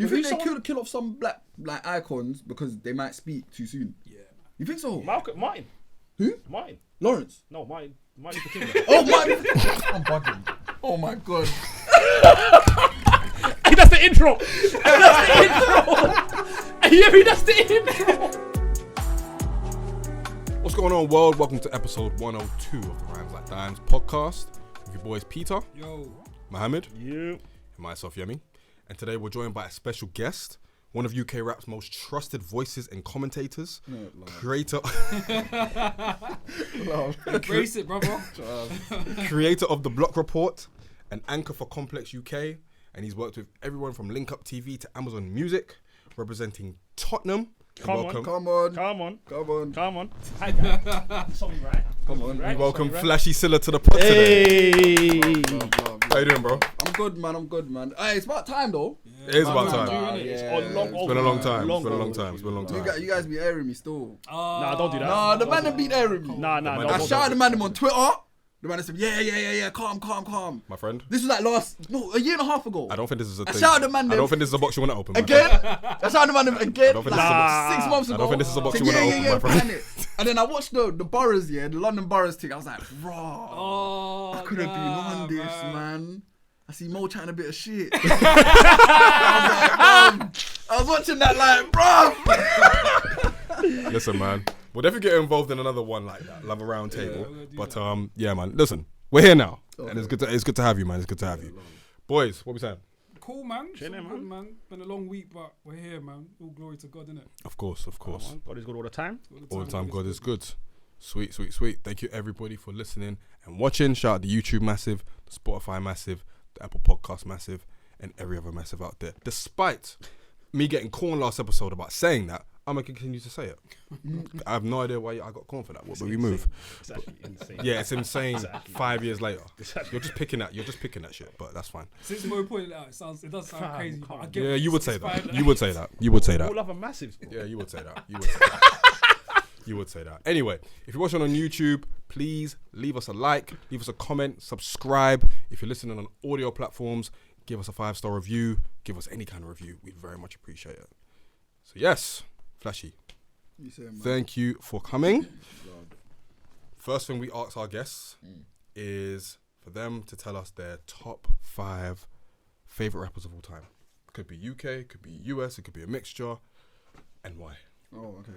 You think they kill off some black icons because they might speak too soon? Yeah. You think so? Martin. Who? Martin. Lawrence. No, Martin Luther King. Oh, Martin. I'm bugging. Oh my god. Hey, that's the intro. That's the intro. Hey, that's the intro. What's going on, world? Welcome to episode 102 of the Rhymes Like Dimes podcast with your boys Peter, Mohammed, You. and myself, Yemi. And today we're joined by a special guest, one of UK rap's most trusted voices and commentators, creator Embrace it, brother. creator of The Block Report, an anchor for Complex UK, and he's worked with everyone from Link Up TV to Amazon Music, representing Tottenham. Come on. Hi, guys. Sorry, right? Come on. We welcome Flashy Sillah to the pod today. How you doing, bro? I'm good, man. Hey, it's about time, though. It is about time. It's It's been a long time. It's been a long time. You guys be airing me still. Nah, don't do that. Nah, the man that be airing me. Nah. I shouted the man on Twitter. The man said, yeah, calm. My friend, This was like a year and a half ago. I don't think this is a thing. shouted the man I don't think this is a box you want to open. my Again? friend. I shouted the man again. I don't think Like 6 months ago. I don't think this is a box Said, you want to open, my friend. plan it. And then I watched the boroughs, the London boroughs thing. I was like, raw. I could have been on this, man. I see Mo chatting a bit of shit. I was watching that like, bro. Listen, man, we'll definitely get involved in another one like that, love a round table. But yeah, man, listen, we're here now, and it's good to have you, man. It's good to have you, boys. What we saying? Cool, man. Chilling, Good, man. Been a long week, but we're here, man. All glory to God, innit? Of course. God is good all the time. All the time, God is good. Sweet. Thank you everybody for listening and watching. Shout out the YouTube massive, the Spotify massive, the Apple Podcast massive, and every other massive out there. Despite me getting corn last episode about saying that, I'm gonna continue to say it. I have no idea why I got corn for that. But we move. It's actually insane. Yeah, it's insane. Exactly. 5 years later, Exactly. you're just picking that shit. But that's fine. Since Mo pointed it out, it does sound crazy, but I get Yeah, it. you would It's say fine. that. You would say that. You would say that. All other massives. Bro. Yeah, you would say that. You would say that. Anyway, if you're watching on YouTube, please leave us a like, leave us a comment, subscribe. If you're listening on audio platforms, give us a 5-star review, give us any kind of review. We'd very much appreciate it. So yes, Flashy, thank you for coming. First thing we ask our guests is for them to tell us their top 5 favorite rappers of all time. Could be UK, could be US, it could be a mixture, and why. Oh, okay.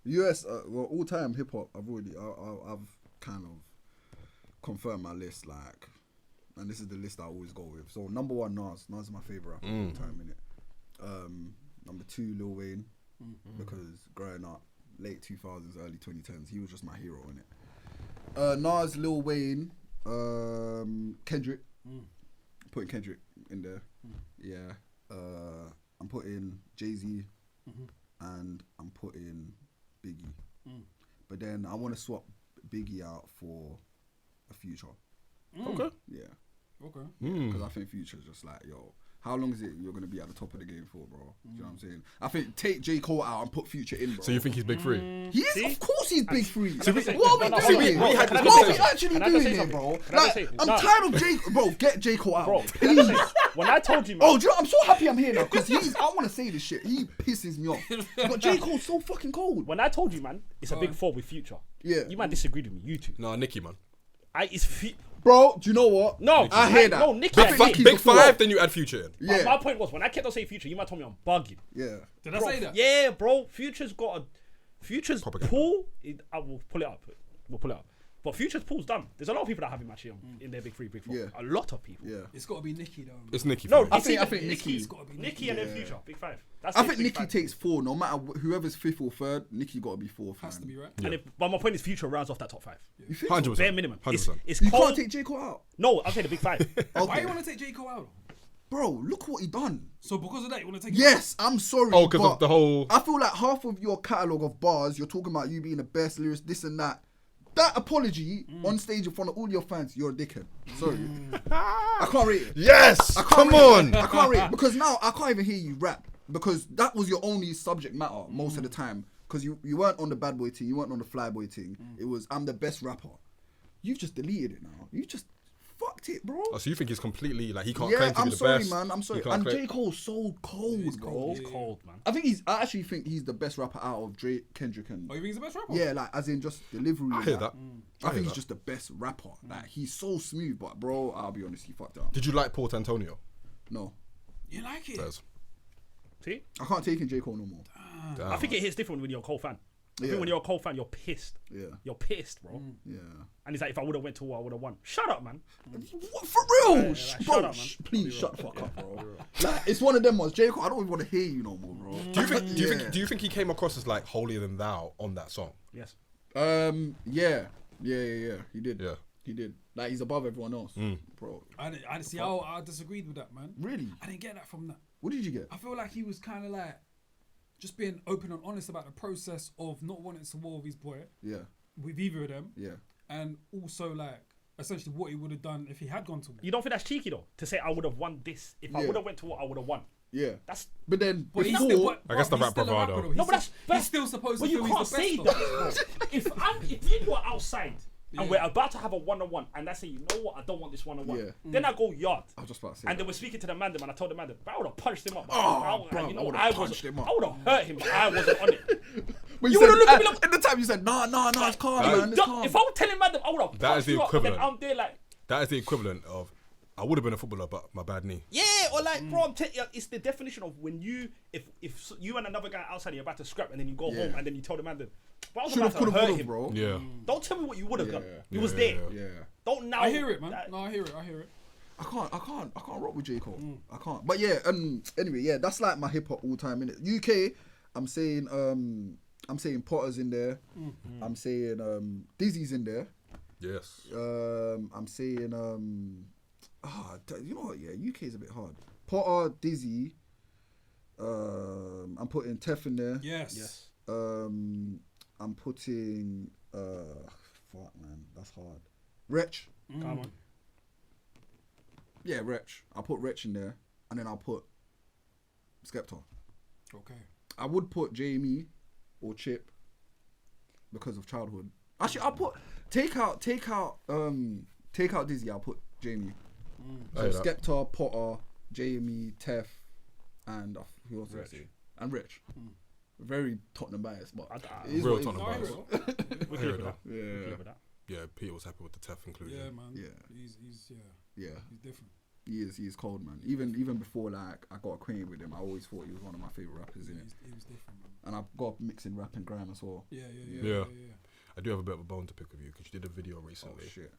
US, all time hip hop. I've kind of confirmed my list, like, and this is the list I always go with. So number 1, Nas. Nas is my favorite rapper of all time, innit? Number 2, Lil Wayne, because growing up, late 2000s, early 2010s, he was just my hero, innit? Nas, Lil Wayne, Kendrick. Putting Kendrick in there. Yeah. I'm putting Jay-Z, and I'm putting Biggie. But then I want to swap Biggie out for a Future. Okay. Yeah. Okay. Because I think Future's just like, yo, how long is it you're going to be at the top of the game for, bro? Do you know what I'm saying? I think take J. Cole out and put Future in, bro. So you think he's big 3? He is, of course he's big 3. What are we doing? we had What this are we conversation. actually Can I just doing say here, bro? something? Can I just Like, say- I'm no. tired of J. Bro, get J. Cole out. Bro, Please. when I told you, man. Oh, do you know, I'm so happy I'm here now because I want to say this shit. He pisses me off. But J. Cole's so fucking cold. When I told you, man, it's a big 4 with Future. Yeah. You might disagree with me. You two. No, Nicki, man. Bro, do you know what? No, I hear that. No, Nicki. I I think think Nicki's Big before. 5, then you add Future in. Yeah. My point was when I kept on saying Future, you might tell me I'm bugging. Yeah. Did I say that? Yeah, bro. Future's Propaganda. pool. I will pull it up. We'll pull it up. But Future's pool's done. There's a lot of people that have him actually in their big 3, big 4. Yeah. A lot of people. Yeah. It's got to be Nicki, though. It's Nicki. No, for me. I think Nicki. It's got to be Nicki and then Future, big 5. That's I it, think big Nicki 5. takes 4. No matter whoever's 5th or 3rd, Nicki got to be 4th. Has to be, right? But my point is Future rounds off that top 5. You think 100%. so? Bare minimum. 100%. It's You Cole. can't take J. Cole out. No, I'll say the big 5. Why Okay. you want to take J. Cole out? Bro, look what he done. So because of that, you want to take Yes, I'm sorry. Oh, because but of the whole. I feel like half of your catalogue of bars, you're talking about you being the best lyricist, this and that. That apology on stage in front of all your fans, you're a dickhead. Sorry. I can't rate it. Yes! I can't Come rate on! it. I can't rate it because now I can't even hear you rap because that was your only subject matter most of the time because you weren't on the bad boy thing, you weren't on the fly boy thing. It was I'm the best rapper. You've just deleted it now. You just fuck fucked it, bro. Oh, so you think he's completely like he can't Yeah, claim to I'm be the sorry, best? man. I'm He sorry. can't And claim- J. Cole's so cold, bro. It's cold, man. I actually think he's the best rapper out of Drake, Kendrick, and Oh, you think he's the best rapper? yeah, like as in just delivery. I and hear that. I hear think he's that. just the best rapper. Like he's so smooth, but bro, I'll be honest, he fucked up. Did you like Port Antonio? No, You like it? Says. See, I can't take in J. Cole no more. I think it hits different when you're a Cole fan. I Yeah. think when you're a Cole fan, you're pissed. Yeah, You're pissed, bro. yeah. And he's like, if I would have went to war, I would have won. Shut up, man. What, for real? like, Bro, shut up, man. please shut the fuck up, bro. Like, it's one of them ones. J. Cole, I don't even want to hear you no more, bro. Do you think? Do you Yeah. think? Do you think he came across as like holier than thou on that song? Yes. Yeah. He did. Yeah. He did. Like he's above everyone else, bro. I see. I disagreed with that, man. Really? I didn't get that from that. What did you get? I feel like he was kind of like just being open and honest about the process of not wanting to war with his boy, Yeah, with either of them, yeah. and also like essentially what he would have done if he had gone to war. You don't think that's cheeky though? To say I would have won this. If I Yeah. would have went to war, I would have won. Yeah, That's but then But he's before, still, I guess the he's rap still a bravado. rapper, though. No, but He's still supposed But to you feel can't he's the say best. that, though. bro. If you are outside and Yeah. we're about to have a one-on-one, and I say, you know what, I don't want this one-on-one. Yeah. Then I go yard. I was just about to say. And that. they were speaking to the man, and I told the man, I would have punched him up. Oh, I, bro, you I know, would've I punched him up. I would have hurt him, but I wasn't on it. But You said- would've looked at me like- at the time you said, nah, it's calm, man. It's calm. If I was telling man, I would have That is punched the you up, and then equivalent. I'm there like, That is the equivalent of I would have been a footballer, but my bad knee. yeah, or like, bro, it's the definition of when you, if you and another guy outside, you're about to scrap, and then you go Yeah. home, and then you tell the man, but I was Should have, about to could have, hurt would have, him. bro. Yeah. Don't tell me what you would have Yeah. done. Yeah, You was yeah, there. yeah. Yeah. Don't now. I hear it, man. No, I hear it. I can't rock with J. Cole. I can't. But yeah, anyway, yeah, that's like my hip hop all time, innit? UK, I'm saying Potter's in there. I'm saying Dizzy's in there. Yes. I'm saying you know what, yeah, UK is a bit hard. Potter, Dizzy, I'm putting Tef in there. Yes. I'm putting fuck man, that's hard. Wretch. Come on. Yeah, Wretch. I'll put Wretch in there, and then I'll put Skepta. Okay. I would put Jamie or Chip because of childhood. Actually, I'll put take out Dizzy. I'll put Jamie. So I hear that. Skepta, Potter, Jamie, Tef, and who else did I Rich. say? And Rich. Very Tottenham bias, but I- it is Real what it is. Tottenham No, I hear bias. it. We I can hear live with it that. Yeah. We can live with that. Yeah, Peter was happy with the TEF inclusion. Yeah, man. Yeah. He's Yeah, he's different. he is cold, man. Even before like I got acquainted with him, I always thought he was one of my favorite rappers in it. He was different, man. And I've got mixing rap and grime as well. Yeah. Yeah. I do have a bit of a bone to pick with you because you did a video recently Oh shit.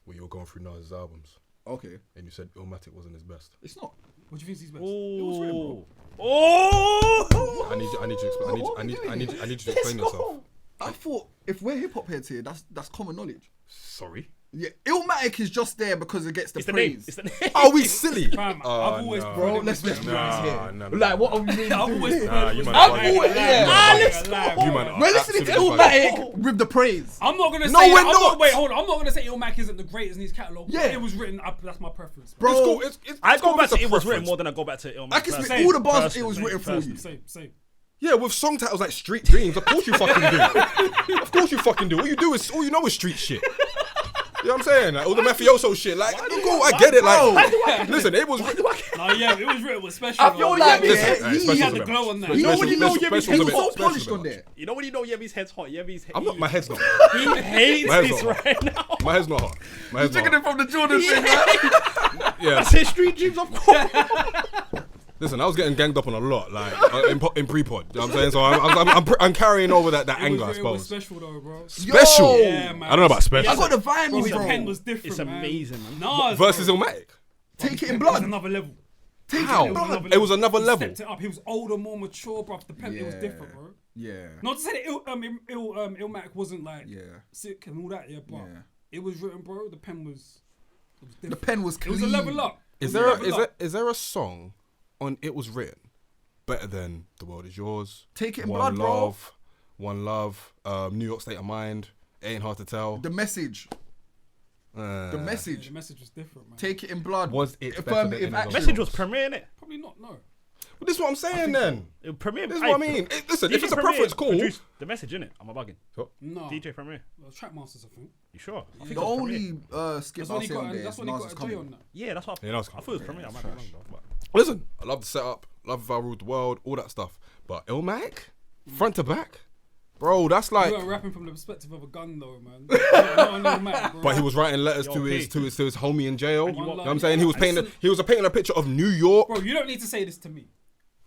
where you were going through Nas' albums Okay, and you said Illmatic wasn't his best. it's not. What do you think he's best? was written, bro. Oh! I need you to explain. I need you to explain yourself. I thought if we're hip hop heads here, that's common knowledge. Sorry. Yeah, Illmatic is just there because it gets the It's the name. praise. It's the name. Are we silly? Fam, I've always no. Bro, preferred let's it just with be honest Nah, here. no. Like, what are we really I've doing always here? preferred you it man with are I've always, bugging. yeah. let's go. You man are We're listening to absolutely bugging. Illmatic with the praise. I'm not gonna No, say. we're I'm not. Wait, hold on. I'm not gonna say Illmatic isn't the greatest in his catalog. Yeah. It was written. That's my preference. Bro, It's cool. It's I go cool back if it's to a It Was Written preference. more than I go back to Illmatic. I can spit Personally. all the bars Personally, it was written for you. Same. Yeah, with song titles like Street Dreams, of course you fucking do. Of course you fucking do. All you know is street shit. You know what I'm saying? Like, all the mafioso shit. Like, cool, I get it. Like, listen, it was. No, yeah, it was written with special. I feel like Listen, he Special had was the a bit glow much. on that. Special- You know when you know Special- Yemi's Special he was was a so bit- Special was polished a bit on much. there. You know when you know Yemi's head's hot. Yemi's I'm not. My head's not. He hates My head's this not. right now. My head's not hot. My head's not Taking it hot. from the Jordan thing, man. Yeah. Say Street Dreams, of course. Listen, I was getting ganged up on a lot, like in pre-pod. You know what I'm saying? So I'm carrying over that anger, I It was suppose. special though, bro. Special. Yo. Yeah, man. I don't know about special. I got the vibe, Bro, his bro. pen was different. It's man. amazing, man. Nas Versus bro. Illmatic. Take it in It was blood. another level. Take How? it in blood. It was another He level. stepped it up. He was older, more mature, bro. The pen, it was Yeah. different, bro. Yeah. Not to say that Illmatic wasn't like Yeah. sick and all that, yeah, but Yeah. it was written, bro. The pen was. It was The different. pen was It clean. was a level up. Is It was there a a, level up. is there a song on It Was Written better than The World Is Yours? Take it in One blood, bro. Love, One Love, New York State of Mind, Ain't Hard to Tell. The message. The Yeah, the message. message was different, man. Take it in blood. Was it better than Affirmative any of action. those Message was premiering it. Probably not. No. Well, this is what I'm saying then. Premier. This is what I mean. Listen, if it's a preference, cool. Produce the message, innit? I'm a bugging. No. DJ Premier. Well, Trackmasters, I think. You sure? I think The it was only Premier. skip That's I'll when he say got. on there That's is when he Nas got is a J coming. on that. Yeah, that's what Yeah, that's I thought it was Premier. I might be wrong though. But Listen, I love the setup, love if I ruled the world, all that stuff. But Illmatic, front to back, bro, that's like. You weren't rapping from the perspective of a gun, though, man. Not on the Mac, bro. But he was writing letters Yo, to his P. to his homie in jail. You know want what love. I'm saying? He was painting Listen. he was painting a picture of New York. Bro, you don't need to say this to me.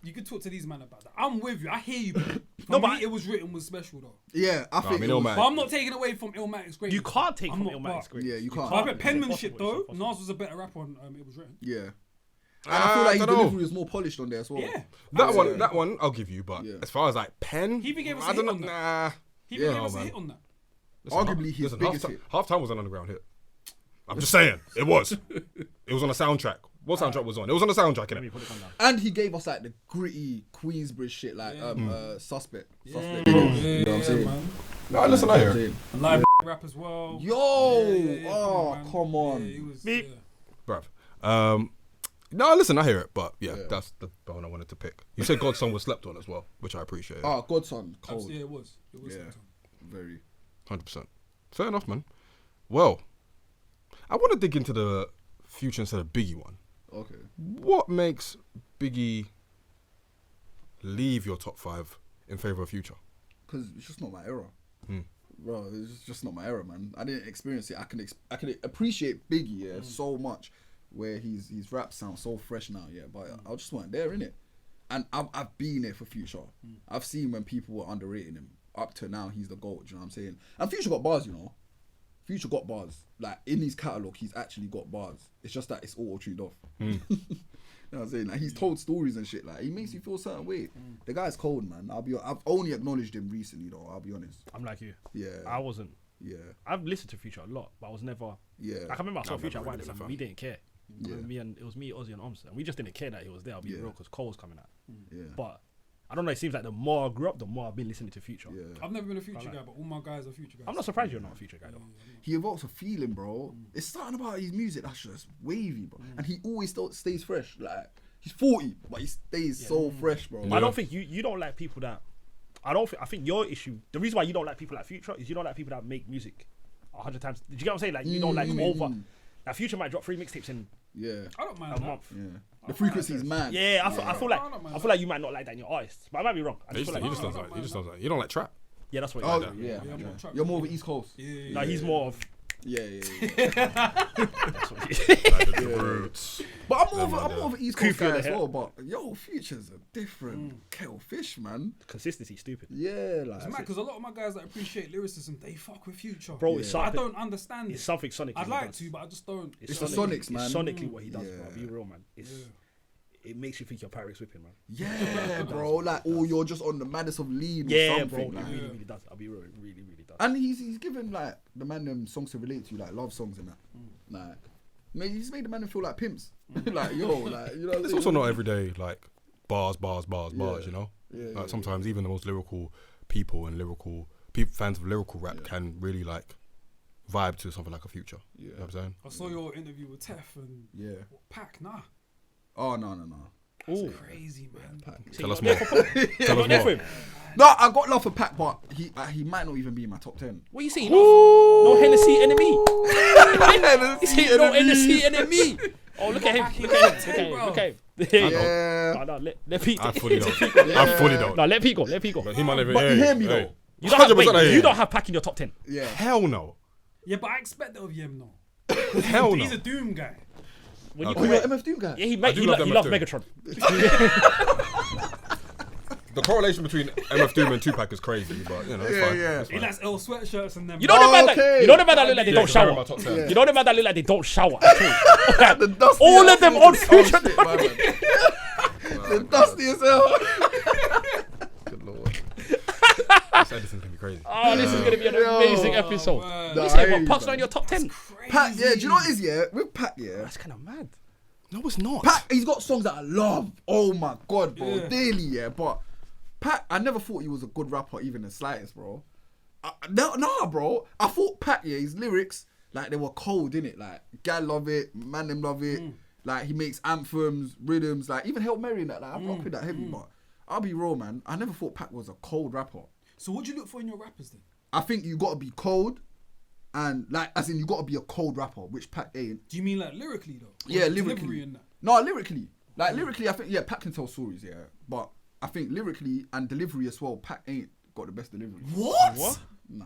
You could talk to these men about that. I'm with you. I hear you. Bro. No, For but me, it was written was special though. Yeah, I think mean, it was- Illmatic. But I'm not taking away from Illmatic's greatness. you can't take I'm from not, Illmatic's but- great. Yeah, you can't. But I bet It's penmanship impossible, though, it's impossible. Nas was a better rapper on It Was Written. Yeah. And I feel like his dunno. delivery was more polished on there as well. Yeah. That one I'll give you, but Yeah. as far as like pen, He even gave us a I don't hit know. on that. Nah. He Yeah, gave us a man. hit on that. Arguably his biggest hit. Halftime was an underground hit. I'm just saying, it was. It was on a soundtrack. What soundtrack was on? It was on the soundtrack, Let me innit? put it down. And he gave us like the gritty Queensbridge shit, like Suspect. Yeah, Suspect. You know what I'm saying? man. No, listen, I hear it. Saying, A live rap as well. Yo, Yeah, oh man. come on. Yeah, he was, Beep. yeah. Bruv. No, listen, I hear it, but yeah, Yeah. that's the one I wanted to pick. You said God's Son was slept on as well, which I appreciate. Oh, Godson, cold. Yeah, it was. It was. Yeah. sometimes. Very. 100%. Fair enough, man. Well, I want to dig into the Future instead of Biggie one. Okay. What makes Biggie leave your top 5 in favor of Future? Because it's just not my era. Bro, it's just not my era, man. I didn't experience it. I can appreciate Biggie so much, where his rap sounds so fresh now, but I just weren't there, innit? And I've been there for Future. I've seen when people were underrating him. Up to now, he's the GOAT, you know what I'm saying? And Future got bars, you know. Future got bars. Like, in his catalogue, he's actually got bars. It's just that it's auto-tuned off. You know what I'm saying? Like, he's told stories and shit. Like, he makes you feel a certain way. The guy's cold, man. I've only acknowledged him recently, though. I'll be honest. I'm like you. Yeah. I wasn't. Yeah. I've listened to Future a lot, but I was never. Yeah. Like, I remember I saw I've Future never at really White been a and fan. we didn't care. Yeah. It was me, Ozzy, and Oms, and we just didn't care that he was there. I'll be Yeah. real, because Cole was coming out. Yeah. But I don't know. It seems like the more I grew up, the more I've been listening to Future. Yeah. I've never been a Future Alright. guy, but all my guys are Future guys. I'm not surprised you're not a Future guy though. He evokes a feeling, bro. It's something about his music that's just wavy, bro. And he always stays fresh. Like, he's 40, but he stays so fresh, bro. I don't think you don't like people that. I think your issue. The reason why you don't like people like Future is you don't like people that make music 100 times. Did you get what I'm saying? Like, you don't like over. Like, Future might drop 3 mixtapes in Yeah. I don't mind a that. month. Yeah. The frequency is mad. Yeah, I feel like I don't mind I feel like you might not like that in your artists, but I might be wrong. I He just just, feel he like just does that. You don't like trap? yeah, that's what. Oh, He does. yeah. I'm not trapped. You're more of an East Coast. Yeah. No, he's more of. Yeah. That's what he, The roots. But I'm more of an East Coast Kufi on guy the as head. well. But yo, Future's a different kettle of fish, man. consistency, stupid. Yeah, It's mad because a lot of my guys that appreciate lyricism, they fuck with Future. Bro, it's But I something. don't understand It's it. something Sonic. I'd like to, but I just don't. It's the Sonics, man. It's sonically what he does, bro. Yeah. Be real, man. It makes you think you're Paris whipping, man. Yeah, bro. Like, oh, you're just on the maddest of lean Yeah, or something. bro. Like. It really does. I'll be real. It really does. And he's given like the man them songs to relate to, like love songs and that. Like, he's made the man them feel like pimps. Like, yo, like, you know. It's also not every day like bars, you know? Yeah, Like sometimes even the most lyrical people and fans of lyrical rap can really like vibe to something like a Future. You know what I'm saying? I saw your interview with Tef and Yeah. Pac. Nah, Oh no. that's Ooh. crazy, man. Tell us more. Tell us more. No, I got love for Pac, but he might not even be in my top 10. What you see? No Hennessy enemy. You see, no Hennessy enemy. Oh, look at him. Look at him. Yeah. No, let Pete. I fully don't. No, let Pete go. Let Pete go. He might never. But hey, hear me hey. though. You don't have, 100% I wait, hear you you. don't have Pac in your top 10. Yeah. Hell no. Yeah, but I expect that of Yem, no. Hell no. He's a Doom guy. When you Oh, you're compare, an MF Doom guy? yeah, he do love loves MF Megatron. The correlation between MF Doom and Tupac is crazy, but you know, it's fine. yeah. It's He fine. likes L sweatshirts and them. You know the man that Okay. you know the man that look like they Yeah, don't 'cause they're in my shower. top 10. You know the man that look like they don't shower at all. The dusty All ass of them niggas. on Future. Oh, shit, my man. The dusty as hell. Good lord. This Edison's gonna be crazy. Oh, this is gonna be an amazing episode. man. Nah, You I say hear what? you, Pac's man. not in your top 10. Pac, yeah, do you know what it is, yeah? With Pac, yeah. That's kind of mad. No, it's not. Pac, he's got songs that I love. Oh my god, bro. Yeah. Daily, yeah. But Pac, I never thought he was a good rapper, even the slightest, bro. Nah, bro. I thought Pac, yeah, his lyrics, like, they were cold, innit? Like, gal love it, man them love it. Like he makes anthems, rhythms, like even Hail Mary and that. Like I rock with that heavy, but I'll be real, man. I never thought Pac was a cold rapper. So what do you look for in your rappers then? I think you gotta be cold, and like as in you gotta be a cold rapper, which Pac ain't. Do you mean like lyrically though? Or Yeah, the lyrically. delivery and that? No, lyrically. Like lyrically, I think Pac can tell stories, yeah. But I think lyrically and delivery as well, Pac ain't got the best delivery. What? Nah.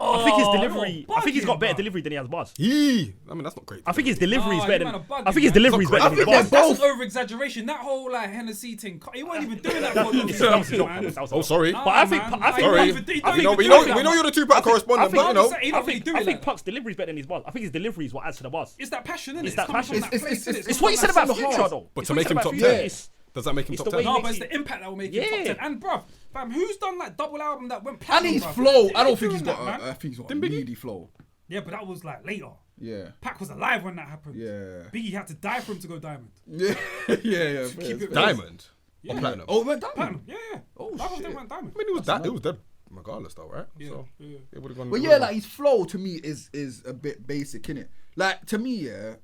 I think his Oh, delivery. you're I think he's got bugging, better bruv. delivery than he has bars. I mean, that's not great. I think his delivery is Nah, better you than. man are bugging, I think his man. delivery is better than his I bars. think That's both. an over exaggeration. That whole like Hennessy thing. He wasn't even doing that for no That was reason, a joke, man. that was a Oh, joke. sorry. Nah, But I think. man. I think. Sorry. He We don't know, even we do know, that we know much. you're the Tupac correspondent, I but you know. He don't really do I it think like Pac's delivery is better than his bars. I think his delivery is what adds to the bars. It's that passion, innit? It's that passion. It's what you said about Future, though. But It's to what make you said him about top Future. 10, It's- does that make him it's top the way 10? he No, but makes it's it- the impact that will make him top Yeah. 10. And bruv, fam, who's done that double album that went And platinum? his bruv? flow, He I don't ain't think he's doing got. that, man. I think he's got a meaty flow. Yeah, but that was like later. Yeah. Pac was alive when that happened. Yeah. Biggie had to die for him to go diamond. Yeah. yeah. Keep it Diamond Yeah. or platinum? Oh, it went Platinum. diamond. Yeah. Oh, Life of shit. them went diamond. I mean, it was dead regardless, though, right? Yeah, So yeah. it would have gone. But it yeah, would've like his flow to me is a bit basic, innit? Like to me, yeah,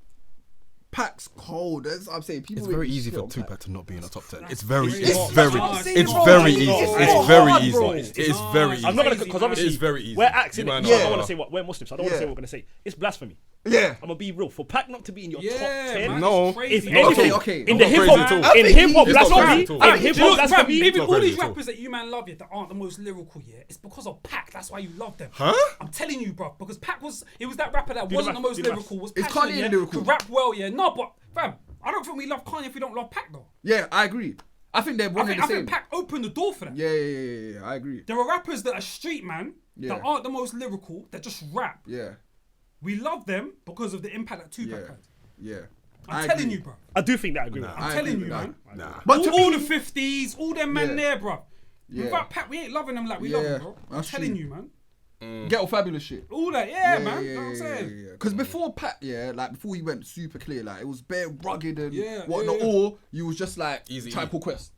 Pac's cold. That's what I'm saying. People It's very really easy shit for on Pac. Tupac to not be in the top 10. That's It's very, crazy. it's It's very, hard, it's bro. very It's easy. hard, It's bro. very Hard, easy. bro. It's very easy. I'm not gonna Crazy, because man. obviously It's very easy. we're acts in You it. man So I are- don't want to say what we're Muslims. So I don't want to Yeah. say what we're gonna say. It's blasphemy. Yeah. I'm gonna be real. For Pac not to be in your top Yeah, 10. man. No. It's crazy. If man. anything, okay. in the It's hip not crazy hop, at all. I in think hip hop it's not blasphemy, crazy at all. in hip Do you hop know, fam, blasphemy. even not all crazy these at all. rappers that you man love, yeah, that aren't the most lyrical, yeah, it's because of Pac. That's why you love them. Huh? I'm telling you, bro, because Pac was that rapper that the wasn't math, the most do the math. lyrical, was Is passionate, Kanye yeah, lyrical? could rap well, yeah. No, but fam, I don't think we love Kanye if we don't love Pac though. Yeah, I agree. I think they're one I and the think same. Pac opened the door for that. Yeah. I agree. There are rappers that are street man Yeah. that aren't the most lyrical, that just rap. Yeah. We love them because of the impact that Tupac Yeah. had. Yeah. I'm I telling agree. you, bro. I do think that I agree with I'm that. I telling agree you, with man. that. Nah. But to all me- the 50s, all them men Yeah. there, bro. Yeah. Without Pac, we ain't loving them like we love Yeah, them, bro. I'm that's telling true. you, man. Ghetto Fabulous shit. All that, yeah, man. You know what I'm saying? Because before Pac, like before he went super clear, like it was bare rugged and Yeah, whatnot. yeah. Or you was just like Easy Tribe E. Called Quest.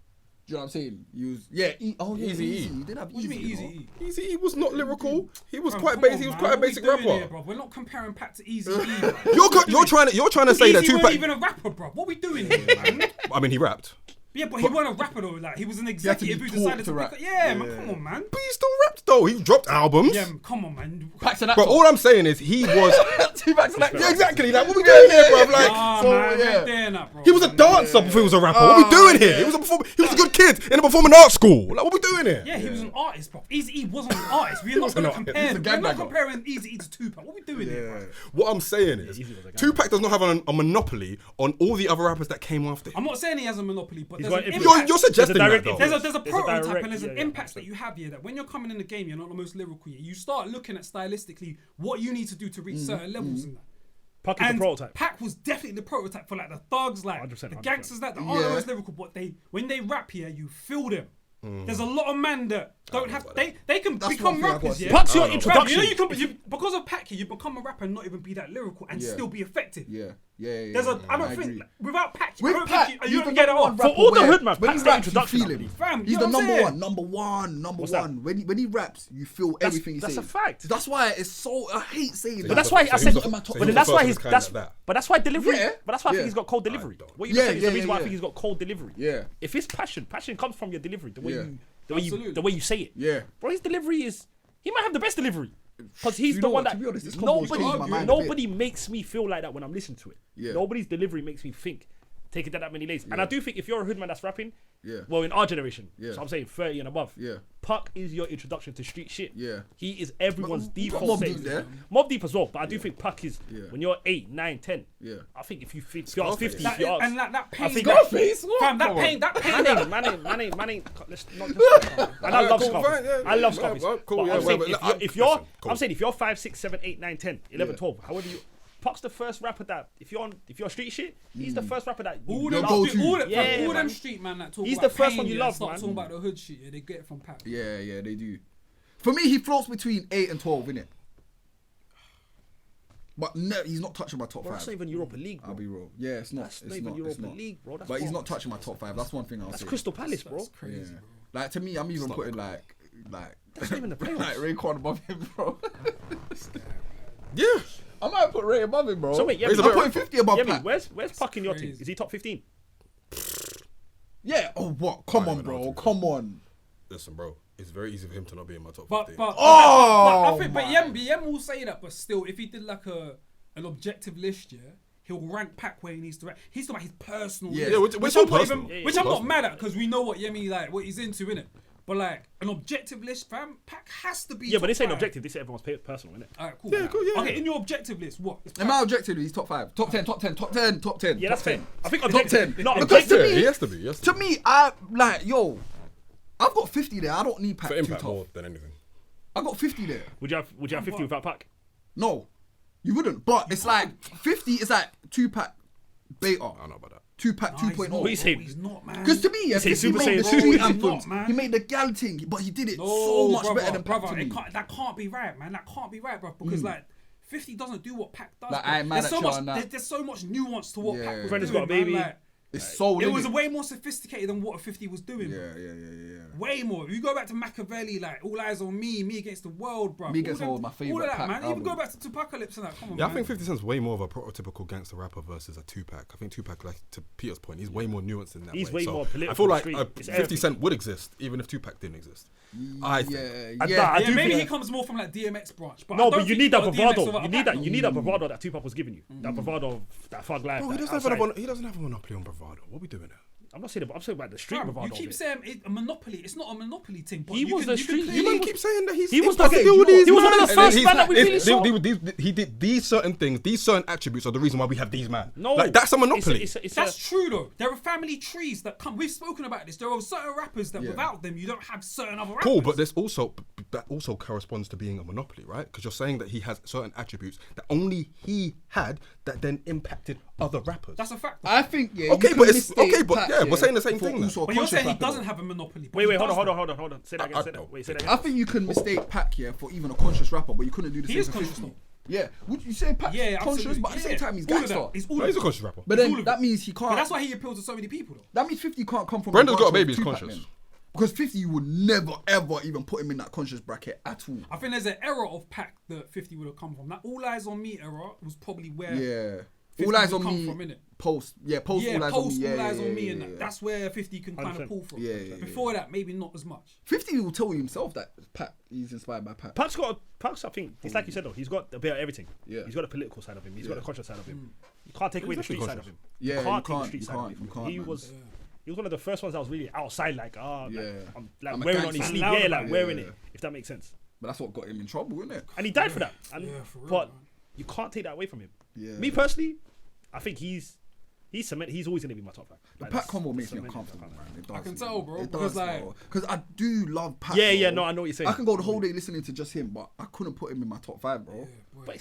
Do you know what I'm saying? You was Easy E. He did have What do you mean you know. Easy E? Easy, he was not lyrical. He was Bro, quite come basic. on, He was man. quite a What we basic doing rapper. here, bro? We're not comparing Pac to Easy E, bro. You're trying to say that Easy Tupac. weren't even a rapper, bro. What we doing here, man? I mean, he rapped. Yeah, but he wasn't a rapper though. Like he was an had to executive be who taught decided to to rap. pick. Yeah, man. Come on, man. But he still rapped though. He dropped albums. Yeah, come on, man. Pac's an Bro, actor. all I'm saying is he was. Tupac's an actor. Yeah, exactly. Like, what we doing here, bro? Like, Nah, so, man. yeah. Yeah. Doing that, bro. he was a dancer before he was a rapper. What we doing here? He was a good kid in a performing arts school. Like, what we doing here? Yeah, he was an artist, bro. Easy E wasn't an artist. We're not going to an artist. compare. He's a We're gang not banger. comparing Easy E to Tupac. What we doing here, bro? What I'm saying is, Easy was a guy. Tupac does not have a monopoly on all the other rappers that came after him. I'm not saying he has a monopoly, but He's there's got an influence. impact. You're suggesting that direct though. influence. There's a There's a prototype direct- and there's an yeah, yeah, impacts that you have here that when you're coming in the game, you're not the most lyrical yet. You start looking at stylistically what you need to do to reach certain levels in that. Pac is the And prototype. Pac was definitely the prototype for like the thugs, like 100%, the 100%. gangsters that aren't the Yeah. most lyrical, but when they rap here, you feel them. There's a lot of men that don't have they can That's become one thing I rappers, gotta yeah. say. Pac's your I don't know. Fam, introduction. you know you can because of Pac here, you become a rapper and not even be that lyrical and Yeah. still be effective. Yeah. There's a I don't think agree. without Pac, I With don't Pac, think he's you the don't get it number one off. For rapper all the where hood, man, when Pac's he the raps, you introduction, feel I him. believe. Fam, He's you the know what I'm saying? number one. What's that? When he raps, you feel everything he That's says. a fact. That's why it's so. I hate saying that. But that's why I So said. he was the- But so he then was that's the why first he's of his kind that's. like that. But that's why delivery. Yeah, But that's why I yeah. think he's got cold delivery. don't. What you Yeah, saying is yeah, the reason yeah, why I think yeah. he's got cold delivery. Yeah. If it's passion comes from your delivery. The way Yeah. you, Absolutely. the way you say it. Yeah. Bro, his delivery is. He might have the best delivery. Because he's You the know one what, that to be honest, this convo's changed my mind a bit. nobody makes me feel like that when I'm listening to it. Yeah. Nobody's delivery makes me think. Take it that many layers. And I do think if you're a hoodman that's rapping, Yeah. well, in our generation, Yeah. so I'm saying 30 and above, Yeah. Pac is your introduction to street shit. Yeah. He is everyone's But default Mobb safe. Deep there. Mobb Deep as well, but I do think Pac is, Yeah. when you're 8, 9, 10, Yeah. I think if you ask 50, That, if you ask, and that pain, think that, Scarface, what? fam, that Come on. pain, man ain't, let's not just, and I love cool, Scarface. fine, yeah, I love yeah, Scarface. well, cool, But yeah, I'm saying, well, if you're, listen, cool. I'm saying if you're 5, 6, 7, 8, 9, 10, 11, Yeah. 12, however you, Pac's the first rapper that, if you're street shit, he's the first rapper that you all Your them, love. go-to. all them, Yeah, fam, all them man. street man that talk He's about the first pain, one you yeah, love, start man. talking about the hood shit, yeah, they get it from Pac. Yeah, they do. For me, he floats between 8 and 12, innit? But no, he's not touching my top Bro, that's 5. not even Europa League, bro. I'll be real. Yeah, it's not. That's It's not even not. Europa It's not. League, bro. That's But he's what- not touching my top 5. That's one thing I'll That's say. Crystal Palace, bro. That's crazy, Yeah. bro. Like to me, I'm even putting like That's not even the playoffs. like Rayquan above him, bro. Yeah. I might put Ray above him, bro. So wait, Ray's a I'm bit putting rapper. 50 above Yemi, Pac. where's Pac in your team? Crazy. Is he top 15? Yeah. Oh, what? Come I on, don't even know bro. what to Come on. Listen, bro, it's very easy for him to not be in my top But 15. but Oh, I think my. Yem will say that, but still, if he did like an objective list, yeah, he'll rank Pac where he needs to rank. He's talking about his personal. Yeah. list, Yeah, which I'm so not personal. even- Yeah, which yeah, I'm not personal. mad at because we know what Yemi like, what he's into, innit? But like an objective list, fam, Pac has to be. Yeah, but top this ain't five. objective. This is everyone's personal, innit? Alright, cool. Yeah, cool, yeah. Okay, in your objective list, what? Is In my objective, he's top 5. Top 10, top 10, top 10, top 10. Yeah, that's top fair. 10. I think Top objective. 10. No, Because objective. to Yeah, me, he has to be. He has to to me, I like, yo, I've got 50 there. I don't need Pac For too impact tough. more than anything. I got 50 there. Would you have 50 without Pac? No, you wouldn't. But it's like 50 is like 2-pack beta. I don't know about that. 2-pack Nah, he's 2.0. not, What you say? bro, he's not, man. Because to me, yeah, say 50 Super made the Saiyan two. street He's anthems. not, man. He made the gal thing, but he did it No, so much brother, better than Pac brother, to me. that can't be right, man. That can't be right, bro. Because like 50 doesn't do what Pac does. Like, bro. I ain't mad there's at so you much. on that. There's so much nuance to what Yeah. Pac was Brenda's doing, got a baby. man. Like, It's so it was lit. way more sophisticated than what 50 was doing. Yeah, bro. yeah. Way more. If you go back to Machiavelli, like All Eyes on Me, Me Against the World, bro. Me Against the All World, my all favourite of that, Pac man. Even album. go back to Apocalypse and that. Come on, Yeah, man. I think 50 Cent's way more of a prototypical gangster rapper versus a Tupac. I think Tupac, like to Peter's point, he's way more nuanced in that He's way. way So more political I feel like street. It's 50 everything. Cent would exist even if Tupac didn't exist. I think. Yeah, I Yeah, do maybe think- he comes more from like DMX branch. But I No, don't but you think need that got DMX bravado. without You a need that. Pac. You need that bravado that Tupac was giving you. That bravado of that thug life. Bro, he that doesn't, have outside. he doesn't have a monopoly on bravado. What are we doing here? I'm not saying. I'm saying about the street Fam, bravado. you keep of it. saying a monopoly. It's not a monopoly thing. But He you was can, the you street- Can you You clearly, man keep saying that he's. He was impossible the- to deal with these he was one of the man. first And man that we really saw. He did these certain things. These certain attributes are the reason why we have these man. No, like that's a monopoly. It's That's true though. There are family trees that come. We've spoken about this. There are certain rappers that without them you don't have certain other rappers. Cool, but there's also that also corresponds to being a monopoly, right? Because you're saying that he has certain attributes that only he had that then impacted other rappers. That's a fact. though. I think, yeah. Okay, you can but it's- mistake okay, but Pac, yeah, we're saying the same for thing also now. a But you're conscious saying he rapper, doesn't though. have a monopoly. but Wait, he hold does, on. though. Say that again. Say that. Wait, say that I again. think you can mistake Pac, yeah, for even a conscious rapper, but you couldn't do the He same is for conscious 50. though. Yeah, would you say Pac's Yeah, conscious, absolutely. but at the same Yeah. time he's All of that. gangster. He's all No, of he's a it. conscious rapper. But He's all then of that it. means he can't. But that's why he appeals to so many people though. That means 50 can't come from. Brenda's the got a branch baby, of he's Tupac conscious. then. Because 50 you would never ever even put him in that conscious bracket at all. I think there's an era of Pac that 50 would have come from. That All Eyes on Me era was probably where Yeah. 50 All eyes would on come me. from, innit? Post. Yeah, post Yeah, all eyes post on me. All Yeah, Eyes yeah, on Me yeah, and yeah. that. That's where 50 can kind of 100%. pull from. Yeah. Before that, maybe not as much. 50 will tell you himself that Pac, he's inspired by Pac. Pac's I think it's like you said though. He's got a bit of everything. Yeah. He's got a political side of him. He's got a conscious side of Mm. him. You can't take away the street side of him. Yeah, you can't you take the can't, street you side of can't, him. you can't, He man. was. He was one of the first ones that was really outside, like Yeah. like I'm a wearing on gangster. his sleeve, Loud yeah, about like it. wearing Yeah. it. If that makes sense. But that's what got him in trouble, isn't it? And he died for that. And, Yeah, for real, but man. you can't take that away from him. Yeah. Me personally, I think he's cement. He's always gonna be my top five. The Like, Pac that's- combo that's makes me cement. uncomfortable, man. It does. I can tell, bro, It because, does, like- because I do love Pac. Yeah, yeah, bro. no, I know what you're saying. I can go the whole day listening to just him, but I couldn't put him in my top 5, bro. But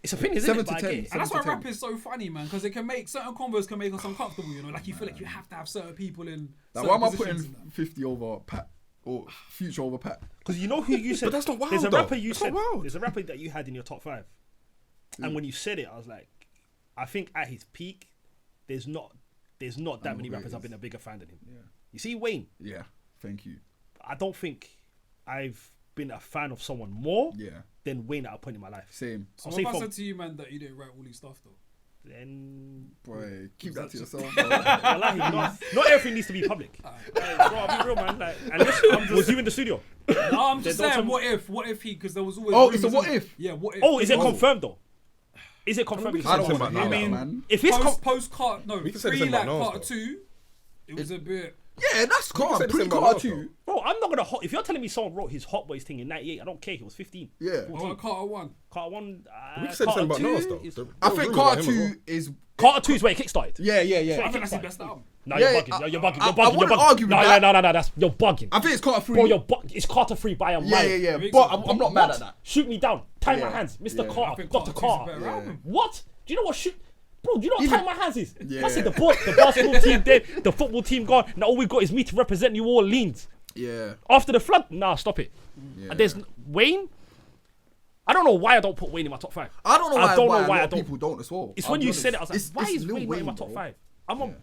it's opinions, isn't 7 it? to But I 10. get it. And that's why 7 to 10. rap is so funny, man, because it can make certain combos can make us uncomfortable. You know, like you feel like you have to have certain people in. Like, certain why am I positions putting and that. 50 over Pac or Future over Pac? Because you know who you said. But that's not wild, There's a though. rapper you That's said. not wild. There's a rapper that you had in your top 5, and when you said it, I was like, I think at his peak, there's not that many who it rappers I've is. been a bigger fan than him. Yeah. You see, Wayne, Yeah, thank you. I don't think I've been a fan of someone more Yeah, than Wayne at a point in my life. same. So I'll say if I from- said to you, man, that you didn't write all his stuff though. Then Boy, keep that to yourself, bro. wallahi, not everything needs to be public. Like, bro, I'll be real, man. Like, unless was you in the studio? No, I'm just They don't saying, tell what if he? Because there was always. Oh, it's a rumours, what innit? if? Yeah, what if? Oh, is it Oh. confirmed though? Is it confirmed? we can I don't Say want to something hear about that, Nas, man. If it's Post Cart, no, We can say the pre same like about Nas, Carter though. 2, it was a bit. Yeah, that's can calm. say the Pretty same about car Nas, too. Bro, I'm not gonna. If you're telling me someone wrote his Hot Boys thing in '98, I don't care. He was 15. Yeah. 14. Oh, Carter 1. Carter 1. We can say the same about Nas though. Is, There I was think rumours Car about him as 2 well. is. Carter 2 is where it kickstarted. Yeah, yeah, yeah. I think that's his best album. No, Yeah, you're bugging. You're bugging. I You're bugging. wouldn't You're bugging. argue with No, that. no. That's you're bugging. I think it's Carter 3. Bro, you're it's Carter 3 by a mile. Yeah, yeah, yeah. Big But so. I'm not mad at that. Shoot me down. Tie Yeah. my hands, Mr. Yeah. I Carter, think Dr. Carter 2 is a Carter. better album. What? Do you know what shoot? Bro, do you know what Even- tie my hands is? Yeah. I said the basketball team dead, the football team gone. Now all we got is me to represent New Orleans. Yeah. After the flood, nah, stop it. Yeah. And there's Wayne. I don't know why I don't put Wayne in my top 5. I don't know why, I don't know a why lot I of don't. people don't as well. It's I'll when be you honest. said it, I was like, It's why is Lil Wayne not in my Wayne, top bro. 5? I'm on.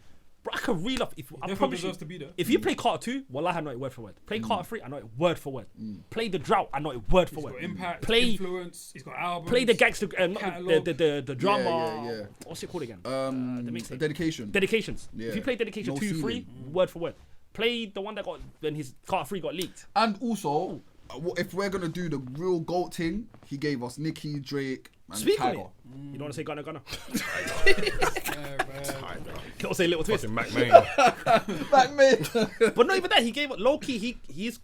Bro, I can reel off. I Definitely promise you. deserves to be there. If you play Carter 2, Wallah, I know it word for word. Play Carter 3, I know it word for word. Play The Drought, I know it word for He's word. got impact, Play- influence. He's got albums. Play the gangster, not Catalogue. the drama. yeah. What's it called again? Um, the mixtape. dedication. Dedications. Yeah. If you play Dedication No 2, 3, ceiling. word for word. Play the one that got when his Carter 3 got leaked. And also, if we're gonna do the real GOAT thing, he gave us Nicki, Drake, and Speak on Tiger. it. You don't want to say Gunna Gunna? Yeah, man. Can't say Little Twist. Fucking Mac Main. Like me. But not even that. He gave low key. He's.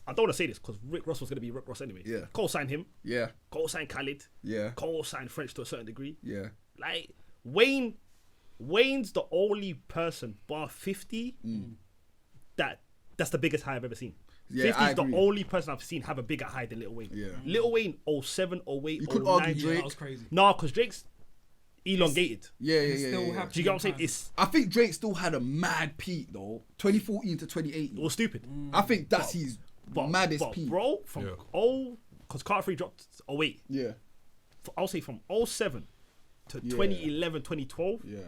I don't want to say this because Rick Ross was gonna be Rick Ross anyway. Yeah. Cole signed him. Yeah, Cole signed Khalid. yeah, Cole signed French to a certain degree. yeah. Like Wayne's the only person bar 50 that's the biggest high I've ever seen. Yeah, 50 I is the agree. only person I've seen have a bigger high than Lil Wayne. Yeah. Lil Wayne 07, 08, You could 09. argue Yeah, Drake. that was crazy. Nah, because Drake's elongated. Yeah, He's yeah, still yeah. Do you happening get what I'm saying? times. It's I think Drake still had a mad peak though. 2014 to 2018. it was stupid. I think that's his maddest but peak. bro, from because Carter 3 dropped 08. Yeah, I'll say from 07 to 2011, 2012. yeah.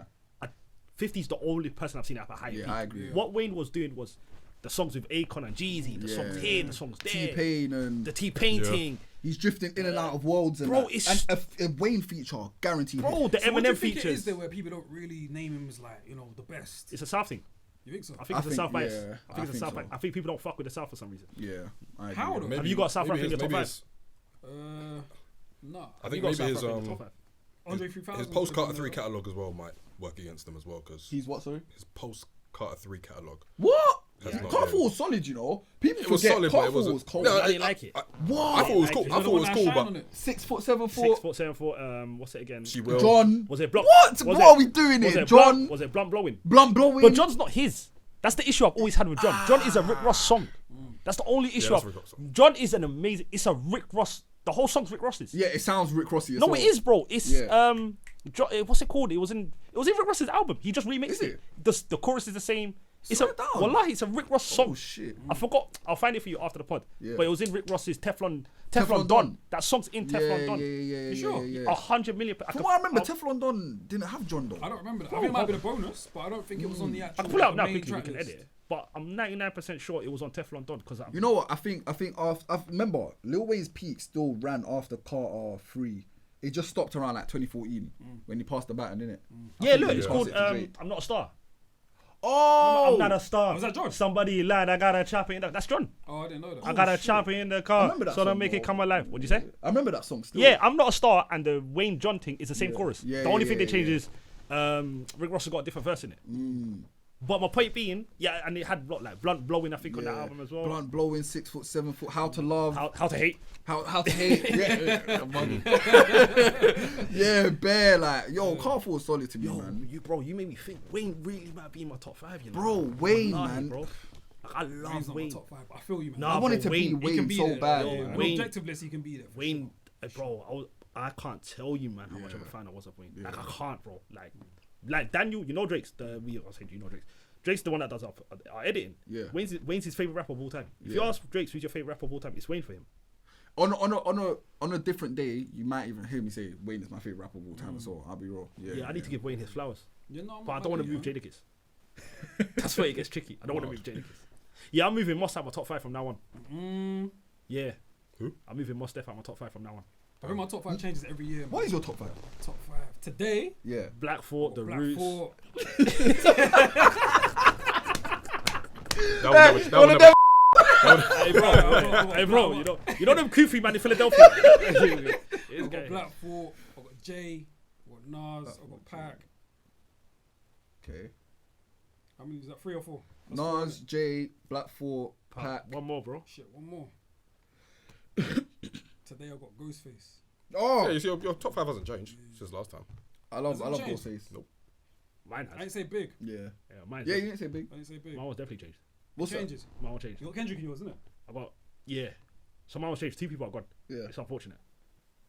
50's the only person I've seen at a high Yeah, peak. I agree. What Wayne was doing was the songs with Akon and Jeezy, the songs here, the songs there, T-Pain and the T-Pain thing. he's drifting in and out of worlds and Bro, that. it's- and a Wayne feature guaranteed. Bro, the So what do you Eminem think it is features. there where people don't really name him as like, you know, the best? It's a South thing. You think so? I think it's a South bias. yeah, I think it's a South so. bias. I think people don't fuck with the South for some reason. Yeah, I agree. How though? Have you got a South Rap in your top maybe five? his- No. I You think got maybe South his Rap in your top five. Andre 3000. his post Carter 3 catalog as well might work against them as well because He's what? Sorry. his post Carter 3 catalog. What? That's not Carful good. was solid, you know. People It was forget solid, but it Carful wasn't. was cold. No, I didn't like it. What? I thought it was like cool. it. I thought it was cool, but 6 foot 7 6 foot. foot 7 foot. What's it again? she will. John. Was it Blunt? What? Was What it- are we doing Was here? it John. Blunt? Was it Blunt blowing? Blunt blowing. But John's not his. That's the issue I've always had with John. John is a Rick Ross song. That's the only issue. that's I've- Rick Ross song. John is an amazing. It's a Rick Ross. The whole song's Rick Ross's. Yeah, it sounds Rick Rossy as No, well. it is, bro. It's Yeah. what's it called? It was in Rick Ross's album. He just remixed Is it. it? The chorus is the same. It's Swear a down. wallahi, it's a Rick Ross song. Oh shit. I forgot. I'll find it for you after the pod. Yeah. But it was in Rick Ross's Teflon Teflon Don. Don. That song's in Teflon Don. Yeah. sure? Yeah. 100 million. From what I remember, Teflon Don didn't have John though. I don't remember that. I think it might be the bonus, but I don't think it was on the actual I can pull it up now main quickly. We track can list. edit it. But I'm 99% sure it was on Teflon Don because You know what? I think after, I remember Lil Wayne's peak still ran after Carter 3. It just stopped around like 2014 when he passed the baton, didn't it? yeah, look, it's he called passed it to Drake. I'm Not a Star. Oh, I'm not a star. Was that John? Somebody lied. I got a chopper in the. That's John. Oh, I didn't know that. I got a chopper in the car. remember that So don't song, make it bro. come alive. What'd you say? I remember that song still. Yeah, I'm not a star, and the Wayne John thing is the same chorus. Yeah, the only yeah, thing they yeah, changed yeah. is Rick Ross has got a different verse in it. But my point being, yeah, and it had like Blunt blowing, I think, on that album as well. Blunt blowing, 6 foot 7 foot. How to love. How to hate. How to hate. Yeah, bear like yo. Carful was solid to me, man. You made me think Wayne really might be in my top 5. You know, Bro, Wayne, Wallahi, man. bro. Like, I Wayne's love not my Wayne. top 5, but I feel you, man. Nah, I wanted bro, to be Wayne- he Wayne can be so there. bad. Yeah, man. on Wayne- objective list, he can be there. for Wayne, bro, I can't tell you, man, how much of a fan I was of Wayne. Like, I can't, bro. Like Daniel, you know Drake's I said you know Drake's. Drake's the one that does our editing. Yeah. Wayne's his favorite rapper of all time. If you ask Drake's who's your favorite rapper of all time, it's Wayne for him. On a different day, you might even hear me say Wayne is my favorite rapper of all time as well. I'll be real. Yeah, I need to give Wayne his flowers, Yeah, no, but I don't want to move Jadakiss. That's where it gets tricky. I don't want to move Jadakiss. Yeah, I'm moving Moss out my top 5 from now on. Yeah. Who? I'm moving Moss Def out my top 5 from now on. I think my top 5 changes every year. What is your top 5? top 5? Today, Yeah. Black Fort, The Black Roots. Fort. That will never. Hey bro, you know them Koofy man in Philadelphia. This I've guy. got Black Fort, I've got Jay, I've got Nas, I've got Pac. Okay. How many is that? 3 or 4? Nas, Jay, Black Fort, Pac. One more, bro. Shit, one more. Today I've got Ghostface. Oh, Yeah, you see, your top 5 hasn't changed since last time. I love Hasn't changed. Ghostface. Nope. Mine I has. didn't say big. Yeah. Yeah, mine. Yeah, you didn't say big. I didn't say big. Mine was definitely changed. What's that? Changes. Mine was changed. You got Kendrick in yours, isn't it? I got So mine was changed. 2 people are gone. Yeah. It's unfortunate.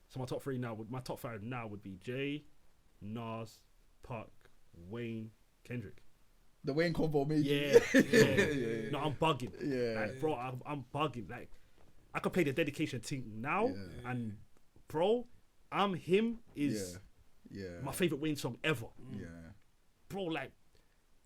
So my top 3 now my top 5 now would be Jay, Nas, Pac, Wayne, Kendrick. The Wayne combo made you. Yeah. No, I'm bugging. Yeah. Like, bro, I'm bugging. Like, I could play the dedication thing now, and bro, I'm him is Yeah. my favorite Wayne song ever, Yeah. bro. Like,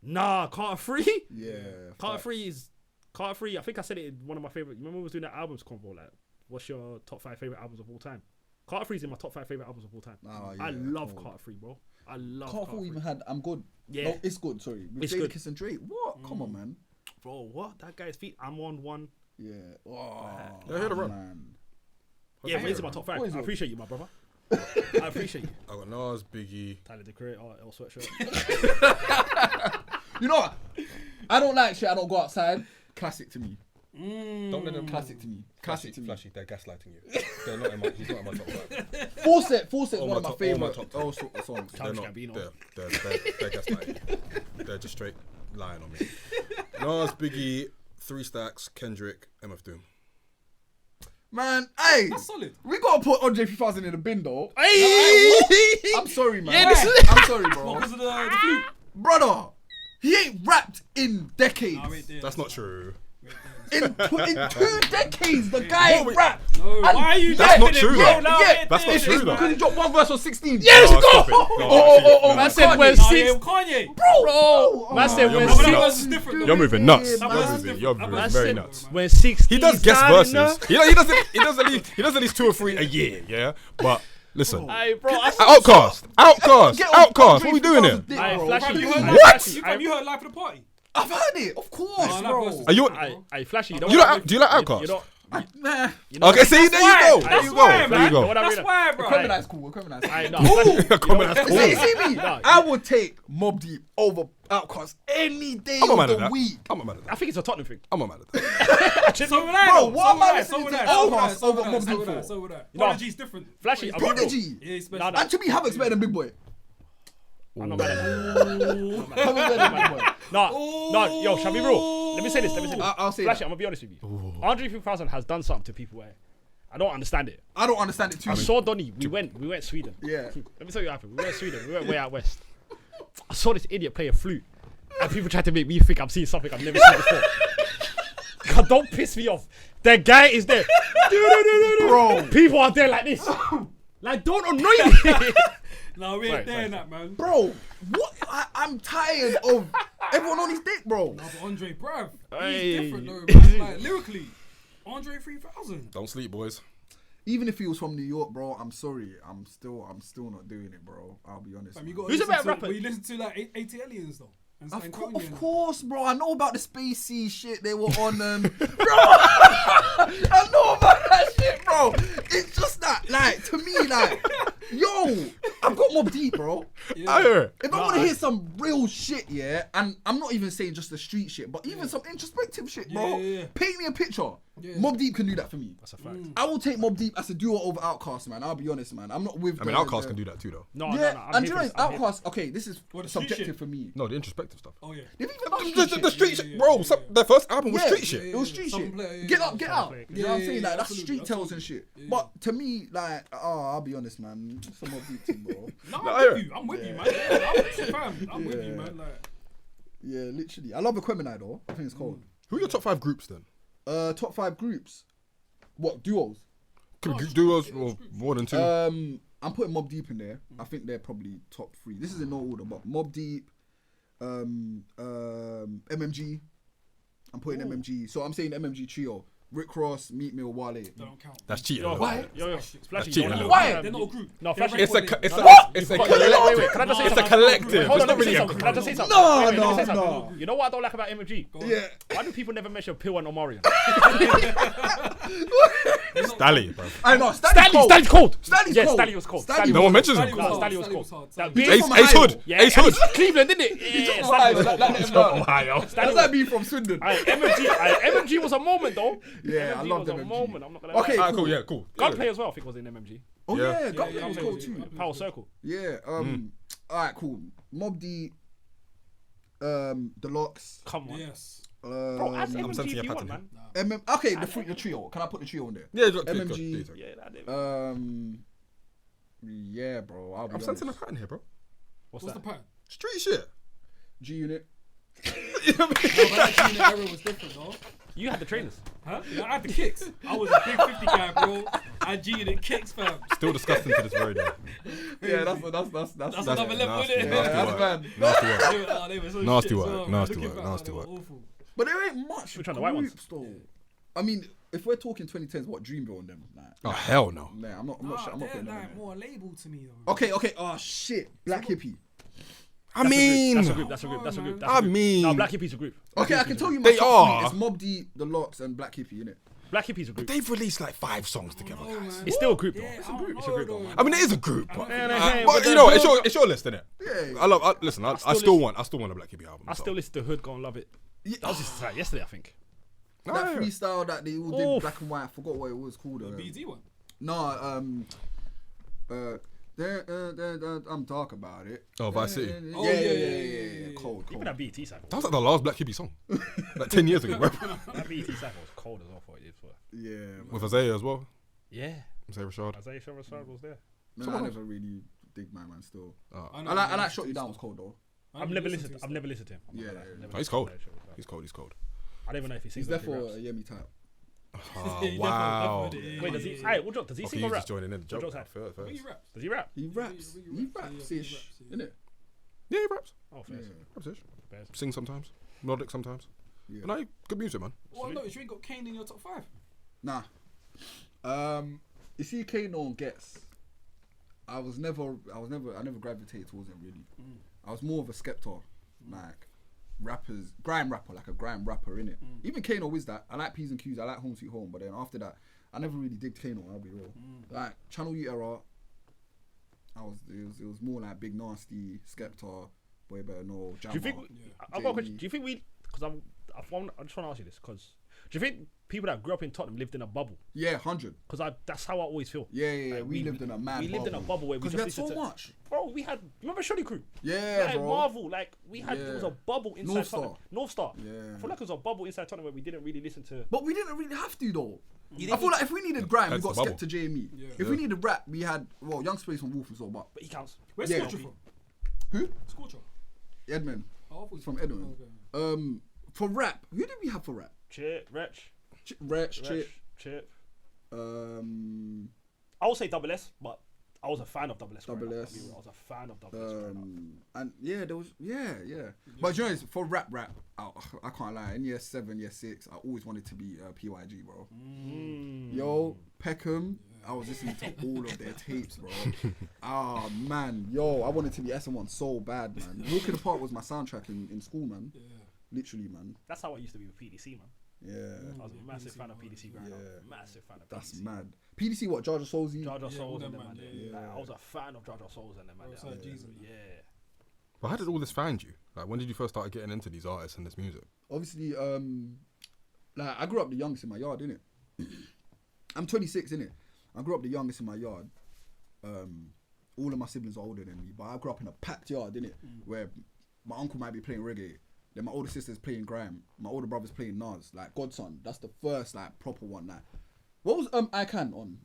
Nah, Carter 3? Yeah. Carter facts. 3 is... Carter 3, I think I said it in one of my favorite... Remember we was doing that albums convo, like, what's your top 5 favorite albums of all time? Carter 3 is in my top 5 favorite albums of all time. Oh, I yeah, love cool. Carter 3, bro. I love Carter 4 even had I'm Good. Yeah. No, It's Good, sorry. With It's Jada Good. Kiss and Drake. What? Come on, man. Bro, what? That guy's feet. I'm on one. Yeah. Oh, Yeah, hit the run. man. Yeah, but he's in my top 5. What is I it? appreciate you, my brother. I appreciate you. I got Nas, Biggie. Tyler, the Creator, L Sweatshirt. You know what? I don't like shit. I don't go outside. Classic to me. Don't let them. Classic to me. Classic to me. Flashy. They're gaslighting you. They're not in my. He's not in my top 5. Fawcett is All one of my my top- all my favorite top songs. They're Childish not. Gambino. They're gaslighting. They're just straight lying on me. Nas, Biggie, 3 Stacks, Kendrick, MF Doom. Man, hey, That's solid. we gotta put Andre 3000 in the bin though. Hey! I'm sorry, man. Yeah, this is- I'm sorry, bro. Because of the flute. Brother, he ain't rapped in decades. Nah, wait there. That's not true. In 2 decades, the guy ain't rapped. No, why are you That's not defending true, him, though. bro? No, Yeah, wait That's not there. true, though. Because he dropped one verse on 16. Yes, No, go! stop it. No, Oh, actually, Man said no. when Nah, 6... yeah, Kanye. Bro, Man said you're when moving 6... nuts. That's different. You're moving nuts. Yeah, You're man. moving. You're Man very said nuts. when 6... He does guest verses. He does at least 2 or 3 a year. Yeah, but listen. Hey, bro, Outcast. Get off What are we doing here? dick, Aye, bro. Flashy, You heard Aye, Life- Flashy, You heard Life of the Party? I've heard it, of course, Nah, that bro. verse is Are you? different, bro. Aye, Flashy, you Do know you what like? Do you like You Outcast? know... Nah. You know Okay, see, there you go. That's There you why, go. man. There you go. That's why, bro. Criminal's cool. Criminal's cool. Aye, no. Comment, that's See, cool. see me? Nah, I would take Mobb Deep over Outkast any day I'm not of mad at the that. week. I'm not mad at I that. think it's a Tottenham thing. I'm not mad at that. So would I, Bro, though. what So am I would listening so to would Outkast so would over I, Mobb so Deep would I, for? so would I. know- Prodigy's different. Flashy, I'll be real. Prodigy. Yeah, he's special. Nah, nah. And to me, Havoc's better than Big Boy. I'm not mad at that. Havoc's better than Big Boy. No, yo, shall we roll? Let me say this. I'll say Flashy, that. I'm gonna be honest with you. Andre 3000 has done something to people where I don't understand it. I don't understand it too. I saw Donny. We went Sweden. Yeah. Let me tell you what happened. We went Sweden. We went way out west. I saw this idiot play a flute, and people tried to make me think I'm seeing something I've never seen before. God, don't piss me off. The guy is there. Bro. People are there like this. Like, don't annoy me. No, we ain't there in that, man. Bro, what? I'm tired of everyone on his dick, bro. Nah, but Andre, bruv, Hey. he's different though, man. Like, lyrically, Andre 3000. Don't sleep, boys. Even if he was from New York, bro, I'm sorry. I'm still not doing it, bro. I'll be honest. Fam, man. you got Who's a better rapper? But you listen to like 80 Aliens though. And Of Kanye and- course, bro. I know about the spacey shit they were on. Bro, I know about that shit, bro. It's just that, like, to me, like, yo, I've got Mobb Deep, bro. I hear. If I want to hear some real shit, yeah, and I'm not even saying just the street shit, but even some introspective shit, bro. Yeah. Paint me a picture. Yeah. Mobb Deep can do that for me. That's a fact. I will take Mobb Deep as a duo over Outkast, man. I'll be honest, man. I'm not with. I mean, Outcast can do that too, though. No, Yeah, no. and do you know Outkast? Okay, this is What, the street subjective shit? for me. No, the introspective stuff. Oh yeah. They've even done The street yeah, shit, yeah, bro. yeah, Their first album was Yeah, street shit. It was street Some shit. play, yeah, Get yeah, up, get some out. play. You know what I'm Yeah, saying? yeah, Like, that's absolutely, street tales and shit. absolutely. But to me, like, I'll be honest, man. Some Mobb Deep team, bro. No, No, I'm with you. I'm with you, man. I'm with you, Yeah. man. Like, Yeah, literally. I love Equemini though. I think it's cold. Who are your top 5 groups then? Top 5 groups. What duos? Could be duos or more than 2. I'm putting Mobb Deep in there. I think they're probably top 3. This is in no order, but Mobb Deep, MMG. I'm putting MMG. So I'm saying MMG trio. Rick Ross, Meat Mill, Wale. they don't count. That's cheating. Yo, a little why? bit. Yo, Flashy, cheating you a know little what? bit. They're not a group. No, They're Flashy. It's a recorded. Wait, can I just say It's a something? collective. Hold It's on, not let me really say a something. Can I just say group. something? No, Wait, let me no, say something. no. You know what I don't like about MMG? Yeah. Why do people never mention Pill and Omarion? Stally, bro. I know. Stanley's cold. Stanley's Yeah, cold. Stanley was cold. Stanley No one mentions Stanley him. was No, hard, Stanley was Stanley cold. was hard. That He's big- from Ace Ohio. Hood. Yeah, Ace Hood. Cleveland, didn't it? Yeah, Ohio, Stanley was let cold. him know. Ohio. Does that mean from Swindon? MMG was a moment though. Yeah, I MMG love was a MMG. moment. I'm not gonna Okay, lie. Ah, cool. Yeah, cool. Gunplay as well. I think was in MMG. Oh Yeah. yeah, Gunplay yeah, was yeah, cool yeah, too. yeah. Power Circle. Yeah. Alright, cool. Mobb Deep. Deluxe. Come on. Yes. Bro, ask I'm MMG sensing if your you want, pattern man. Okay, the trio. Can I put the trio on there? Yeah, good, MMG. good. Yeah, that did. Yeah, bro. I'll be I'm honest. sensing a pattern here, bro. What's What's the that? pattern? Street shit. G Unit. No, but actually, the era was different, though. You had the trainers. Huh? Yeah, I had the kicks. I was a big 50 guy, bro. I G the kicks, fam. Still disgusting to this very day. Yeah, that's That's another level, nasty, isn't it? nasty that's work. bad. Nasty work. They were so Nasty shit work, as well, nasty man. work, Looking back, nasty they were work. awful. But there ain't much Which one, the white ones? groups though. I mean, if we're talking 2010s, what Dreamville and them? Like, Oh hell no. nah, I'm not Nah, putting they're them in like there. more label to me though. Okay. Oh shit, Black Hippie. I mean, That's a group. That's a group. That's a group. That's a I group. mean, No, Black Hippie's a group. Okay, I can tell you my They top are. three. It's Mobb Deep, The Locks, and Black Hippie, innit? Black Hippie's a group. they've released like 5 songs together, Oh, guys. man. It's still a group though. Yeah, It's I a group. don't It's a group know, though, though. man. I mean, it is a group, but, Hey, but you know what? It's your list, innit? Yeah. Listen. I still still want a Black Hippie album. I still listen to Hood, Gonna Love It. Yeah. That was just like yesterday, I think. That freestyle that they all did Oof. black and white. I forgot what it was called. BT one. No, I'm dark about it. Oh, Vice City. Yeah, Oh, yeah. Cold. Even that BET cycle. That was like the last Black Hippie song, like 10 years ago, bro. That BET cycle was cold as well for it. Yeah, man. With Isaiah as well. Yeah. Isaiah Rashad. Isaiah Rashad was there. Man, I never really dig my man still. Oh. I like Shot You Down was cold though. I've never listened to him. I'm not Yeah, gonna lie. yeah. Never Oh, he's listened cold. to that shit. He's cold. I don't even know if he sings. He's there or if he for raps. a Yemi type. Oh, He wow. definitely did. Wait, does he? Hey, what job? Does he Okay, sing he's or rap? just joining in. Joke. joke's that? First. I think he raps. Does he rap? He raps. Yeah, He raps he ish, raps, yeah. innit? Yeah, he raps. Oh, fair. Raps-ish. Fair. Sing sometimes. Melodic sometimes. Yeah. But no, good music, man. Well, no, you ain't got Kane in your top 5. Nah. You see, Kano and Gets. I never gravitated towards him really. I was more of a Skepta, like rappers, grime rapper, like a grime rapper innit. Even Kano is that. I like P's and Q's. I like Home Sweet Home, but then after that, I never really digged Kano. I'll be real. Like Channel U era, it was more like Big Nasty, Skepta, Boy Better Know, Jammer. Do you think? I've got a question. Do you think we? Because I just want to ask you this. Because do you think people that grew up in Tottenham lived in a bubble? Yeah, 100. Because that's how I always feel. Yeah. Like, We lived in a mad. We lived in a bubble where we because just we had listened so to much. Bro, we had. Remember Shoddy Crew? Yeah, Like bro. Marvel, like we had. It was Yeah. a bubble inside North Tottenham. Star. North Star. Yeah. I feel like it was a bubble inside Tottenham where we didn't really listen to. But we didn't really have to though. You I didn't feel like if we needed grime, we That's got the bubble. Skepta JME. Yeah. If we needed rap, we had Young Space from Wolf and so, but But he counts. Where's Yeah. Scorcher from? who? Scorcher. Edmund. Oh, I thought he was From Edmund. Okay. For rap, who did we have for rap? Chip, Wretch, Wretch, Chip. I would say Double S, but I was a fan of Double S. growing Double up. S. I was a fan of Double S. growing up. And yeah, there was But you know, for rap, I can't lie. In year 7, year 6, I always wanted to be PYG, bro. Yo, Peckham. I was listening to all of their tapes, bro. Ah man, yo, I wanted to be SM1 so bad, man. Walking Apart was my soundtrack in school, man. Yeah. Literally, man. That's how I used to be with PDC, man. Yeah, I was a massive fan of PDC growing up. Yeah. Massive fan of that's PDC. mad. PDC, what? Jar Jar Soulzy? Jar Jar Yeah, Souls all and them them, man. man, Yeah. yeah. Like, I was a fan of Jar Jar Souls and them, man. Outside Jesus, man. Yeah. But how did all this find you? Like, when did you first start getting into these artists and this music? Obviously, like I grew up the youngest in my yard, innit? I'm 26, innit? I grew up the youngest in my yard. All of my siblings are older than me, but I grew up in a packed yard, innit? Where my uncle might be playing reggae, then my older sister's playing grime, my older brother's playing Nas, like Godson. That's the first like proper one. Like, what was Icon on?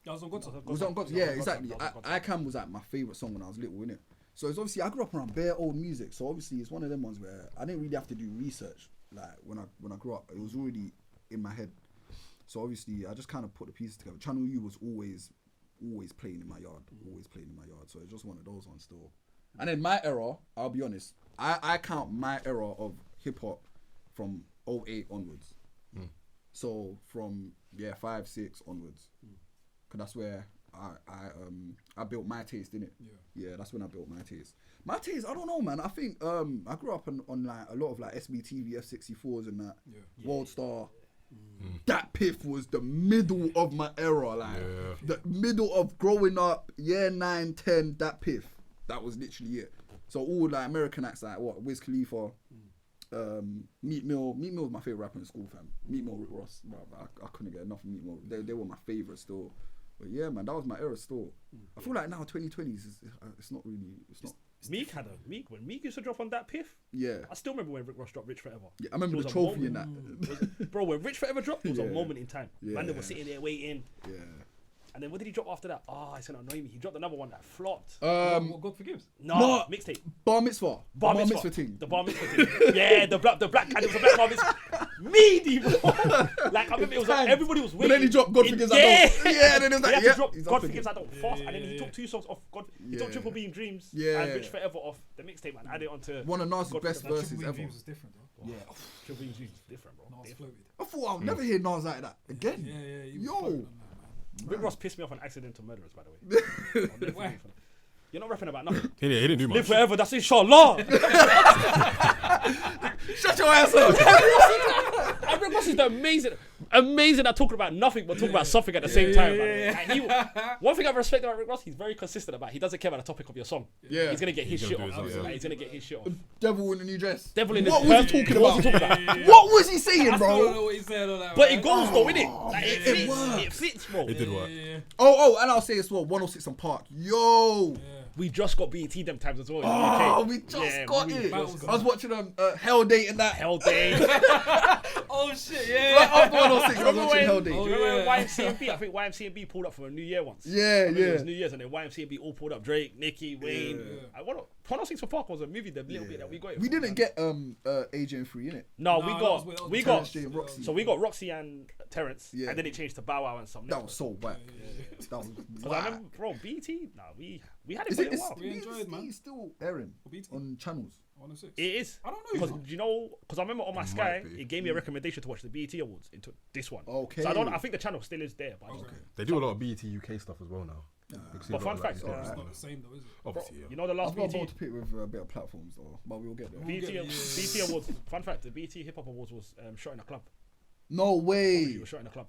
That was on Godson. Was it on Godson? Yeah, exactly. Icon was like my favorite song when I was little, innit? So it's obviously I grew up around bare old music, so obviously it's one of them ones where I didn't really have to do research. Like when I grew up, it was already in my head. So obviously I just kind of put the pieces together. Channel U was always playing in my yard, So it's just one of those ones still. And then my era, I'll be honest, I count my era of hip hop from 08 onwards. So from 5, 6 onwards, cause that's where I built my taste, innit? Yeah, that's when I built my taste. My taste, I don't know, man. I think I grew up on like a lot of like SBTV F64s and that. World Star. That Piff was the middle of my era, like the middle of growing up, year 9, 10. That Piff, that was literally it. So all like American acts like what Wiz Khalifa, Meat Mill. Meat Mill was my favorite rapper in school, fam. Meat Mill, Rick Ross. Bro, I couldn't get enough of Meat Mill. They were my favorite still. But yeah, man, that was my era still. I feel like now 2020s, it's not really, it's not. Meek had a Meek when Meek used to drop on that Piff. Yeah. I still remember when Rick Ross dropped Rich Forever. Yeah, I remember It the was a trophy and moment. that. Bro, when Rich Forever dropped, it was a Yeah. moment in time. Man, they Yeah. were sitting there waiting. Yeah. And then what did he drop after that? Oh, it's gonna annoy me. He dropped another one that flopped. What God forgives. No, mixtape. Bar Mitzvah. Bar mitzvah thing. The bar mitzvah thing. Yeah, the black, and it was a black bar mitzvah. Meaty, bro. Like, I remember it was like, everybody was waiting. But then he dropped God Forgives I Don't. Yeah, then it was like, he had to drop he's God up in Forgives it. I Don't fast, and then he took 2 songs off God. He took Triple B in Dreams and Rich Forever off the mixtape, man. Added it onto One of Nas' God best Forgives I Don't. verses Triple ever. Dreams was different, though. Yeah. Triple B in Dreams is different, bro. Nas floated. I thought I'll never hear Nas like that again. Yeah, he was Yo. floating on that, man. Rick Ross pissed me off on Accidental Murderers, by the way. I'll never forgive him for that. You're not rapping about nothing. He didn't do much. Live forever, that's inshallah. Shut your ass up. And Rick Ross is the amazing at talking about nothing but talking about something at the same time. Like, one thing I respect about Rick Ross, he's very consistent about. He doesn't care about the topic of your song. Yeah. He's gonna get his shit gonna off. do his own, yeah. Like, he's gonna get his shit off. Devil in the New Dress. Devil in the What was he talking What was he about? talking about? What was he saying, I still don't know bro? what he said on that. But man. it goes though, innit? Like, it fits. works. It fits, bro. It did work. Yeah. Oh, and I'll say as well, 106 on Park. Yo. We just got BET them times as well. In the Oh, UK. we just Yeah, got we it. I just was watching Hell Day and that. Hell Day. Oh shit, Right yeah. after 106, I was Remember watching Hell Day. do you remember YMCMB? I think YMCMB pulled up for a New Year once. Yeah, I remember It yeah. was New Year's and then YMCMB all pulled up. Drake, Nicki, Wayne. Yeah. I want 106 for Park was a movie. The little bit that we got. It We from, didn't man. get AJ and Free in it. No, No, we that got was- we Terrence got. J and Roxy. So we got Roxy and Terrence, Yeah. and then it changed to Bow Wow and some. That was so whack. That was Because I whack. remember, bro, BT. Nah, we had it Is for a it? little while. We enjoyed, man. It's still airing BT? on channels. 106. It is. I don't know. Because man. do you know? Because I remember on my Sky, might be. it gave me a recommendation to watch the BET Awards into this one. Okay. So I don't. I think the channel still is there. But I just- They do a lot of BET UK stuff as well now. You can see But a lot fun of fact, that. It's not the same though, is it? Obviously, yeah. you know the last I've got a BET ball to pick with a bit of platforms though, but we'll get there. BET Awards. Fun fact: the BET Hip Hop Awards was shot in a club. No It way. was shot in a club.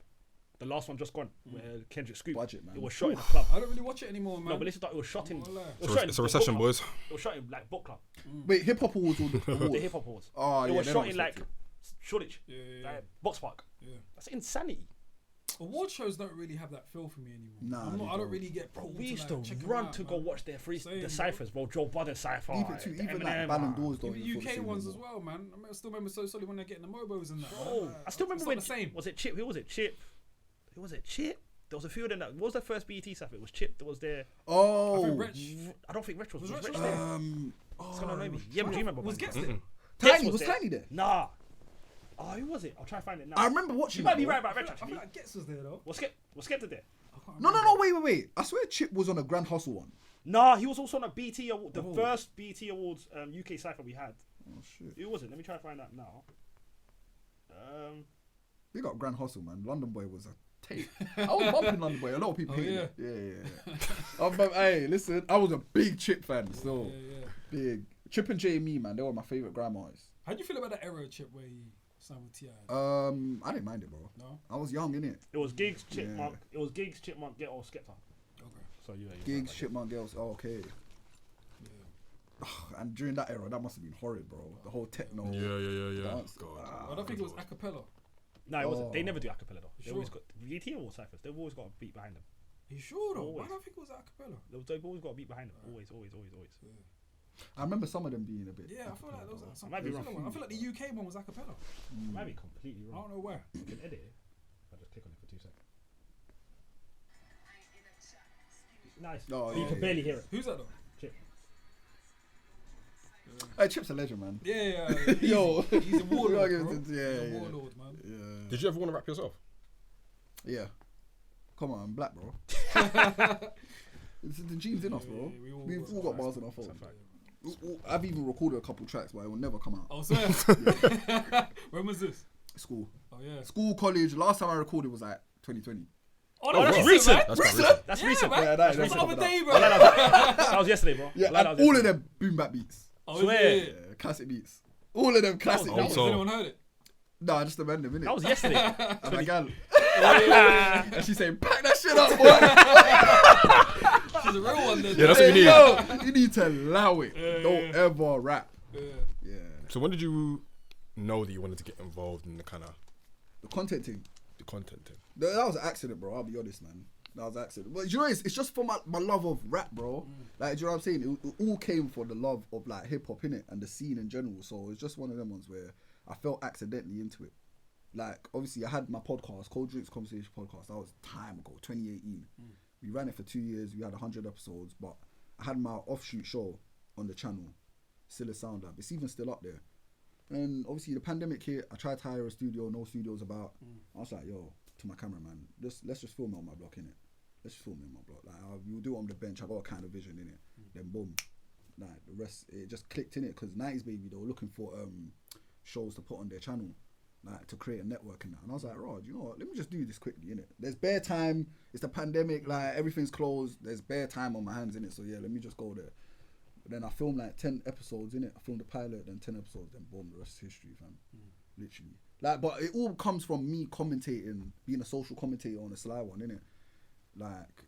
The last one just gone, where Kendrick scooped. Budget, man. It was shot in a club. I don't really watch it anymore, man. No, but listen, it was shot in. I'm not gonna lie. It was shot in It's a the recession, book club. boys. It was shot in like book club. Wait, hip hop awards or The awards? Hip Hop Awards. Oh, It yeah, was they're shot not in like respected. Shoreditch, Yeah. like Box Park. Yeah. That's insanity. Award shows don't really have that feel for me anymore. Nah, I'm they not, I don't don't. really get. Bro, pulled we used like, to check 'em run out, to go man. watch their Same, the bro. ciphers, bro. Joe Budden cipher. Even too, the even like Eminem, Ballon man. d'Ors don't Even even feel the UK same ones as anymore. well, man. I still remember so solely when they're getting the mobos and that. Bro, I still remember it's when not the same. was it Chip? Who was it? Chip. Who was it? Chip. There was a few of them. What was the first BET cipher? It was Chip. That was there. I Oh, think Rich I don't think Rich was. Was Was Rich Rich there? there? It's gonna annoy me. Yeah, but do you remember? was man? Gets there. Tiny Gets was Tiny there. Nah. Oh, who was it? I'll try and find it now. I remember watching. You might that, be bro. right about Rich I actually. feel like Gets was there though. Was Skepta there? No, wait. I swear Chip was on a Grand Hustle one. Nah, he was also on a BT award. The Oh. first BT Awards UK cipher we had. Oh shit. Who was it? Let me try and find out now. We got Grand Hustle, man. London Boy was a tape. I was bumping London Boy. A lot of people hated it. Yeah. Hey, listen, I was a big Chip fan. So Yeah. big. Chip and J and me, man. They were my favorite grandma artists. How do you feel about that era of Chip where he signed with T.I.? I didn't mind it, bro. No? I was young, innit? It was Giggs, Chipmunk. It was Giggs, Chipmunk, Get or Skepta. Okay. So yeah. Gigs, Chipmunk Girls. Oh, okay. Yeah. And during that era, that must have been horrid, bro. The whole techno. Yeah. dance. God. I don't think it was a cappella. No, it wasn't. They Oh. never do acapella though. They Sure. always got BT Award ciphers. They've always got a beat behind them. Are you sure though? Always. Why don't I think it was a cappella? They've always got a beat behind them. Always. I remember some of them being a bit. Yeah, I feel like there was some. might be there was wrong. another one. I feel like the UK one was a cappella. Might be completely I wrong. don't know where. You can edit it. I'll just click on it for 2 seconds. Nice. Oh, But you yeah, can barely hear it. Who's that though? Chip. Hey, Chip's a legend, man. Yeah. Yo. He's a warlord, Gotta give bro. it to- He's a yeah. warlord, man. Yeah. Did you ever want to rap yourself? Yeah. Come on, I'm black, bro. It's the genes in us, bro. Yeah, we all We've got all got bars on our That's a phones. fact. I've even recorded a couple tracks, but it will never come out. Oh, swear. When was this? School. Oh, yeah. School, college. Last time I recorded was like 2020. Oh, that's recent, recent. man. That's quite recent. That's Yeah, recent. man. Yeah, That's that's the other recent. day, bro. That was yesterday, bro. Yeah, That and was all of yesterday. them boom bap beats. Oh, Swear. is it? Yeah, classic beats. All of them classic that beats. Also- Has anyone heard it? Nah, just the random, innit? That was yesterday. And my gal. And she's saying, pack that shit up, boy. She's a real one then. Yeah, that's what we need. Yo, you need to allow it. Yeah, Don't yeah. ever rap. Yeah. Yeah. So when did you know that you wanted to get involved in the kind of The content thing. the content thing? That was an accident, bro. I'll be honest, man. That was an accident. But you know, it's just for my love of rap, bro. Like, do you know what I'm saying? It all came for the love of like hip hop, innit? And the scene in general. So it's just one of them ones where I felt accidentally into it. like obviously I had my podcast, Cold Drinks Conversation podcast. That was time ago, 2018. We ran it for 2 years. We had 100 episodes, but I had my offshoot show on the channel, Sillah Sound Lab. It's even still up there. And obviously the pandemic hit. I tried to hire a studio. No studio's about. I was like, yo, to my cameraman, let's just film it on my block, innit? Let's just film it on my block. Like we'll do it on the bench. I got a kind of vision in it. Then boom, like the rest, it just clicked in it. Because 90s Baby, they were looking for shows to put on their channel, like to create a network and that. And I was like, Rod, you know what? Let me just do this quickly, innit? There's bare time. It's the pandemic. Like everything's closed. There's bare time on my hands, innit? So yeah, let me just go there. But then I filmed like 10 episodes, innit? I filmed the pilot, then 10 episodes, then boom, the rest is history, fam. Literally. Like, but it all comes from me commentating, being a social commentator on the Sly one, innit? Like,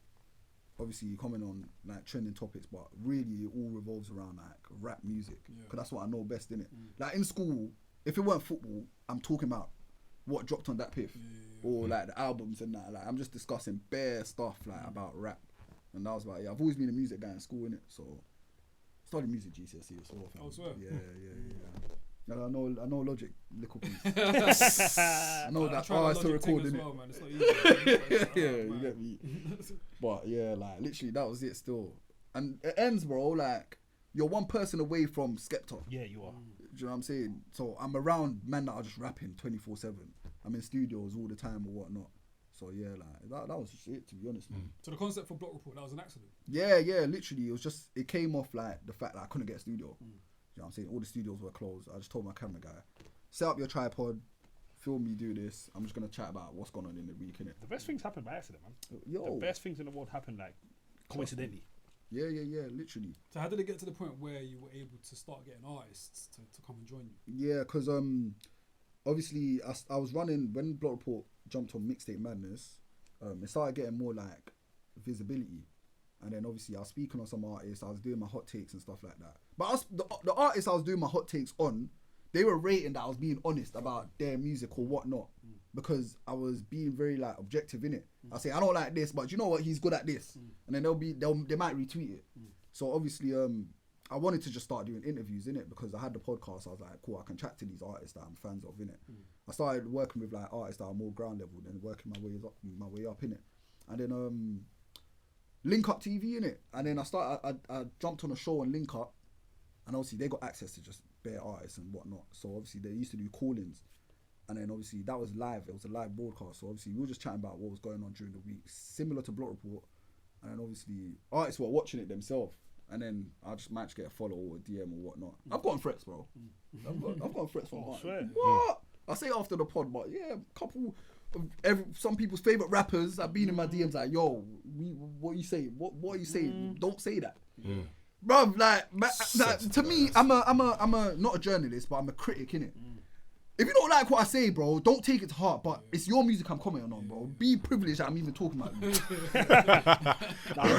obviously you comment on like trending topics, but really it all revolves around like rap music. Because that's what I know best, innit? Like in school, if it weren't football, I'm talking about what dropped on that piff. Or like the albums and that. Like I'm just discussing bare stuff like about rap. And I was like, yeah, I've always been a music guy in school, innit? So studied music GCSE as well. Oh, swear. Yeah. And I know Logic, little piece. I know that. Oh, it's still recording it. well, man. It's not easy. Yeah, you get me. But yeah, like literally, that was it. Still, and it ends, bro. Like you're one person away from Skepta. Yeah, you are. Do you know what I'm saying? So I'm around men that are just rapping 24/7. I'm in studios all the time or whatnot. So yeah, like that was just it, to be honest, man. So the concept for Block Report, that was an accident? Yeah, literally. It came off like the fact that I couldn't get a studio. You know what I'm saying? All the studios were closed. I just told my camera guy, set up your tripod, film me do this. I'm just going to chat about what's going on in the week, innit? The best things happen by accident, man. Yo. The best things in the world happen like coincidentally. Yeah, literally. So how did it get to the point where you were able to start getting artists to come and join you? Yeah, because obviously I was running, when Block Report jumped on Mixtape Madness, it started getting more like visibility. And then obviously I was speaking on some artists, I was doing my hot takes and stuff like that. But the artists I was doing my hot takes on, they were rating that I was being honest about their music or whatnot. Because I was being very like objective in it. I say I don't like this, but you know what, he's good at this. And then they might retweet it. So obviously I wanted to just start doing interviews in it because I had the podcast. I was like, cool, I can chat to these artists that I'm fans of in it. I started working with like artists that are more ground level, then working my way up in it. And then Link Up TV in it, and then I jumped on a show on Link Up, and obviously they got access to just bare artists and whatnot. So obviously they used to do call-ins, and then obviously that was live. It was a live broadcast. So obviously we were just chatting about what was going on during the week, similar to Block Report, and then obviously artists were watching it themselves, and then I might just get a follow or a DM or whatnot. I've gotten threats, bro. I've gotten threats from artists. What? I say after the pod, but yeah, couple. Some people's favorite rappers have been in my DMs like, yo, what you say? What are you saying? Don't say that, bruv. Like to me, I'm a not a journalist, but I'm a critic, innit? If you don't like what I say, bro, don't take it to heart. But it's your music I'm commenting on, bro. Be privileged that I'm even talking about you.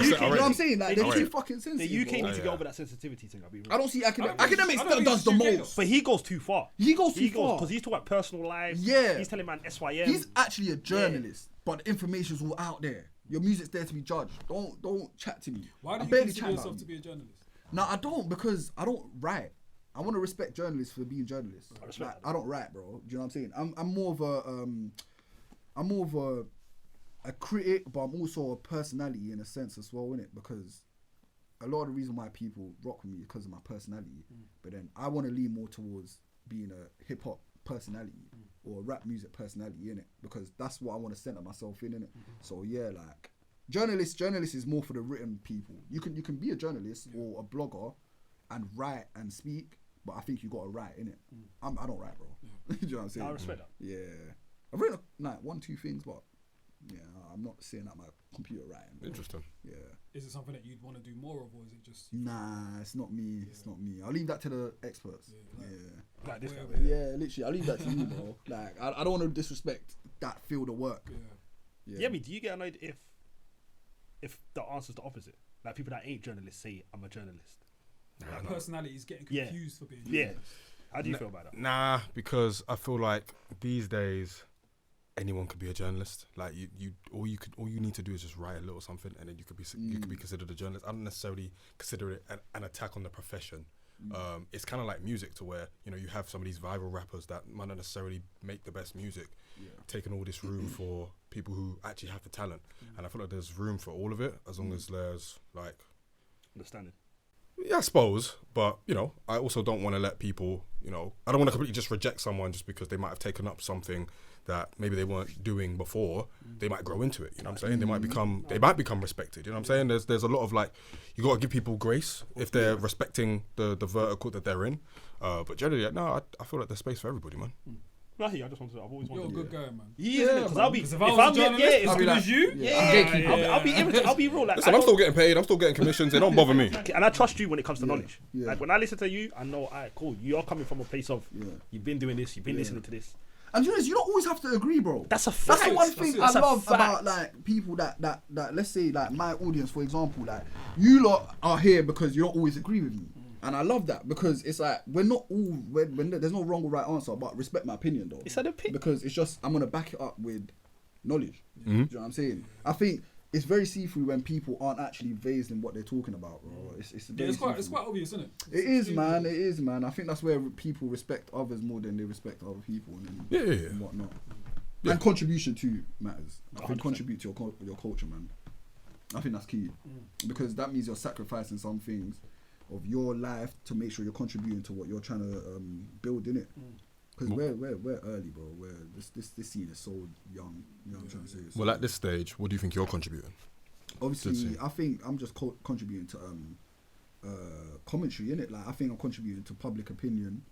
You know what I'm saying? Like, they're too fucking sensitive. The UK bro. needs to get over that sensitivity thing. I'll be real. I don't see academics. I don't think Does the it's UK most. But he goes too far. He goes too far because he's talking about personal lives. Yeah. He's telling man SYM. He's actually a journalist, but the information's all out there. Your music's there to be judged. Don't chat to me. Why do I you barely consider chat yourself about to me. be a journalist? No, I don't, because I don't write. I want to respect journalists for being journalists. I respect that. I don't write, bro. Do you know what I'm saying? I'm more of a critic, but I'm also a personality in a sense as well, innit? Because a lot of the reason why people rock with me is because of my personality. But then I want to lean more towards being a hip hop personality or a rap music personality, innit? Because that's what I want to center myself in, innit? So yeah, like journalist is more for the written people. You can be a journalist or a blogger and write and speak, but I think you got to write, innit? I don't write, bro. Do you know what I'm saying? I respect that. Yeah. I've written like 1-2 things, but yeah, I'm not sitting at my computer writing, bro. Interesting. Yeah. Is it something that you'd want to do more of, or is it just... Nah, it's not me. It's not me. I'll leave that to the experts. Yeah. Like this guy. Yeah, literally. I'll leave that to you, bro. Like, I don't want to disrespect that field of work. Yeah. Yeah, I mean, do you get annoyed if the answer's the opposite? Like people that ain't journalists say, I'm a journalist. That personality is getting confused for being a Yeah. journalist. How do you feel about that? Nah, because I feel like these days anyone could be a journalist. Like all you need to do is just write a little something, and then you could be considered a journalist. I don't necessarily consider it an attack on the profession, It's kind of like music, to where you have some of these viral rappers that might not necessarily make the best music, taking all this room for people who actually have the talent. And I feel like there's room for all of it, as long as there's like Understanding. Yeah, I suppose, but I also don't want to let people, I don't want to completely just reject someone just because they might have taken up something that maybe they weren't doing before. They might grow into it, you know what I'm saying? They might become respected, you know what I'm saying? There's a lot of like, you got to give people grace if they're respecting the vertical that they're in. But generally, no, I feel like there's space for everybody, man. No, I just wanted to. I've always wanted. You're a good guy, man. He is, because I'll be. If I was a journalist, as good as you, I'll be real. Like, Listen, I'm still getting paid. I'm still getting commissions. It don't bother me. And I trust you when it comes to knowledge. Yeah. Like when I listen to you, I know, alright, cool. You are coming from a place of you've been doing this, you've been listening to this. And you don't always have to agree, bro. That's a fact. That's the one thing I That's a love fact. about like people that let's say like my audience, for example, like you lot are here because you don't always agree with me. And I love that, because it's like we're not all when there's no wrong or right answer, but respect my opinion though. It's an opinion. Because it's just I'm gonna back it up with knowledge. Mm-hmm. Do you know what I'm saying? I think it's very see-through when people aren't actually versed in what they're talking about, bro. It's quite obvious, isn't it? It is, man. I think that's where people respect others more than they respect other people and whatnot. Yeah. And contribution too matters. I think 100%. contribute to your culture, man. I think that's key, because that means you're sacrificing some things of your life to make sure you're contributing to what you're trying to build in it. Because we're early, bro. This scene is so young. You know what I'm trying to say? So Well, at this stage, what do you think you're contributing? obviously, I think I'm just contributing to commentary in it. Like I think I'm contributing to public opinion,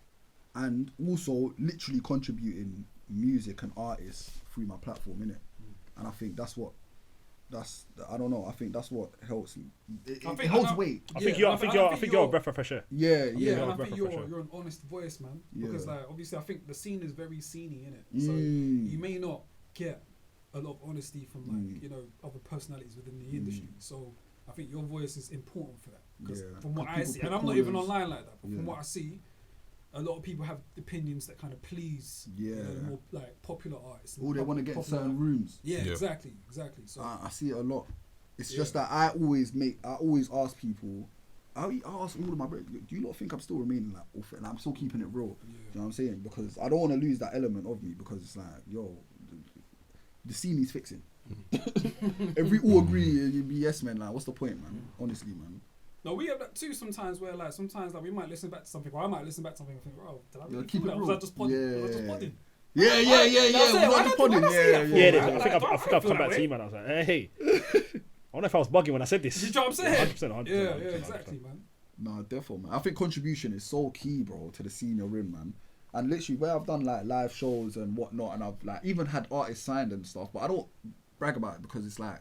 and also literally contributing music and artists through my platform in it. And I think I don't know. I think that's what helps. It holds weight. I think you're a breath of fresh air. Yeah. And I think you're an honest voice, man. Because like obviously I think the scene is very sceney, innit? So you may not get a lot of honesty from like other personalities within the industry. So I think your voice is important for that. Because from what I see, and I'm not even online like that, but from what I see, a lot of people have opinions that kind of please the more like popular artists. They want to get in certain rooms. Yeah, exactly. So I see it a lot. It's just that I always ask people. I ask all of my brothers, do you not think I'm still remaining like off it? And I'm still keeping it real. You know what I'm saying? Because I don't want to lose that element of me, because it's like, the scene needs fixing. If we all agree, you'd be yes, man. Like, what's the point, man? Honestly, man. No, we have that too sometimes, where like sometimes like we might listen back to something, or I might listen back to something and think, oh, did I really keep do it that? real. Was I just podding? Was I just podding? Yeah. I think I've come back to you, man. I was like, hey. I wonder if I was bugging when I said this. You know what I'm saying? 100%. Yeah, exactly, man. No, definitely, man. I think contribution is so key, bro, to the scene you're in, man. And literally, where I've done like live shows and whatnot, and I've like even had artists signed and stuff, but I don't brag about it, because it's like,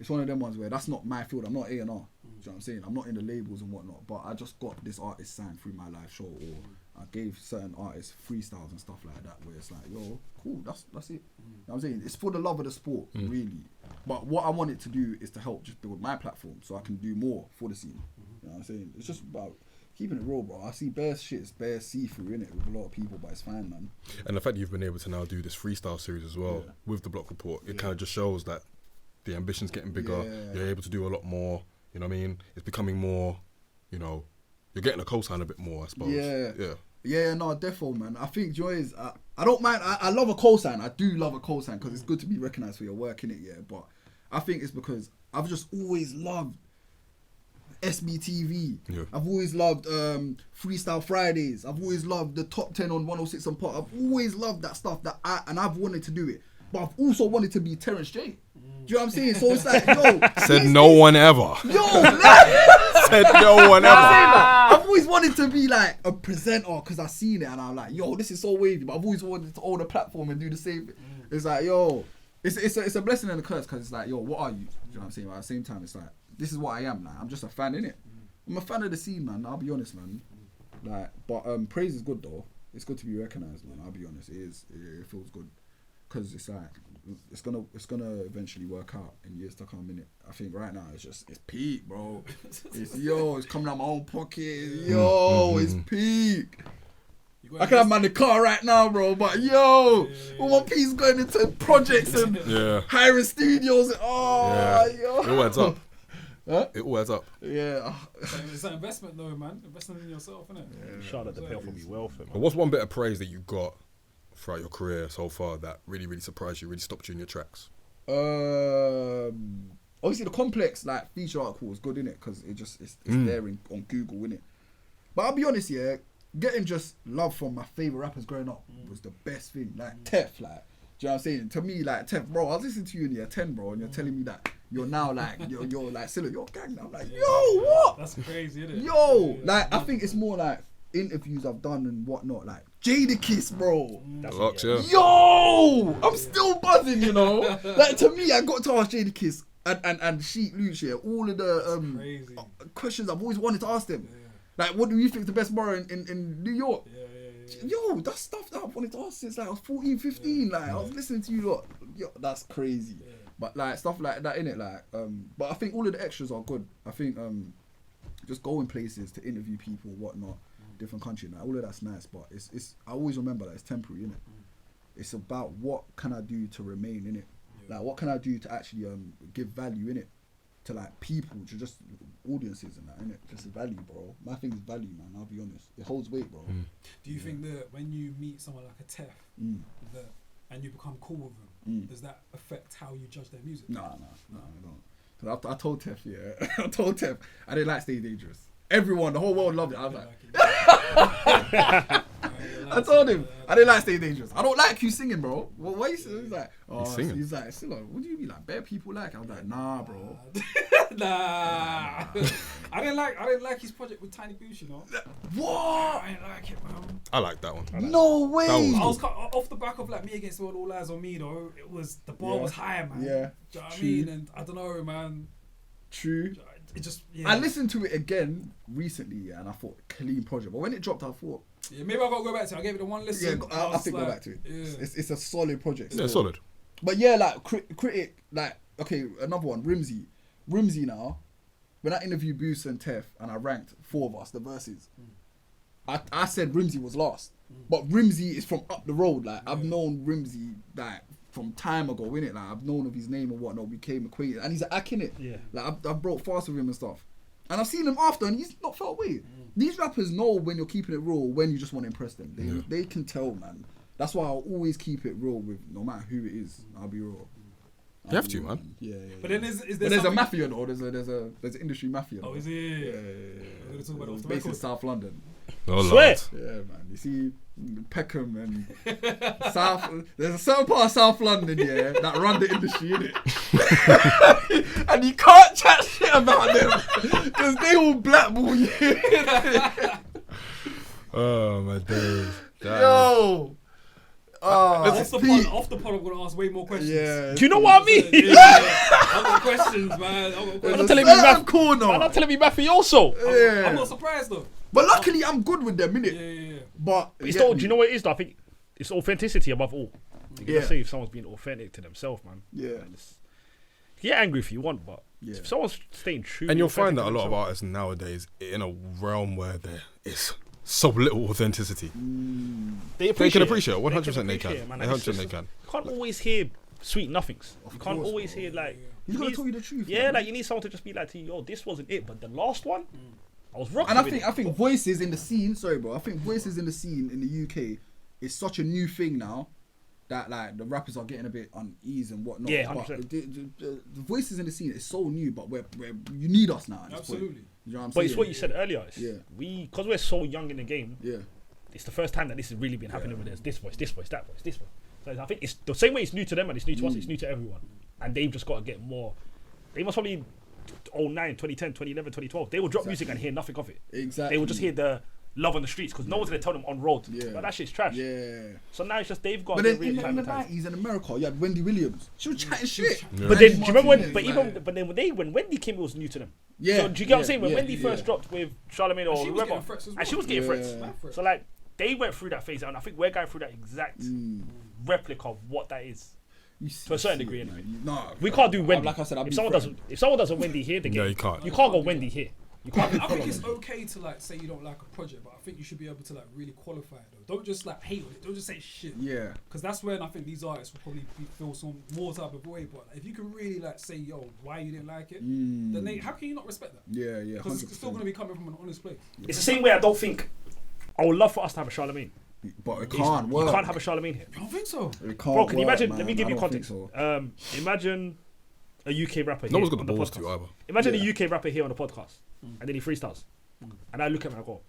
it's one of them ones where that's not my field. I'm not A&R. Do you know what I'm saying? I'm not in the labels and whatnot, but I just got this artist signed through my live show, or I gave certain artists freestyles and stuff like that, where it's like, yo, cool, that's it. You know what I'm saying? It's for the love of the sport, really. But what I want it to do is to help just build my platform so I can do more for the scene. You know what I'm saying? It's just about keeping it real, bro. I see bare shit, it's bare see-through in it with a lot of people, but it's fine, man. And the fact that you've been able to now do this freestyle series as well with the Block Report, it kind of just shows that the ambition's getting bigger. You're able to do a lot more. You know what I mean? It's becoming more, you're getting a cosign a bit more, I suppose. Yeah, no, defo, man. I think joy is, I don't mind, I love a cosign. I do love a cosign, because it's good to be recognised for your work, innit, but I think it's because I've just always loved SBTV. I've always loved Freestyle Fridays. I've always loved the top 10 on 106 and Pot. I've always loved that stuff I've wanted to do it. But I've also wanted to be Terrence J. Do you know what I'm saying? So it's like, said no one ever. Said no one ever. I've always wanted to be like a presenter, because I've seen it and I'm like, this is so wavy. But I've always wanted to own a platform and do the same. It's like, it's a blessing and a curse, because it's like, what are you? Do you know what I'm saying? But at the same time, it's like, this is what I am. Like, I'm just a fan, innit? I'm a fan of the scene, man. I'll be honest, man. Like, but praise is good though. It's good to be recognised, man. I'll be honest. It is. It feels good, because it's like it's gonna eventually work out in years to come, innit? I think right now it's peak, bro. It's coming out my own pocket. It's peak. I can have my in the car right now, bro. But all my piece going into projects and hiring studios. Yo. It adds up. Huh? It all adds up. Yeah. But it's an investment though, man. Investment in yourself, innit? Shout out to pay off me welfare, But man. what's one bit of praise that you got throughout your career so far that really, really surprised you, really stopped you in your tracks? Obviously the complex like feature article was good, innit? Because it's there on Google, innit? But I'll be honest, yeah, getting just love from my favorite rappers growing up was the best thing. Like Tef, like, do you know what I'm saying? To me, like Tef, bro, I was listening to you in year 10, bro, and you're telling me that you're now like you're like Sillah, you're gang now. I'm like, yo, what? That's crazy, isn't it? Yo, like I think it's more like interviews I've done and whatnot, like Jadakiss, bro. Locks, yeah. Yo, I'm still buzzing, you know. Like to me, I got to ask Jadakiss and Sheik Luch here all of the Crazy. questions I've always wanted to ask them. Like, what do you think is the best borough in New York? Yo, that's stuff that I've wanted to ask since like I was 14, 15. Like I was listening to you lot. Yo, that's crazy. But like stuff like that, innit? Like, but I think all of the extras are good. I think just going places to interview people, whatnot, different country, like, all of that's nice. But it's I always remember that it's temporary, innit? It's about what can I do to remain, innit? Like what can I do to actually give value, innit? To like people, to just audiences and that, innit? Just value, bro. My thing is value, man. I'll be honest. It holds weight, bro. Do you think that when you meet someone like a Tef, that and you become cool with them, does that affect how you judge their music? No, I don't. Cause I told Tef, I told Tef, I didn't like Stay Dangerous. Everyone, the whole world loved it. I was like, I told him, I didn't like Stay Dangerous. I don't like you singing, bro. Why you singing? He's like, singing. He's like, Sillah, what do you mean? Like, bare people like it? I was like, nah, bro. Nah. I didn't like his project with Tiny Boosh, you know. What? I didn't like it, man. I like that one. No way. That was I was off the back of like Me Against the World, All Eyes on Me, though. It was the bar was higher, man. Yeah. Do you know what I mean? And I don't know, man. True. It just I listened to it again recently, and I thought clean project. But when it dropped, I thought, maybe I gotta go back to it. I gave it a one listen. yeah, I think go back to it. Yeah. It's a solid project. Yeah, still. solid. But yeah, like critic, like okay, another one, Rimsey now. When I interviewed Boost and Tef, and I ranked 4 of us, the verses, I said Rimsey was last, but Rimsey is from up the road. Like I've known Rimsey like from time ago, innit? Like I've known of his name and whatnot, became acquainted, and he's an act, innit? Yeah. Like I've brought fast with him and stuff, and I've seen him after, and he's not felt away. These rappers know when you're keeping it real, when you just want to impress them. They can tell, man. That's why I'll always keep it real with no matter who it is. I'll be real. You have to, man. Yeah. But then is there There's a something- mafia though. There's an industry mafia. Oh, though. is it? Yeah. We're gonna talk about it off the Based in record. South London. Oh, Swear. Lord. Yeah, man. You see Peckham and South. There's a certain part of South London, yeah, that run the industry, innit? And you can't chat shit about them because they all blackball you. Oh, my days. Damn. Yo. Off the pod, I'm gonna ask way more questions. Yeah. Do you know what I mean? Yeah. I've got questions, man. There's a telling me certain Raf- corner. Man, I'm telling me mafioso. Yeah. I'm not surprised though. But luckily, I'm good with them, innit? Yeah. But It's still, do you know what it is though? I think it's authenticity above all. You Yeah. gotta say if someone's being authentic to themselves, man. Yeah. Get angry if you want, but Yeah. if someone's staying true, And you'll find that a authentic lot of to artists nowadays in a realm where there is so little authenticity. they They can appreciate it. 100% they appreciate can. it, man. 100% they can. You can't always hear sweet nothings. You can't course, always bro. hear like. He's you gonna need- tell you the truth. Yeah, man. like you need someone to just be like to you, yo, this wasn't it, but the last one, I was rocking. And I with think it. I think voices in the scene. Sorry, bro. I think voices in the scene in the UK is such a new thing now that like the rappers are getting a bit uneasy and whatnot. Yeah, but 100%. the voices in the scene is so new, but we're you need us now. At this point. Absolutely. You know what I'm But saying? it's what you said earlier. It's Yeah. because we're so young in the game. Yeah. It's the first time that this has really been happening. Where there's this voice, that voice, this voice. So I think it's the same way it's new to them and it's new to us. It's new to everyone, and they've just got to get more. They must probably 2009, 2010, 2011, 2012. They will drop music and hear nothing of it. Exactly. They will just hear the love on the streets because no one's gonna tell them on road. Yeah. But that shit's trash. Yeah. So now it's just they've got But to then get really in the climatized. 90s in America, you had Wendy Williams. She was chatting shit. But then, do you remember when? Martinez, But like- even, but then when Wendy came, it was new to them. Yeah, So do you get what I'm yeah, saying? When yeah, Wendy yeah. first dropped with Charlamagne or she was whoever, getting threats as and she well. was getting Yeah. threats. Mad threats. So like they went through that phase, and I think we're going through that exact replica of what that is. You see- To a certain see degree, it, anyway. man. Nah, We bro. can't do Wendy. Like I said, I'll if be someone threatened. does a Wendy here, they No, get you can't. You can't go Wendy here. You can't be I think it's following. okay to like say you don't like a project, but I think you should be able to like really qualify it though. Don't just like hate on it. Don't just say shit. Yeah. Because that's when I think these artists will probably feel some more type of way. But if you can really like say, yo, why you didn't like it, then how can you not respect that? Yeah, yeah. Because it's still 100%. going to be coming from an honest place. It's the same way I don't think. I would love for us to have a Charlemagne. But it can't work. You can't have a Charlemagne here. I don't think so. It can't Bro, can you work, imagine? man. Let me give I you don't think context. so. Imagine a UK rapper. No here one's got on the balls podcast. to either. Imagine Yeah. a UK rapper here on the podcast, and then he freestyles, and I look at him and I go,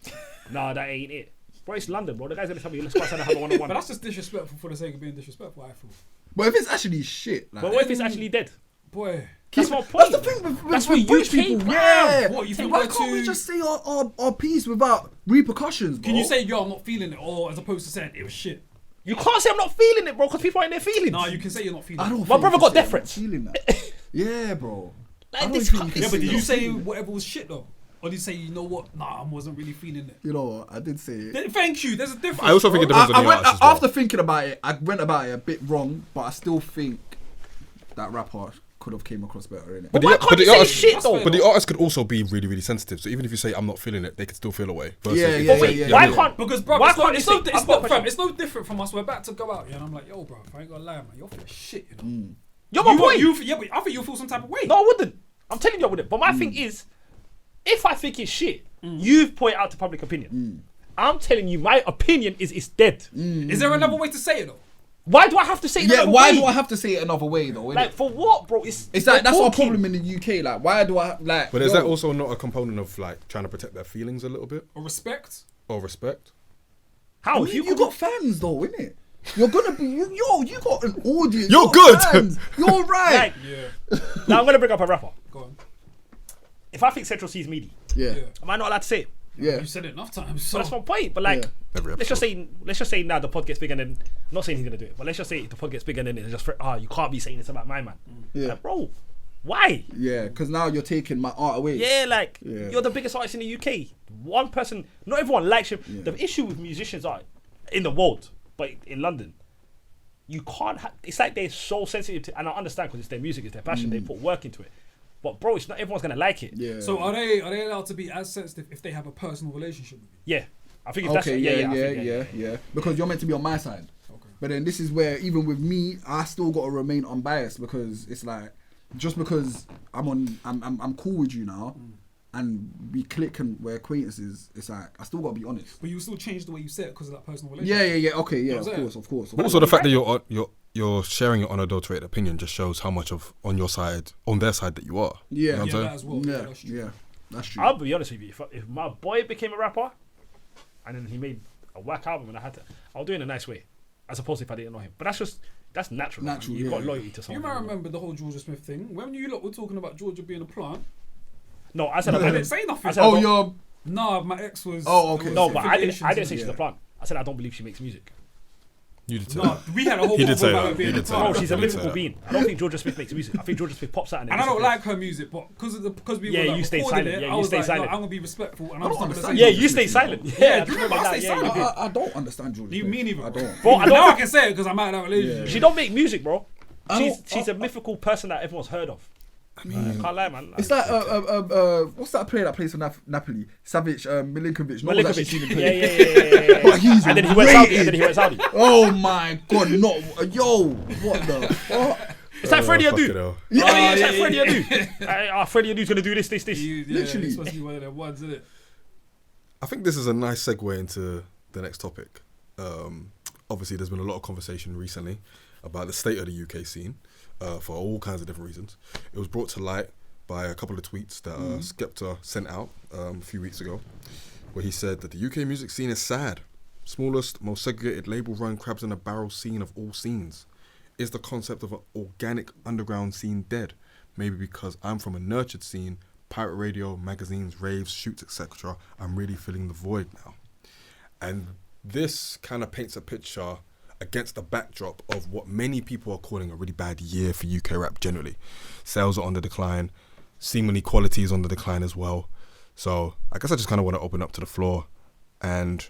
"Nah, that ain't it, bro. It's London, bro. The guys gonna tell me let's go outside and have a But one-on-one." that's just disrespectful for the sake of being disrespectful, I feel. But if it's actually shit, like, But what if it's actually dead? Boy. That's my point. That's the thing with That's with what British UK people. brand. Yeah. What, you think Why we're can't we too- just say our piece without repercussions, bro? Can you say, yo, I'm not feeling it, or as opposed to saying it was shit? You can't say I'm not feeling it, bro, because people ain't their feelings. Nah, you can say you're not feeling I it. don't. My think brother you got can say deference. I'm feeling that. Yeah, bro. Like, I don't this think can't- you Yeah, can but did you that. say whatever was shit though? Or did you say, you know what? Nah, I wasn't really feeling it. You know what? I did say it. Thank you. There's a difference. I also think it bro. depends on the went, artist as well. after thinking about it, I went about it a bit wrong, but I still think that rapper could have came across better in it. But why can't you say shit That's though? fair. But the artist could also be really, really sensitive. So even if you say I'm not feeling it, they could still feel away. Versus Yeah, if yeah, you But say- wait, yeah, why yeah. can't? Because bro, why it's not, can't it's, you no, say- it's, I've got a not, fam, question. it's no different from us. We're about to go out, yeah, and I'm like, yo, bro, if I ain't gonna lie, man, you're feeling shit, you know. You're my boy. Yeah, but I think you'll feel some type of way. No, I wouldn't. I'm telling you I wouldn't. But my thing is, if I think it's shit, you've put it out to public opinion. I'm telling you, my opinion is it's dead. Is there another way to say it though? Why do I have to say it Yeah, another why way? do I have to say it another way though? Like, for what, bro? It's like that's our talking. problem in the UK. Like, why do I like? But is yo, that also not a component of like trying to protect their feelings a little bit Or respect? or respect? How? I mean, you got fans though, innit? You're gonna be you got an audience. You're you got good. fans. You're right. Like, Yeah. now I'm gonna bring up a rapper. Go on. If I think Central C is meaty, Yeah, Yeah. am I not allowed to say it? yeah. You said it enough times. So But that's my point. But like, Yeah. Every let's just say now the pod gets bigger and then, I'm not saying he's gonna do it, but let's just say the pod gets bigger and then it's just you can't be saying this about my man. Yeah. Like, bro, why? Yeah, because now you're taking my art away. Yeah, like Yeah. you're the biggest artist in the UK. One person, not everyone likes him. Yeah. The issue with musicians are in the world, but in London, you can't. It's like they're so sensitive to, and I understand because it's their music, it's their passion. They put work into it. But bro, it's not everyone's gonna like it. Yeah. So are they allowed to be as sensitive if they have a personal relationship with you? Yeah, I think if that's Okay, I think, yeah. Because you're meant to be on my side. Okay. But then this is where even with me, I still got to remain unbiased because it's like just because I'm cool with you now, and we click and we're acquaintances. It's like I still got to be honest. But you still change the way you say it because of that personal relationship. Yeah. Okay, yeah. know Of what I'm course, of course. But also the fact that you're sharing your unadulterated opinion just shows how much of on their side that you are. Yeah. You know what I'm Yeah, saying? that as well. Yeah, that's true. yeah. That's true. I'll be honest with you. If my boy became a rapper, and then he made a whack album, and I'll do it in a nice way, as opposed to if I didn't know him. But that's natural. Natural, You've got yeah. loyalty to You someone. might remember the whole Georgia Smith thing. When you lot were talking about Georgia being a plant, No, I said I I didn't didn't say nothing. I said I Oh, don't- you're. Nah, my ex was. Oh, okay. there was No, but I didn't say affiliations she's yeah. a plant. I said I don't believe she makes music. You did in say it. No, that. we had a whole He did convo say about that. her being He a did say plant. Bro, that. she's a He did say mythical that. being. I don't think Georgia Smith makes music. I think Georgia Smith pops out and And I don't disappears. like her music, but because we Yeah, were like you stayed recording silent. it, Yeah, I you was stayed like, silent. no, I'm gonna be respectful, and I I'm don't just not gonna understand say. Yeah, Georgia you Smith, stay silent. Yeah, Yeah, do you remember I stayed yeah, you silent? did. I don't understand Georgia. You Smith. mean even? I don't. Bro, I Now don't. I can say it because I'm out of that relationship. She don't make music, bro. I She's don't- a mythical person that everyone's heard of. I can't lie, man. It's like what's that player that plays for Napoli? Savic, Milinkovic. No one's actually seen him play. Yeah. But he's And then he went rated. Saudi. Oh my god, not yo, what the fuck? It's like Freddie fucking Adu. hell. Yeah, it's like Freddie Adu. Freddie Adu's gonna do this. Yeah, Literally. it's supposed to be one of them ones, isn't it? I think this is a nice segue into the next topic. Obviously, there's been a lot of conversation recently about the state of the UK scene for all kinds of different reasons. It was brought to light by a couple of tweets that Skepta sent out a few weeks ago, where he said that the UK music scene is sad. Smallest, most segregated label-run crabs in a barrel scene of all scenes. Is the concept of an organic underground scene dead? Maybe because I'm from a nurtured scene, pirate radio, magazines, raves, shoots, etc. I'm really filling the void now. And this kind of paints a picture against the backdrop of what many people are calling a really bad year for UK rap generally. Sales are on the decline, seemingly quality is on the decline as well. So I guess I just kind of want to open up to the floor and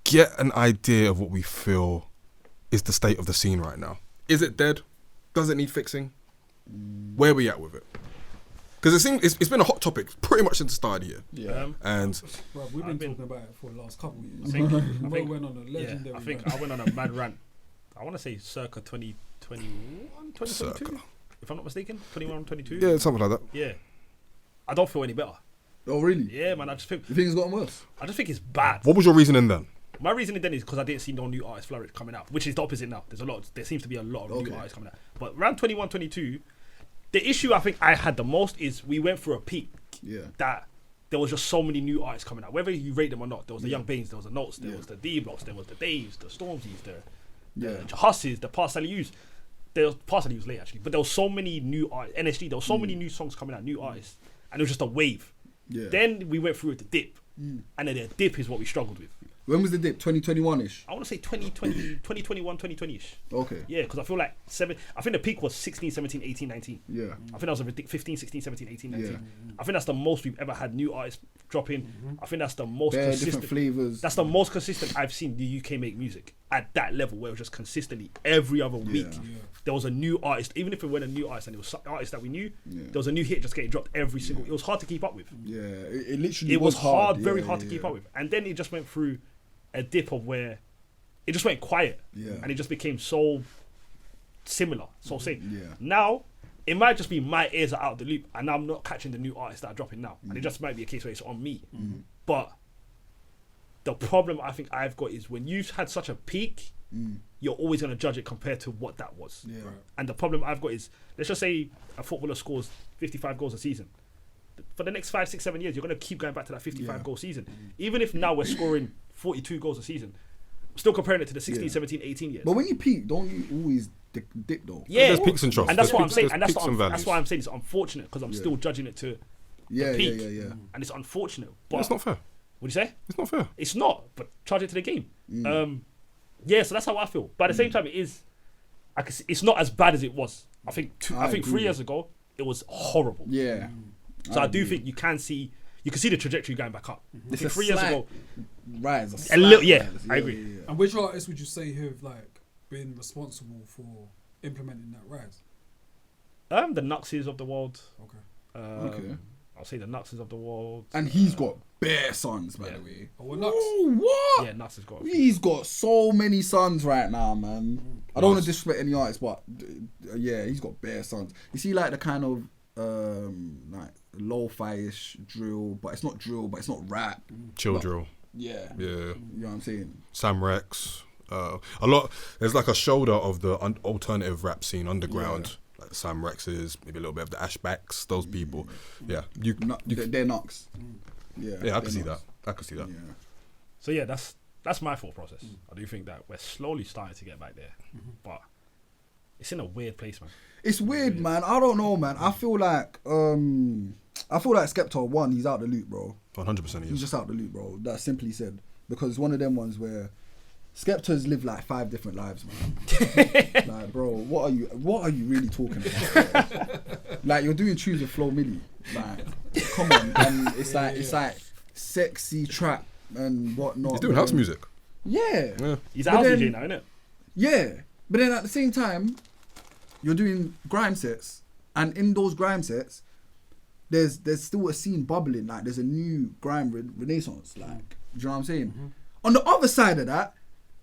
get an idea of what we feel is the state of the scene right now. Is it dead? Does it need fixing? Where are we at with it? Because it's been a hot topic pretty much since the start of the year. Yeah. And Bro, we've been talking about it for the last couple of years. I think- went on a legendary. I think rant. I went on a mad rant. I want to say circa 2021, 2022, Circa. if I'm not mistaken. 21, 22. yeah, something like that. Yeah. I don't feel any better. Oh really? Yeah, man. I just think it's bad. What was your reasoning then? My reasoning then is because I didn't see no new artists flourish coming out, which is the opposite now. There seems to be a lot of new artists coming out. But around 21, 22, the issue I think I had the most is we went through a peak Yeah. that there was just so many new artists coming out. Whether you rate them or not, there was the Young Banes, there was the Notes, there was the D-Blocks, there was the Daves, the Stormzy's, the Husses, the Parcellius. There was Parcellius late actually, but there was so many new artists. NSG, there was so many new songs coming out, new artists, and it was just a wave. Yeah. Then we went through the dip, and then the dip is what we struggled with. When was the dip? 2021-ish? I want to say 2021, 2020-ish. Okay. Yeah, because I feel like I think the peak was 16, 17, 18, 19. Yeah. I think that was 15, 16, 17, 18, 19. Yeah. I think that's the most we've ever had new artists dropping. I think that's the most Bare consistent. different flavours. That's the most consistent I've seen the UK make music at that level, where it was just consistently every other week. There was a new artist, even if it weren't a new artist and it was some artist that we knew, there was a new hit just getting dropped every single. It was hard to keep up with. Yeah. It literally It was hard, very Yeah, hard to keep up with. And then it just went through a dip of where it just went quiet, and it just became so similar, so same. Yeah. Now it might just be my ears are out of the loop, and I'm not catching the new artists that are dropping now, and it just might be a case where it's on me. But the problem I think I've got is when you've had such a peak, you're always going to judge it compared to what that was. Yeah. And the problem I've got is, let's just say a footballer scores 55 goals a season. For the next 5, 6, 7 years, you're going to keep going back to that 55 goal season. Even if now we're scoring 42 goals a season, I'm still comparing it to the 16, 17, 18 years. But when you peak, don't you always dip though? Yeah, There's peaks and troughs. and that's There's what I'm peaks- saying. there's And that's peaks and valleys. why I'm saying it's unfortunate, because I'm still judging it to Yeah, peak. yeah. And it's unfortunate. But That's not fair. what do you say? It's not fair. It's not, but charge it to the game. Yeah, so that's how I feel. But at the same time, it is. I can see, it's not as bad as it was. I think. I think 3 years ago it was horrible. Yeah. So I do think you can see the trajectory going back up. I It's think a 3 years slight ago, rise. a slight little. Yeah, rise. I agree. Yeah. And which artists would you say have like been responsible for implementing that rise? The Nuxes of the world. Okay. Okay. I'll say the Nuxes of the world. And he's got bare sons, by the way. Oh, well, Nux. Oh, what? Yeah, Nux has got. He's got so many sons right now, man. I don't want to disrespect any artists, but yeah, he's got bare sons. You see, like the kind of like lo-fi-ish drill, but it's not drill, but it's not rap. Chill But- drill. Yeah. Yeah. You know what I'm saying? Sam Rex. A lot. There's like a shoulder of the alternative rap scene underground. Like Sam Rex's, maybe a little bit of the Ashbacks. Those people. Yeah. They're Knox. Yeah. Yeah, I can they're see Knox. that. I can see that. Yeah. So yeah, that's my thought process. I do think that we're slowly starting to get back there, but it's in a weird place, man. It's weird, man. I don't know, man. I feel like Skepta, one, he's out the loop, bro. 100% he He's is. just out the loop, bro. That's simply said. Because it's one of them ones where Skepta's lived like 5 different lives, man. Like, bro, what are you really talking about? Bro? Like, you're doing Choose with Flo Milli. Like, come on. And it's like sexy trap and whatnot. He's doing house music. Yeah. Yeah. He's a But house then- DJ now, isn't it? Yeah. But then at the same time, you're doing grime sets, and in those grime sets, there's still a scene bubbling. Like, there's a new grime renaissance. Like, do you know what I'm saying? On the other side of that,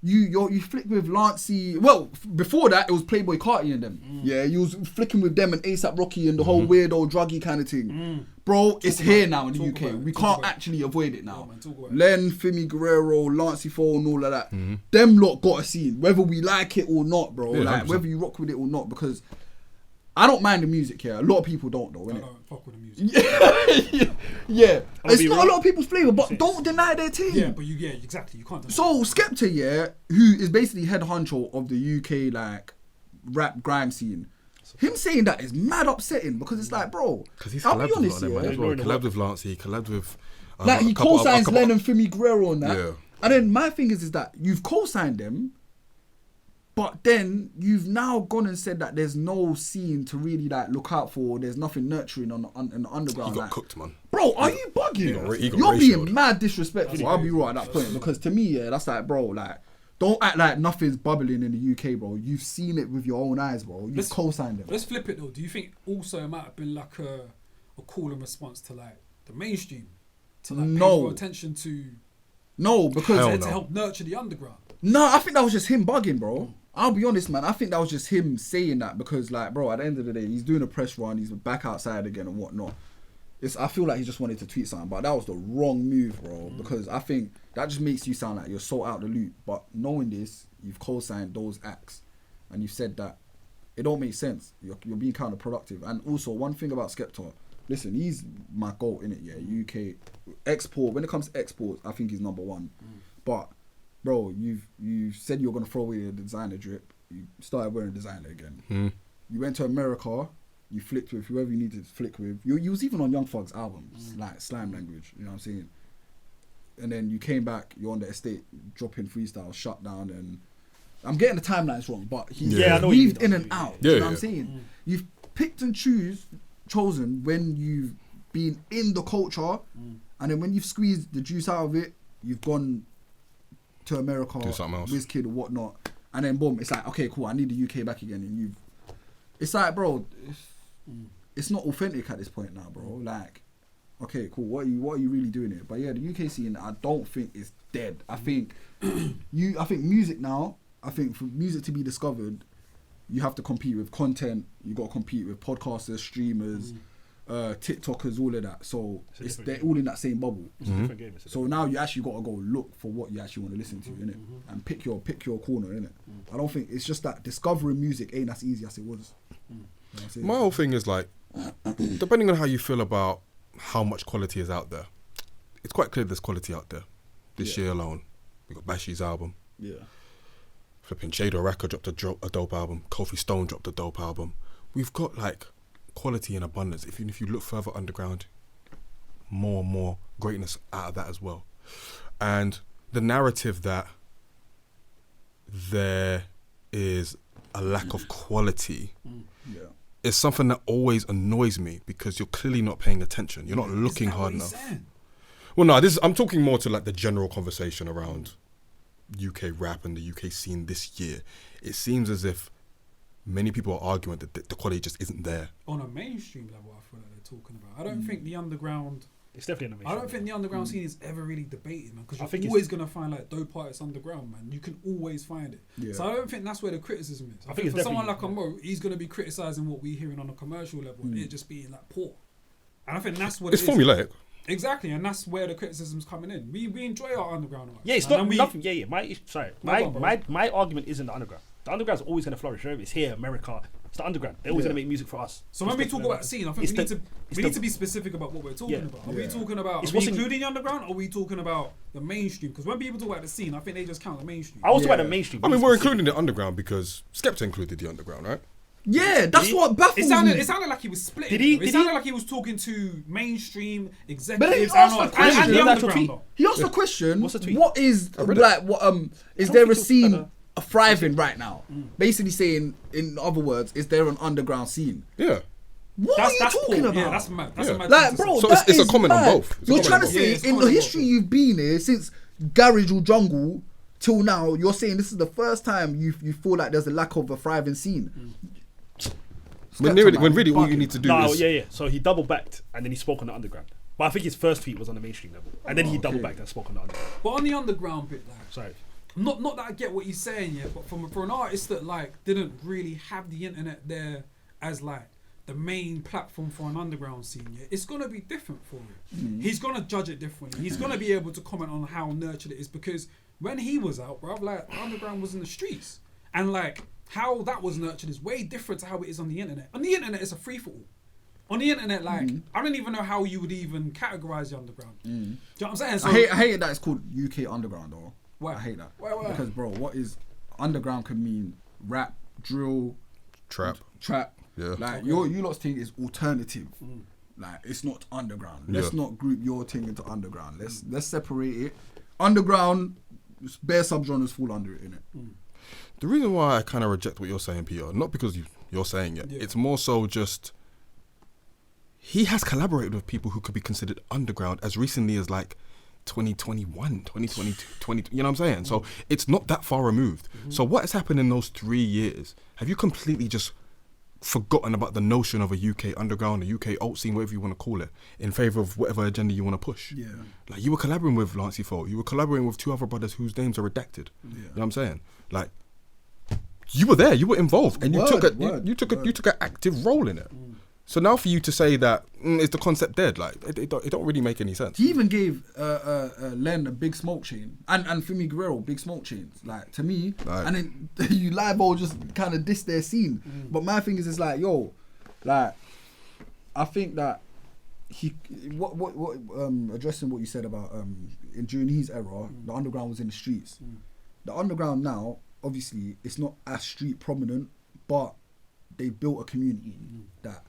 you flick with Lancey. Well, before that, it was Playboy Carti and them. Yeah, you was flicking with them and ASAP Rocky and the whole weirdo druggy kind of thing. Bro, it's here now in the UK. We can't actually avoid it now. man, talk about it. Len, Fimi Guerrero, Lancey Fall and all of that. Them lot got a scene, whether we like it or not, bro. Yeah, like 100%. whether you rock with it or not, because I don't mind the music here. A lot of people don't though, I innit? don't fuck with the music. Yeah. It's be not real. a lot of people's flavour, but don't deny their team. Yeah, but exactly. You can't. do that. So Skepta, yeah, who is basically head honcho of the UK like rap grime scene, him saying that is mad upsetting because it's like, bro, Because he's I'll be collabed with a lot honest, of them, man. yeah. As well. He collabed with Lancey. He collabed with... Like he co-signs Len and Fimi Guerrero on that. Yeah. And then my thing is that you've co-signed them, but then you've now gone and said that there's no scene to really like look out for. There's nothing nurturing in the He underground. got like, cooked, man. bro, are you bugging? He got You're ratioed. being mad disrespectful. I'll be right at that point because to me, yeah, that's like, bro, like, don't act like nothing's bubbling in the UK, bro. You've seen it with your own eyes, bro. You've Let's- co-signed them. Let's flip it though. Do you think also it might have been like a call and response to like the mainstream to like pay No. more attention to No, because Hell to no. help nurture the underground. no, I think that was just him bugging, bro. I'll be honest, man. I think that was just him saying that because, like, bro, at the end of the day, he's doing a press run. He's back outside again and whatnot. I feel like he just wanted to tweet something, but that was the wrong move, bro. Because I think that just makes you sound like you're so out the loop. But knowing this, you've co-signed those acts, and you've said that it don't make sense. You're being counterproductive. And also, one thing about Skepta, listen, he's my goat in it. Yeah, UK export. When it comes to exports, I think he's number one. But bro, you said you were gonna throw away the designer drip. You started wearing designer again. You went to America. You flicked with whoever you needed to flick with. You was even on Young Thug's albums, like Slime Language. You know what I'm saying? And then you came back. You're on the estate, dropping freestyle, shut down, and I'm getting the timelines wrong, but he's I know what you weaved mean. in and out. Yeah, You know what I'm yeah. saying? You've picked and chosen when you've been in the culture, and then when you've squeezed the juice out of it, you've gone to America, Do something else. WizKid or whatnot, and then boom, it's like, okay, cool, I need the UK back again, and it's like, bro, it's not authentic at this point now, bro. Like, okay, cool, what are you really doing here? But yeah, the UK scene, I don't think is dead. I think I think music now, I think for music to be discovered, you have to compete with content. You got to compete with podcasters, streamers, TikTokers, all of that. So they're all in that same bubble. It's a different game. So now you actually got to go look for what you actually want to listen to, innit? And pick your corner, innit? I don't think it's just that discovering music ain't as easy as it was. You know what I'm saying? My whole thing is like, depending on how you feel about how much quality is out there, it's quite clear there's quality out there. This year alone, we got Bashi's album. Yeah. Flipping Jada Raka dropped a dope album. Kofi Stone dropped a dope album. We've got like quality in abundance. Even if you look further underground, more and more greatness out of that as well. And the narrative that there is a lack of quality Yeah. is something that always annoys me because you're clearly not paying attention. You're not looking Is that hard what he's enough. saying? Well, no, I'm talking more to like the general conversation around UK rap and the UK scene this year. It seems as if many people are arguing that the quality just isn't there. On a mainstream level, I feel like they're talking about. I don't think the underground. It's definitely an I don't think the underground scene is ever really debated, man. Because I think you're it's- always gonna find like dope artists underground, man. You can always find it. Yeah. So I don't think that's where the criticism is. I, think think it's for someone like definitely- a Mo, he's gonna be criticizing what we're hearing on a commercial level and it just being like poor. And I think that's what It's it is. formulaic. Exactly, and that's where the criticism's coming in. We enjoy our underground artists. Yeah, it's and not then we, nothing. Yeah. No, bro. My argument isn't the underground. The underground's always going to flourish. Remember, it's here, America. It's the underground. They're always Yeah. going to make music for us. So when we talk about the scene, I think It's we need the- to it's we the- need to be specific about what we're talking Yeah. about. Are we Yeah. talking about It's are we what's in- including the underground, or are we talking about the mainstream? Because when people talk about the scene, I think they just count the mainstream. I was talking about Yeah. the mainstream. I mean, we're including the underground because Skepta included the underground, right? Yeah, that's what baffles It sounded, me. it sounded like he was splitting. Did he- It did sounded he- like he was talking to mainstream But then he executives asked and the question. and the Did you underground. tweet? though. He asked the question, What's the tweet? what is read it. like what is don't there think a it was scene better. thriving right now? Basically saying, in other words, is there an underground scene? Yeah. What are you That's talking poor. about? Yeah, that's mad. That's Yeah. a mad Like, thing to bro, say. So that it's a is comment on mad. both. It's a You're comment trying to on both. Yeah, say it's a in the comment on history both. you've been here since Garage or Jungle till now, you're saying this is the first time you feel like there's a lack of a thriving scene. When Skepta, really man, all you bugging. need to do No, is yeah. So he double backed and then he spoke on the underground. But I think his first tweet was on the mainstream level, and then he double backed and spoke on the underground. But on the underground bit, like, Sorry. not that I get what you're saying, yeah, but for an artist that like didn't really have the internet there as like the main platform for an underground scene, yeah, it's gonna be different for him. He's gonna judge it differently. He's gonna be able to comment on how nurtured it is because when he was out, bro, like the underground was in the streets, and like how that was nurtured is way different to how it is on the internet. On the internet, it's a free for all. On the internet, like I don't even know how you would even categorize the underground. Do you know what I'm saying? So, I hate that it's called UK underground though. Why? I hate that. Why? Because bro, what is underground could mean rap, drill, trap. trap. Yeah. Like you lot's thing is alternative. Like it's not underground. Let's Yeah. not group your thing into underground. Let's separate it. Underground, bare subgenres fall under it, innit? The reason why I kind of reject what you're saying, Peter, not because you're saying it, Yeah. it's more so just he has collaborated with people who could be considered underground as recently as like 2021, 2022, 20, you know what I'm saying? So it's not that far removed. So what has happened in those 3 years? Have you completely just forgotten about the notion of a UK underground, a UK alt scene, whatever you want to call it, in favour of whatever agenda you want to push. Yeah. Like, you were collaborating with Lancey Foe, you were collaborating with 2 other brothers whose names are redacted. Yeah. You know what I'm saying? Like, you were there, you were involved, and you Word, took a word, you took a word. you took an active role in it. So now for you to say that is the concept dead? Like, it don't really make any sense. He even gave Len a big smoke chain and Fumi Guerrero big smoke chains. Like, to me, Right. and then you live all just kind of diss their scene. But my thing is like, yo, like, I think that what addressing what you said about during his era, the underground was in the streets. The underground now, obviously, it's not as street prominent, but they built a community that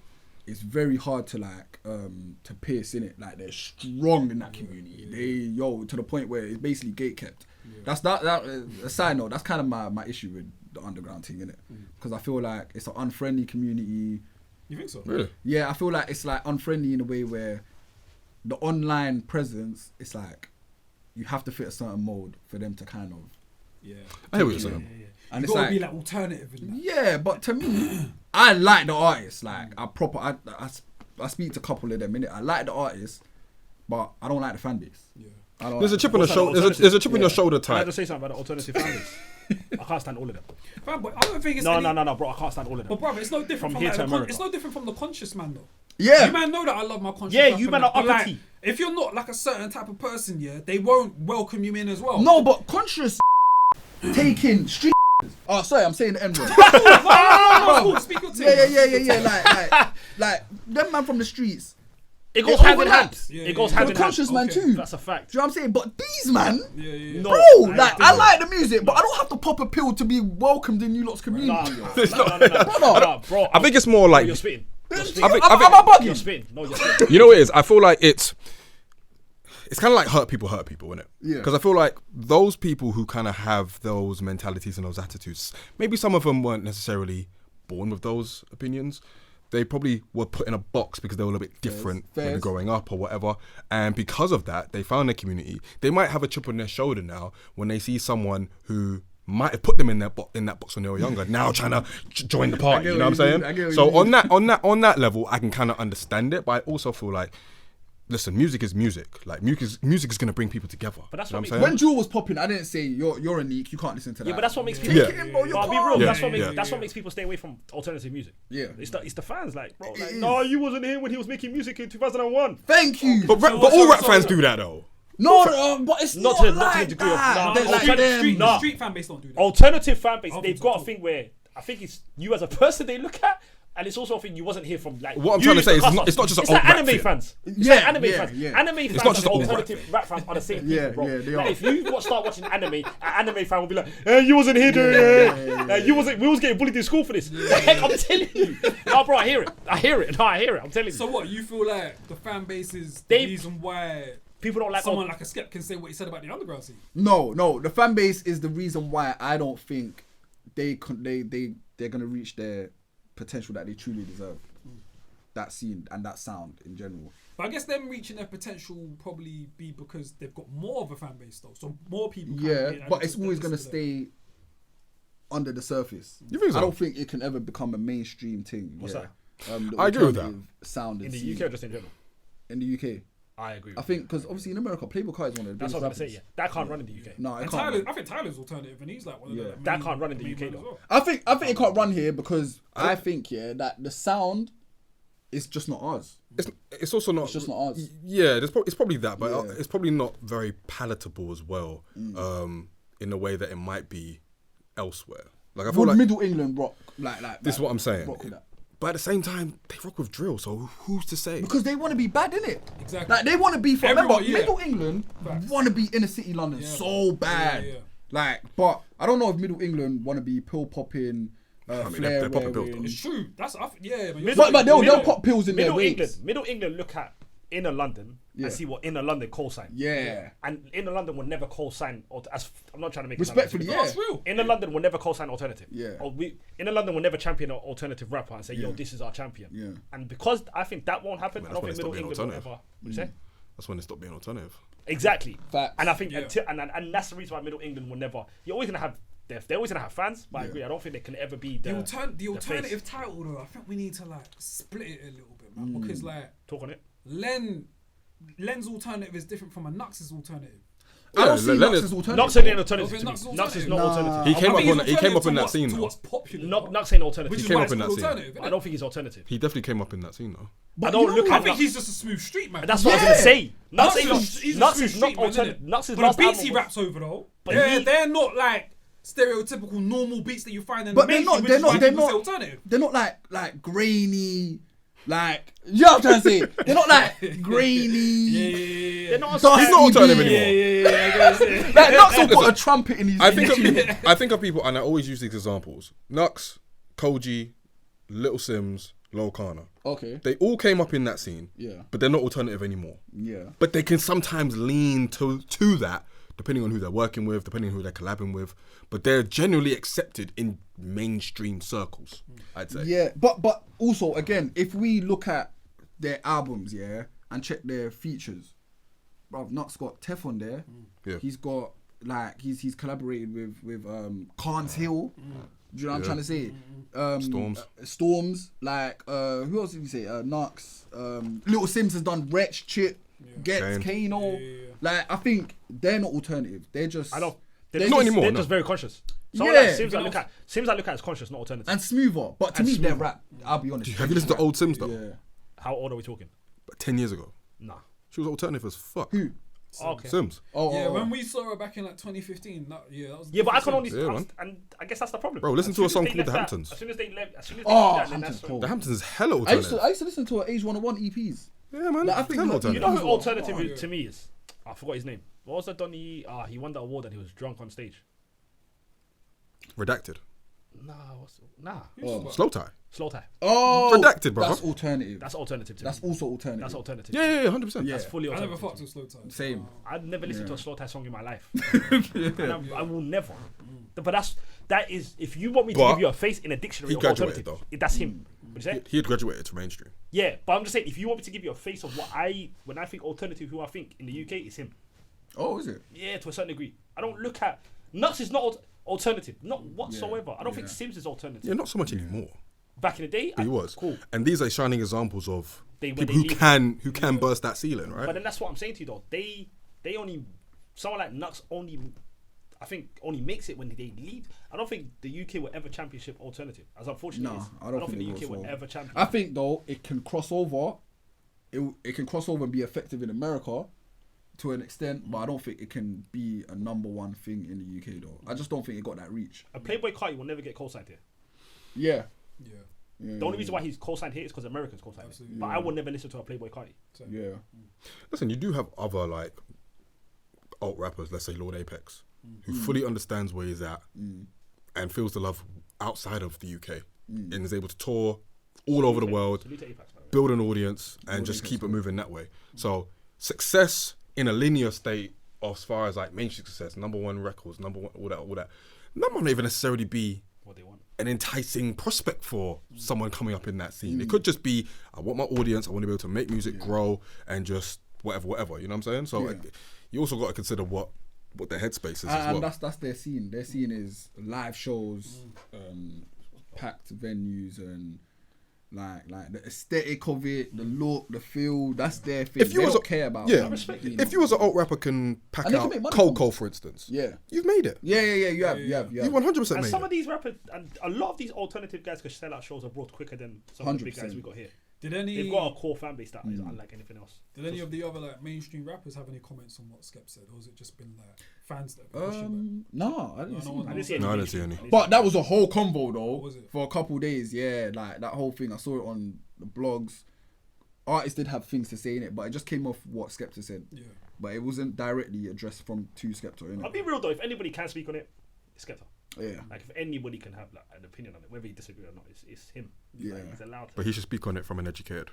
it's very hard to like to pierce in it. Like, they're strong in that community. They to the point where it's basically gate kept. That's that a side note. That's kind of my issue with the underground thing, innit? Because I feel like it's an unfriendly community. You think so? Really? Yeah, I feel like it's like unfriendly in a way where the online presence, it's like you have to fit a certain mold for them to kind of. Yeah. I hear what you're saying. And You it's gotta like, be like alternative in that. yeah, but to me, I like the artist. Like, I speak to a couple of them, innit? I like the artist, but I don't like the fan base. Yeah. I don't There's a like chip on the What's that, shoulder. alternative? There's a chip on your shoulder Can I type. just say something about the alternative families? I can't stand all of them. Fam, but I don't think it's No, bro. I can't stand all of them. But brother, it's no different From from, here like to the America. it's no different from the conscious man though. Yeah. You man know that I love my conscious. Yeah, rap you and man that, are but, like, uppity. if you're not like a certain type of person, yeah, they won't welcome you in as well. No, but conscious taking street. Oh, sorry, I'm saying the N word. no, speak your thing. Yeah. Like them man from the streets. It goes It hand in hand. overlaps. Yeah, It goes yeah. hand The in hand. conscious man Okay. too. That's a fact. Do you know what I'm saying? But these man, Yeah. No. bro, I like, don't I know. like the music, but I don't have to pop a pill to be welcomed in you lot's community. Nah, yo. no, bro. I think it's more like You're spitting. You're I spitting. think- Am I bugging? You're spitting. No, you're spitting. you know what it is. I feel like it's kind of like hurt people, innit? Yeah. Because I feel like those people who kind of have those mentalities and those attitudes, maybe some of them weren't necessarily born with those opinions. They probably were put in a box because they were a little bit different when Fairs. growing up or whatever. And because of that, they found their community. They might have a chip on their shoulder now when they see someone who might have put them in that box when they were younger, now trying to join the party. get You know what what I'm you mean. saying? I get what So you mean. on that level, I can kind of understand it, but I also feel like, listen, music is music. Like, music is gonna bring people together. But that's you know what what I'm When saying? Jewel was popping, I didn't say you're unique. You can't listen to that. Yeah, but that's what makes people. Yeah. Take it in, bro, you But I'll be can't. real. Yeah, That's what makes yeah. that's what makes people stay away from alternative music. Yeah. It's the fans, like, bro. It Like, is. no, you wasn't here when he was making music in 2001. Thank you. But all rap fans do that though. No, but it's Not not, to the like degree of- that. no, They're no, like street- them. street- Nah. Street fan base don't do that. Alternative fan base, I they've think got so a thing where I think it's you as a person they look at, and it's also a thing you wasn't here from. Like, What I'm you trying to used say is cuss us. it's not just an it's like alt rap anime thing. fans. It's Yeah, like anime yeah, fans. yeah. Anime fans not and just an alt rap alternative rap fans are the same people, Yeah, bro. yeah, they Like, are. if you start watching anime, an anime fan will be like, "Hey, you wasn't here doing it. You wasn't. We was getting bullied in school for this." Like, I'm telling you, no, bro. I hear it. No, I hear it. I'm telling you. So what? You feel like the fan base is They- the reason why People don't like someone like a Skep can say what he said about the underground scene? No. The fan base is the reason why I don't think they're gonna reach their potential that they truly deserve. That scene and that sound in general. But I guess them reaching their potential will probably be because they've got more of a fan base though. So more people. can Yeah, get but it's always listen gonna to them. stay under the surface. You think so? I don't think it can ever become a mainstream thing. What's yeah. that? I agree with that. Sound in the scene. UK or just in general. In the UK, I agree. I think because obviously in America, Playboy Carti is one of the That's biggest what I'm gonna say. rappers. Yeah, that can't run in the UK. No, it And can't. Tyler, I think Tyler's alternative, and he's like one of Yeah. the That main- can't run in the main UK man though. as well. I think it can't run here because I think that the sound is just not ours. It's also not. It's just not ours. Yeah, it's probably that, but Yeah. it's probably not very palatable as well. In the way that it might be elsewhere. Like, I feel Would like Middle England rock like this is what I'm saying. rock with that? But at the same time, they rock with drill, so who's to say? Because they want to be bad, innit? Exactly. Like they want to be. Everyone, Remember, yeah. Middle England Facts. want to be inner city London Yeah. so bad. Yeah. Like, but I don't know if Middle England want to be pill popping, mean, flair they're popping pills, wearing. though. It's true. That's yeah. But, But they'll Middle- pop pills in their waves. Middle England look at inner London Yeah. and see what inner London co-sign. Yeah. And inner London will never co-sign. As I'm not trying to make Respectfully, it yeah. sound That's real. Inner London will never co-sign alternative. Yeah. Or inner London will never champion an alternative rapper and say, "Yo, Yeah. this is our champion." Yeah. And because I think that won't happen, I That's don't when think they stop Middle being England will alternative. ever. What you say? That's when it stopped being alternative. Exactly. Facts. And I think Yeah. and that's the reason why Middle England will never. You're always gonna have They're always gonna have fans, but I agree. I don't think they can ever be the alternative face. title though. I think we need to like split it a little bit, man, because like Talk on it. Len's alternative is different from a Nux's alternative. I don't see Len Nux is- as alternative. Nux ain't an alternative. Okay, to me. Nux Nux is not alternative. alternative. He came I up think on. he's He came up alternative in to that what's- scene. to though. what's popular. Nux ain't alternative. Which He is came why up it's in that called scene. alternative. I don't think he's alternative. He definitely came up in that scene though. I don't look I at think Nux. he's just a smooth street man. That's what I was gonna say. Nux Nux ain't not. is a Nux smooth is not street man, alternative. innit? Nux's But last the beats album he was- raps over though, But they're not like stereotypical normal beats that you find in But the they're not. mainstream, They're which is not. why They're people say not. alternative. They're not like grainy. Like you know what I'm trying to say. They're not like grainy. They're not. Dusty He's not alternative beat. anymore. Like Nux will put a trumpet in his. I think of people, and I always use these examples: Nux, Koji, Little Sims, Lil Kana. Okay. They all came up in that scene. Yeah. But they're not alternative anymore. Yeah. But they can sometimes lean to that, depending on who they're working with, depending on who they're collabing with. But they're generally accepted in mainstream circles, I'd say. Yeah, but also again, if we look at their albums, yeah, and check their features, bruv, Nux got Tef on there. Yeah. He's got like he's collaborated with Khan's Hill. Do you know what I'm trying to say? Storms. Like who else did we say? Nux. Little Sims has done Wretch, Chip, Gets, Kano. Like I think they're not alternative. They're just. I don't. Not anymore, They're no. just very conscious. Someone Yeah. like Sims I look at as conscious, not alternative. and smoother. But to And me, their smoother. rap. I'll be honest. Have you listened to old Sims though? Yeah. How old are we talking? But 10 years ago. Nah. She was alternative as fuck. Who? Okay. Sims. Yeah, when we saw her back in like 2015, that was. Yeah, but I can only. Yeah, man. And I guess that's the problem. Bro, listen As to a soon song as they called The left that- Hamptons. As soon as they left, as soon as they Oh, did that, then Hampton's that's cold. The Hamptons is hella I alternative. used to listen to her Age 101 EPs. Yeah, man. Like, I think Hella like, You alternative. know who Oh, alternative yeah. to me is? I forgot his name. What was that Donny? He won the award and he was drunk on stage. Redacted. Slow tie. Slow tie. Oh, Redacted, brother. That's alternative. That's alternative to That's me. also alternative. That's alternative. Yeah, 100%. Yeah. That's fully I alternative. never fucked with slow time. Same. I've never listened to a slow tie song in my life. Yeah. And I will never. But that is if you want me to But give you a face in a dictionary he of graduated, alternative, that's him. What you say? He had graduated to mainstream. Yeah, but I'm just saying if you want me to give you a face of when I think alternative, who I think in the UK is him. Oh, is it? Yeah, to a certain degree. I don't look at Nuts is not alternative, not whatsoever. I don't think yeah. Sims is alternative. Yeah, not so much anymore. Back in the day, But he was. cool. And these are shining examples of When people they who leave. can burst that ceiling, But right? then that's what I'm saying to you though. They only someone like Nuts only makes it when they leave. I don't think the UK will ever championship alternative. As unfortunate No, it is. I don't think the they UK will. will ever champion. I think though it can cross over. It can cross over and be effective in America to an extent, but I don't think it can be a number one thing in the UK though. I just don't think it got that reach. A Playboy Carti will never get co-signed here. Yeah. The only reason why he's co-signed here is because Americans co-signed it. Absolutely. But I will never listen to a Playboy Carti. Yeah. Listen, you do have other like alt rappers, let's say Lord Apex, who fully understands where he's at and feels the love outside of the UK and is able to tour all over the world, Salute to Apex, by the way. build an audience, and just keep it moving that way. So success in a linear state, as far as like mainstream success, number one records, number one, all that, that might not even necessarily be What they want. an enticing prospect for someone coming up in that scene. It could just be, I want my audience, I want to be able to make music grow and just whatever, you know what I'm saying? So you also got to consider what their headspace is as well. And that's their scene. Their scene is live shows, packed venues, and like the aesthetic of it, the look, the feel. That's their thing. If you they was don't a- care about. Yeah, you if you as an alt rapper can pack And they can out make money Cold from Cold, for instance, Yeah. you've made it. Yeah. You have. You 100% And made some it. of these rappers, and a lot of these alternative guys could sell out shows abroad quicker than some of the big 100%. guys we got here. Did any They've got a core fan base that is unlike anything else. Did any of the other like mainstream rappers have any comments on what Skep said, or has it just been like fans that have been pushing back? No, I didn't No, see no, that. I didn't see any. No, I didn't see any. But that was a whole convo though, was it? for a couple days. Yeah, like that whole thing. I saw it on the blogs. Artists did have things to say in it, but it just came off what Skepta said. Yeah. But it wasn't directly addressed from to Skepta. I'll Innit? be real though, if anybody can speak on it, it's Skepta. Yeah. Like if anybody can have like, an opinion on it, whether you disagree or not, it's him. Yeah. Like, he's allowed to. But he should speak on it from an educated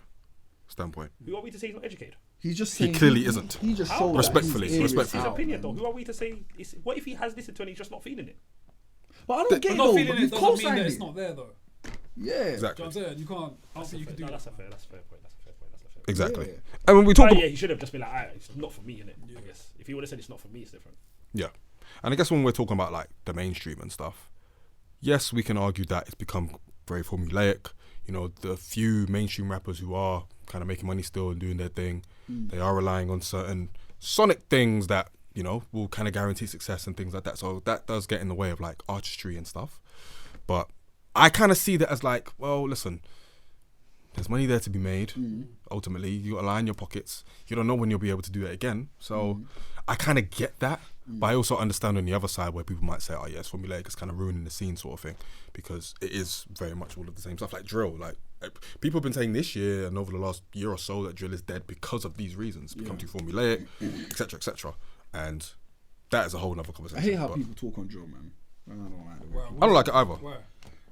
standpoint. Who are we to say he's not educated? He's just He saying clearly isn't. He just How? showed that Respectfully, he's respectfully. It's his out, opinion man. though. Who are we to say? What if he has listened to it and he's just not feeling it? But I don't get But it not though. feeling But it you've doesn't mean co-signed that it's it. not there though. Yeah. Do you know Exactly. what I'm saying? You can't. I don't think you could do That's that. a fair point. Exactly. Yeah. And when we talk But about yeah, he should have just been like, it's not for me, innit? I guess if he would have said it's not for me, it's different. yeah. And I guess when we're talking about like the mainstream and stuff, yes, we can argue that it's become very formulaic. You know, the few mainstream rappers who are kind of making money still and doing their thing, they are relying on certain sonic things that, you know, will kind of guarantee success and things like that. So that does get in the way of like artistry and stuff. But I kind of see that as like, well, listen, there's money there to be made. Ultimately, you got to line your pockets. You don't know when you'll be able to do it again. So I kind of get that. But I also understand on the other side where people might say, oh, yeah, it's formulaic, it's kind of ruining the scene sort of thing. Because it is very much all of the same stuff. Like drill. Like people have been saying this year and over the last year or so that drill is dead because of these reasons. It's become too formulaic, etc., etc. And that is a whole nother conversation. I hate how but people talk on drill, man. I don't like the way. I don't like it either. Why?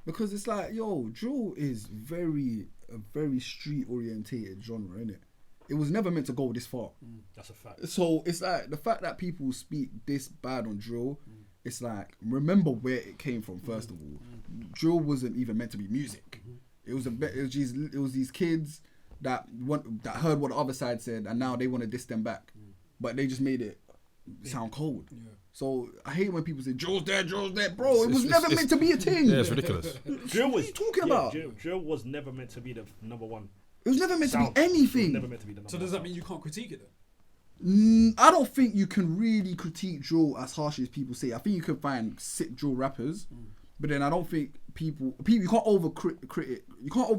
Because it's like, yo, drill is a very street orientated genre, innit? It was never meant to go this far. That's a fact. So it's like the fact that people speak this bad on drill, it's like, remember where it came from first of all. Drill wasn't even meant to be music. It was these kids that heard what the other side said and now they want to diss them back. But they just made it sound cold. Yeah. So I hate when people say drill's dead, bro. It was never meant to be a thing. Yeah, it's ridiculous. Drill was what are you talking about? Drill was never meant to be the number one. It was never meant sound. to be anything. It was never meant to be the number So one does that sound. mean you can't critique it then? I don't think you can really critique drill as harsh as people say. I think you can find sick drill rappers, but then I don't think people you can't over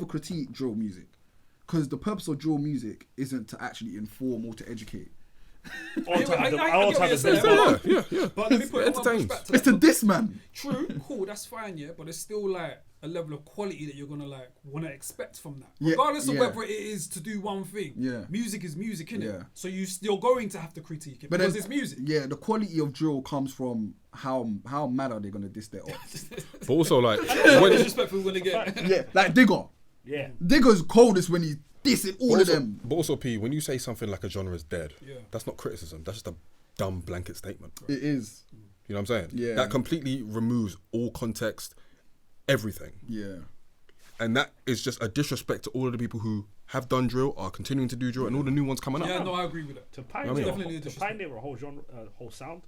critique drill music, because the purpose of drill music isn't to actually inform or to educate. All I time, get all what time you're is saying, best. Yeah. But let me put it entertains. back to It's that. to diss, man. True, cool, that's fine, yeah, but there's still like a level of quality that you're gonna like want to expect from that, Yeah, regardless of yeah. whether it is to do one thing. Yeah. Music is music, innit? Yeah. So you're going to have to critique it But because then- it's music. Yeah, the quality of drill comes from how mad are they gonna diss their ops. But also like, How when, disrespectful we're gonna get. Yeah, like Digger. Yeah. Digger's coldest when he's dissing all of also, them. but also, P, when you say something like a genre is dead, Yeah. that's not criticism. That's just a dumb blanket statement. It is. You know what I'm saying? Yeah. That completely removes all context, everything. Yeah. And that is just a disrespect to all of the people who have done drill, are continuing to do drill, and all the new ones coming up. Yeah, no, I agree with that. To pioneer, I mean- Definitely a to disrespect. pioneer a whole genre, whole sound,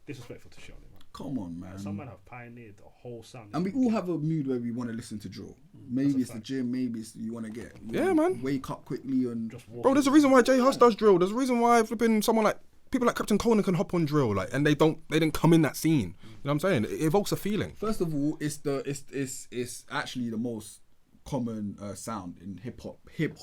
disrespectful to Shirley, man. Come on, man. Some men have pioneered a whole sound. And we all have a mood where we want to listen to drill. Maybe That's a it's the fact. gym, maybe it's you want to get. Yeah, man. Wake up quickly and. Just walk. Bro, there's a reason why Jay Huss does drill. There's a reason why flipping someone like people like Captain Conan can hop on drill, like, and they didn't come in that scene. You know what I'm saying? It evokes a feeling. First of all, it's actually the most common sound in hip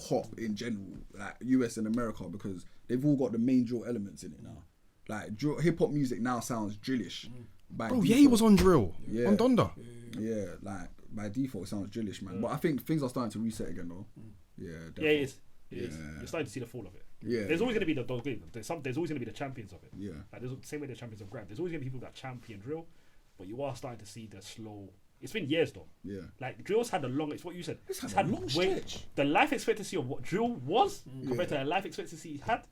hop in general, like US and America, because they've all got the main drill elements in it now. Like hip hop music now sounds drillish. By Bro, default. Ye was on drill. Yeah. On Donda. Yeah, like by default it sounds drillish, man. But I think things are starting to reset again, though. Yeah, Yeah, definitely. it is. It is. Yeah. You're starting to see the fall of it. Yeah, There's always going to be there's always going to be the champions of it. Yeah. Like there's the same way the champions of grab. There's always going to be people that champion drill, but you are starting to see the slow. It's been years though. Yeah. Like drill's had a long. It's what you said. It's had a long stretch. The life expectancy of what drill was compared to the life expectancy it had.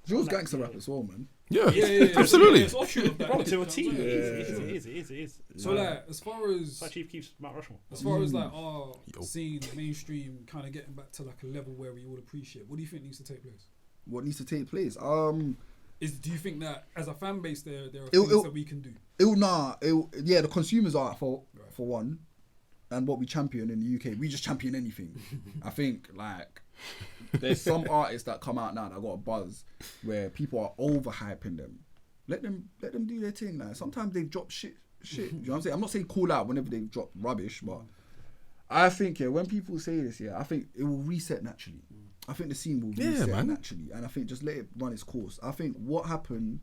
Drill's gangster rap as well, man. Yeah, Yeah. absolutely. It's offshoot of that. Bro, innit? to a T. You know what I'm It saying? is. It is. So like, as far as That Chief keeps Mount Rushmore. like our Yo. scene, mainstream, kind of getting back to like a level where we all appreciate. What do you think needs to take place? What needs to take place? Do you think that as a fan base there are It'll- things that we can do? Yeah, the consumers are at fault for one, and what we champion in the UK, we just champion anything. I think like there's some artists that come out now that got a buzz where people are overhyping them. Let them do their thing. Like sometimes they drop shit. You know what I'm saying? I'm not saying call out whenever they drop rubbish, but I think when people say this, I think it will reset naturally. I think the scene will reset man. naturally, and I think just let it run its course. I think what happened.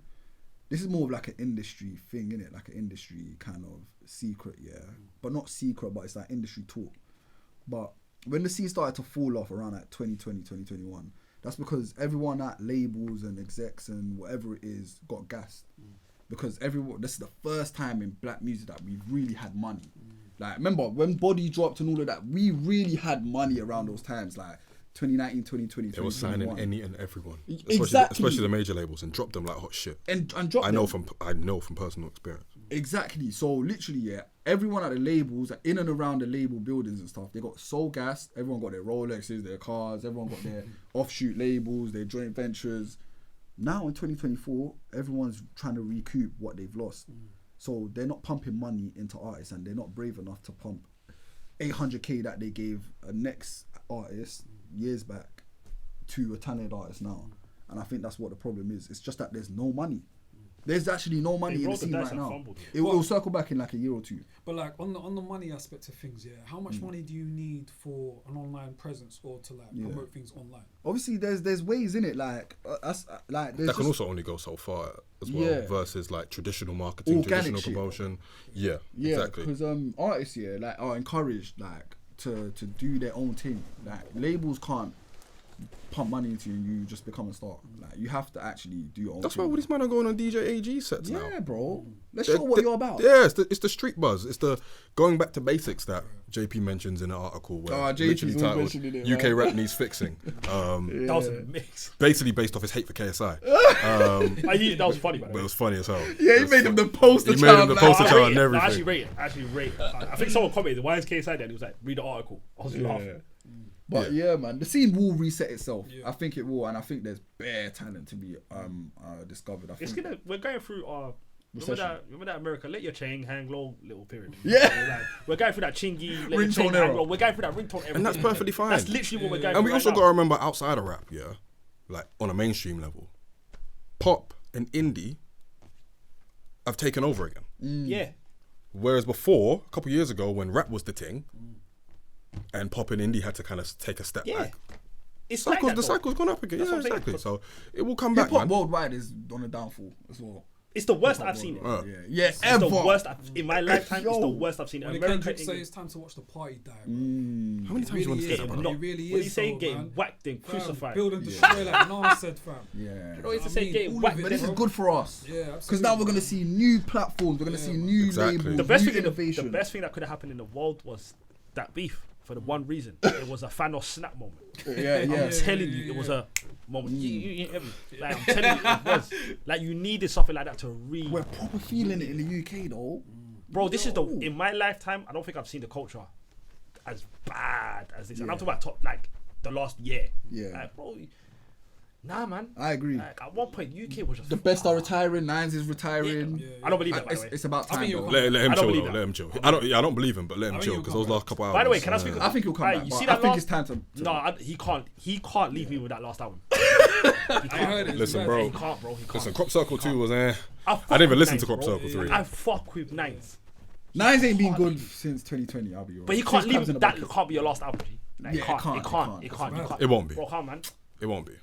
This is more of like an industry thing, innit? Like an industry kind of secret, but not secret, but it's like industry talk. But when the scene started to fall off around like 2020, 2021, that's because everyone at labels and execs and whatever it is got gassed. Because this is the first time in black music that we've really had money. Like, remember when Body dropped and all of that, we really had money around those times, like 2019, 2020, They were signing 2021. any and everyone, Exactly. especially the major labels, and dropped them like hot shit. And dropped I know them. from personal experience. Exactly. So literally, everyone at the labels, in and around the label buildings and stuff, they got so gassed. Everyone got their Rolexes, their cars. Everyone got their offshoot labels, their joint ventures. now in 2024, everyone's trying to recoup what they've lost. So they're not pumping money into artists, and they're not brave enough to pump 800k that they gave a next artist years back to a talented artist now. And I think that's what the problem is. It's just that there's no money. There's actually no money in the scene right now. It will circle back in like a year or two. But like on the money aspect of things, yeah, how much money do you need for an online presence or to like promote things online? Obviously, there's ways in it, like that can also only go so far as well versus like traditional marketing, organic traditional promotion. Yeah, exactly. Because artists like are encouraged like to do their own thing. Like labels can't pump money into you and you just become a star. Like you have to actually do your own That's thing. why all these men are going on DJ AG sets now. Yeah, bro. Let's show what you're about. Yeah, it's the street buzz. It's the going back to basics that JP mentions in an article where literally titled UK rap needs fixing. That was a mix. Basically based off his hate for KSI. That was funny, by the But way. it was funny as hell. Yeah, he made him the poster child. He made him the poster I child rate and it. everything. I actually rate it. I think someone commented, why is KSI there? And he was like, read the article. I was laughing. But yeah, man, the scene will reset itself. I think it will, and I think there's bare talent to be discovered. We're going through our... Remember that America, let your chain hang low little period. Yeah. We're going through that chingy, let your Ringtone chain era. hang low. We're going through that ringtone era. And that's perfectly fine. That's literally what we're going And through we also right got now. to remember outside of rap, yeah, like on a mainstream level, pop and indie have taken over again. Yeah. Whereas before, a couple of years ago, when rap was the thing, and pop and indie had to kind of take a step back, It's like that, the though. cycle's gone up again. That's Yeah, what I'm saying. exactly. So it will come back, Hip hop man. worldwide is on a downfall as well. It's the worst I've seen it. Yeah, It's ever. the worst in my lifetime. It's the worst I've seen. When America, Kendrick say England. it's time to watch the party die, How many times you want to say that, Not, brother? It really when is he's saying so, getting man. whacked and crucified. Build and destroy like Nas said, fam. Yeah. You know, it's to I say mean, getting all whacked. of it, But this is bro. good for us. Yeah, Because now we're going to see new platforms. We're going to see new Exactly. labels, The best new thing, innovation. the best thing that could have happened in the world was that beef. For the one reason, it was a Thanos snap moment. I'm telling you, it was a moment. Like, I'm telling you, it was. Like, you needed something like that to We're proper feeling it in the UK though. Bro, this is in my lifetime, I don't think I've seen the culture as bad as this. And I'm talking about like the last year. Yeah. Like, bro, nah, man. I agree. Like, at one point, UK was just The best are retiring. Nines is retiring. I don't believe that, by the way. It's about time. think though. you'll Let him I don't chill, believe though. that. Let him chill. I don't believe him, but let him think chill he'll because come those last couple hours. By the way, can I speak? I think he'll come Aye, back. you but see I that think last- it's time to. No, he can't leave me with that last album. I heard it. Listen, He bro. He can't, bro. He can't. Listen, Crop Circle 2 was I I fuck didn't even with listen Nines, to Crop bro. Circle 3. I fuck with Nines. Nines ain't been good since 2020. I'll be honest. But he can't Since Crabs in leave the that. Bucket. Can't be your last album, G. Like, Yeah, it can't. It won't be. Bro, come on, man. It won't be.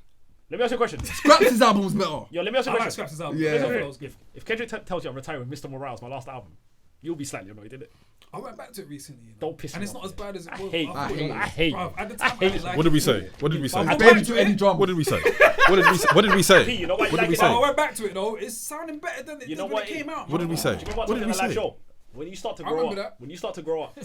Let me ask you a question. Scraps' album's better. Yo, let me ask you I a like question. Scraps' album. Yeah. I thought that was good. If Kendrick tells you I'm retiring with Mr. Morale's my last album, you'll be slightly annoyed, did it? I went back to it recently. You know? Don't piss me And it's off, not as yeah. bad as it I was. hate thought it. it was. I hate Bruv, it. At the time, I hate I it. liked What did we it. say? What did we say? I What told Barely you, do any drums. did we say? What did we say? you know what? What did we Like, say? I went back to it though. It's sounding better than it You did know when what it came out. What did we say? Do you remember what What I did told we you on the live say? show? When you start to I grow remember up, that. when you start to grow up,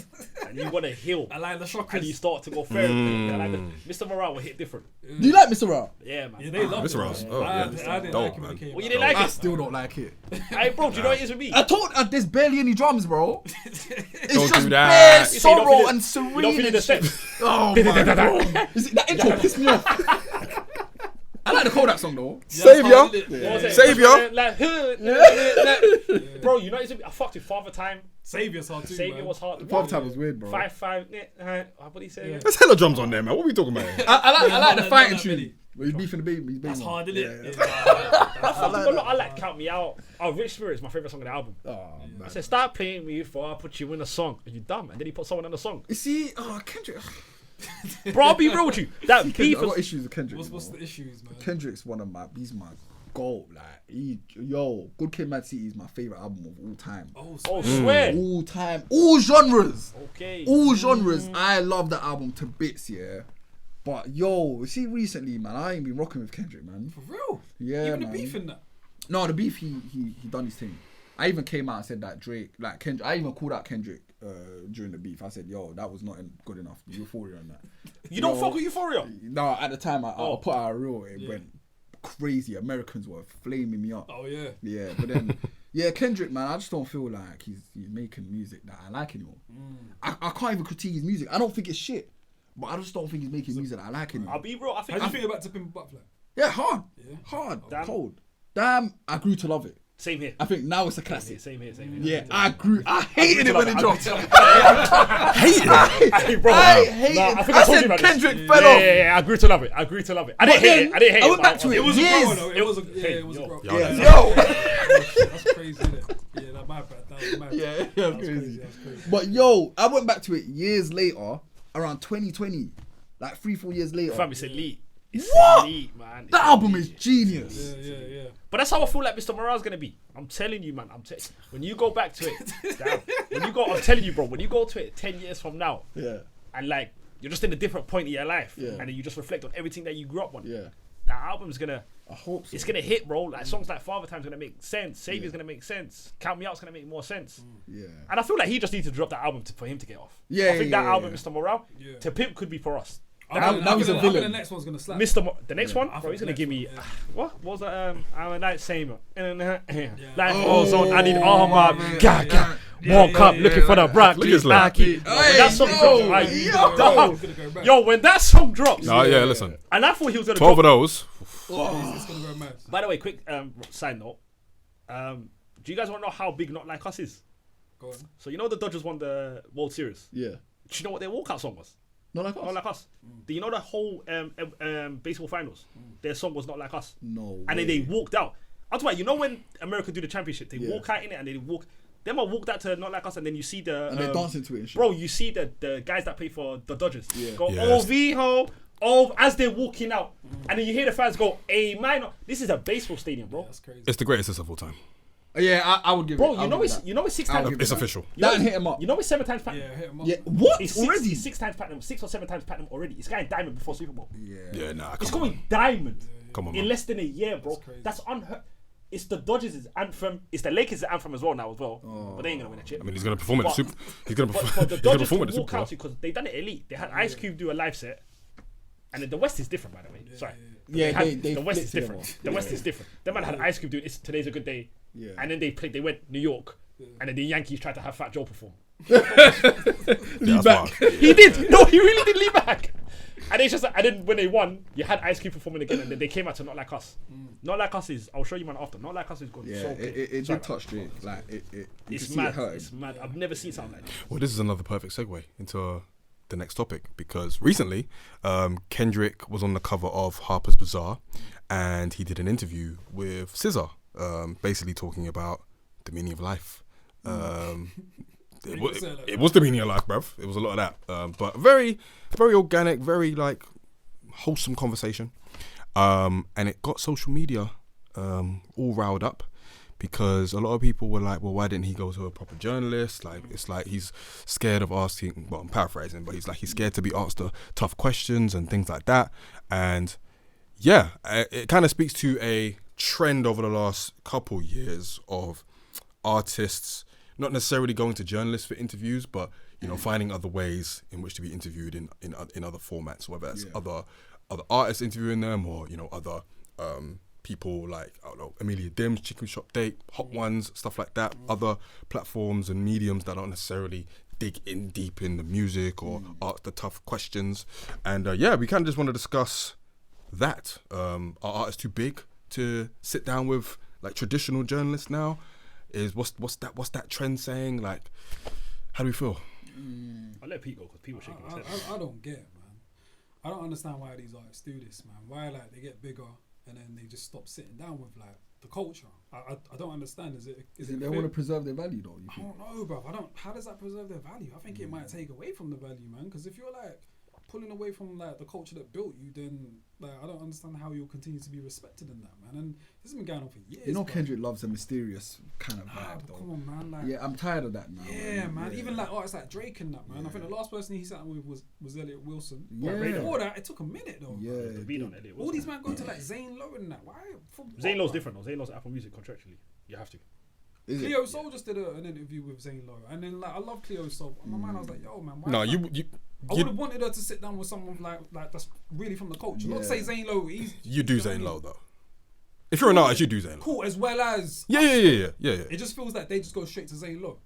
and you want to heal, I like the and shockers. you start to go therapy, like Mr. Morale will hit different. Do you like Mr. Ra? Yeah, man. Yeah, they love Mr. it. Ross. man. Oh, I yeah. didn't Dope, like it when man. it came Well, you out. didn't like I it. still don't like it. Hey, bro, do you know what it is with me? I told there's barely any drums, bro. It's Don't just do bare that. You say you don't sorrow feel it- and You serene. don't feel and the shit. steps. Oh my god. Is it, that intro pissed me off. I like the Kodak song though. Savior. What was it? Saviour. Like, bro, you know what it is with me? I fucked with Father Time. Savior's hard too. Savior man. was hard. Five time was weird, bro. 5-5. What did he say? There's hella drums on there, man. What are we talking about here? I like the Not fighting that tune. many. Where he's beefing the baby. That's hard, isn't it? I like Count Me Out. Oh, Rich Spirit is my favorite song on the album. Oh I man. said, start playing me before I put you in a song. And you dumb. And then he put someone in the song. You see, Kendrick. Bro, I'll be real with you. That Kendrick, beef I got was... issues with Kendrick. What's bro. the issues, man? Kendrick's he's my goal. Like, Good Kid, Mad City is my favorite album of all time. Oh, swear. All time, all genres. Okay. All genres. I love that album to bits, yeah. But see, recently, man, I ain't been rocking with Kendrick, man. For real? Yeah, Even man. the beef in that. No, the beef, he done his thing. I even came out and said that Drake, like Kendrick, I even called out Kendrick during the beef. I said, that was not good enough. Euphoria on that. You don't fuck with Euphoria? No, at the time, I put out a reel. It went crazy. Americans were flaming me up. Oh yeah. Yeah, but then, Kendrick, man, I just don't feel like he's making music that I like anymore. I can't even critique his music. I don't think it's shit, but I just don't think he's making music that I like anymore. I'll be real. I think... How do you feel about To Pimp a Butterfly? Yeah, hard. Yeah. Hard. Damn. Cold. Damn, I grew to love it. Same here. I think now it's a classic. Same here. Yeah, I hated it when it dropped. Hated it. Hey, bro. I hated Nah, it. I think I told you said about this. Kendrick fell Yeah, off. yeah, I grew to love it. I didn't hate it. I went back to but it. It was a Years. grower though. It was a it was a yo. grower. Yo, Yeah, that's- yo. That's crazy, isn't it? Yeah, that my bad. That was mad. Yeah, That that's was crazy. That was crazy. But yo, I went back to it years later, around 2020, like 3-4 years later. Fam, it's elite. It's What? elite, man. It's That album elite. is genius. Yeah. But that's how I feel like Mr. Morale's gonna be. I'm telling you, man. When you go back to it, I'm telling you, bro. When you go to it 10 years from now, Yeah, and like you're just in a different point in your life, Yeah. and then you just reflect on everything that you grew up on. yeah. That album's gonna, I hope so. it's gonna hit, bro. Like songs like Father Time's gonna make sense. Savior's gonna make sense. Count Me Out's gonna make more sense. Yeah. And I feel like he just needs to drop that album for him to get off. Yeah, I think yeah, that yeah, album, yeah. Mr. Morale, Yeah. to Pimp could be for us. That was a I think villain. the next one's gonna slap. The next one, I bro, think he's the gonna next give me one, yeah. what was that? I'm a night saver. Life Oh, goes on. I need all my man. gaga. Yeah, Walk up yeah, looking yeah, for the yeah. broccoli. Look at his lap. When that song dropped, yo. yo, when that song drops, No, yeah, listen. and I thought he was gonna 12 drop. of those. It's gonna go mad. By the way, quick side note. Do you guys want to know how big Not Like Us is? Go on. So you know the Dodgers won the World Series. Yeah. Do you know what their walkout song was? Not like us. Not Like Us. Do you know the whole baseball finals? Their song was Not Like Us. No. And then they walked out. I'm talking about, you know when America do the championship, they Yeah. walk out in it and they walk. Them are walked out to Not Like Us, and then you see the And they're dancing to it and shit. bro. You see the guys that play for the Dodgers go Yes. oh Viho, oh as they're walking out, and then you hear the fans go A minor. This is a baseball stadium, bro. That's crazy. It's the greatest of all time. Yeah, I would give Bro, it. you know it's 6 I'll times. give it It's that. official. You know That hit him up. You know it's 7 times platinum. Yeah, hit him up. Yeah. What? It's Already? 6 times platinum, 6 or 7 times platinum already. It's going diamond before Super Bowl. Yeah, nah, It's come on. going diamond Come on, in man. less than a year, bro. That's crazy. That's unheard. It's the Dodgers' anthem. It's the Lakers' anthem as well now as well. But they ain't gonna win a chip. I mean, he's going to perform at the But- Super. He's going to But perform. the He's going to Dodgers perform at to the walk Super Bowl. out because they done it elite. They had Ice Cube do a live set, and then the West is different, by the way. Sorry. Yeah, they the West is flipped it different. over. The West is different. The man had Ice Cube doing Today's a Good Day, Yeah. and then they went New York, and then the Yankees tried to have Fat Joe perform. Yeah, that's back. wild. He did. No, he really did lean back. And it's just, and then when they won, you had Ice Cube performing again, and then they came out to Not Like Us. Not Like Us is, I'll show you man after. Not Like Us is good. Yeah, So good. it Sorry, did touch Drake. Like it you It's could see mad. it hurting. It's mad. I've never seen something like that. Well, this is another perfect segue into the next topic because recently Kendrick was on the cover of Harper's Bazaar and he did an interview with Sillah, basically talking about the meaning of life. It was the meaning of life, bruv. It was a lot of that. But very, very organic, very like wholesome conversation. And it got social media all riled up because a lot of people were like, well, why didn't he go to a proper journalist? Like, it's like he's scared of asking, well, I'm paraphrasing, but he's scared to be asked the tough questions and things like that. And yeah, it kind of speaks to a trend over the last couple years of artists not necessarily going to journalists for interviews, but you know, finding other ways in which to be interviewed in other formats, whether it's other artists interviewing them or you know other people like I don't know Amelia Dim's Chicken Shop Date, Hot Ones, stuff like that. Other platforms and mediums that don't necessarily dig in deep in the music or ask the tough questions. And yeah, we kind of just want to discuss that. Are artists too big to sit down with like traditional journalists now? Is what's that trend saying? Like, how do we feel? I'll let Pete go because people shaking his head. I don't get it, man. I don't understand why these artists do this, man. Why like they get bigger and then they just stop sitting down with like the culture. I don't understand. Is it They want to preserve their value though. You I think? don't know, bro. How does that preserve their value? I think it might take away from the value, man. Because if you're like pulling away from like the culture that built you, then like I don't understand how you'll continue to be respected in that, man. And this has been going on for years. You know, bro. Kendrick loves a mysterious kind of vibe though. Come on, man. Like, Yeah, I'm tired of that now. yeah, man. Yeah. Even like artists like Drake and that, man. I think the last person he sat with was Elliot Wilson. Yeah. But before that, it took a minute though. Yeah, The beat on it. All these men go to like Zane Lowe and that. Why? Zane Lowe's different though. Zane Lowe's Apple Music contractually. You have to. Is it? Cleo Soul just did an interview with Zane Lowe, and then like I love Cleo Soul. But in my mind, I was like, yo, man. Why No, not? I would you have wanted her to sit down with someone like that's really from the culture. Not to Yeah. say Zane Lowe. you do Zane Lowe though. If you're an artist, you do Zane Lowe. Cool, as well as Yeah. it just feels like they just go straight to Zane Lowe.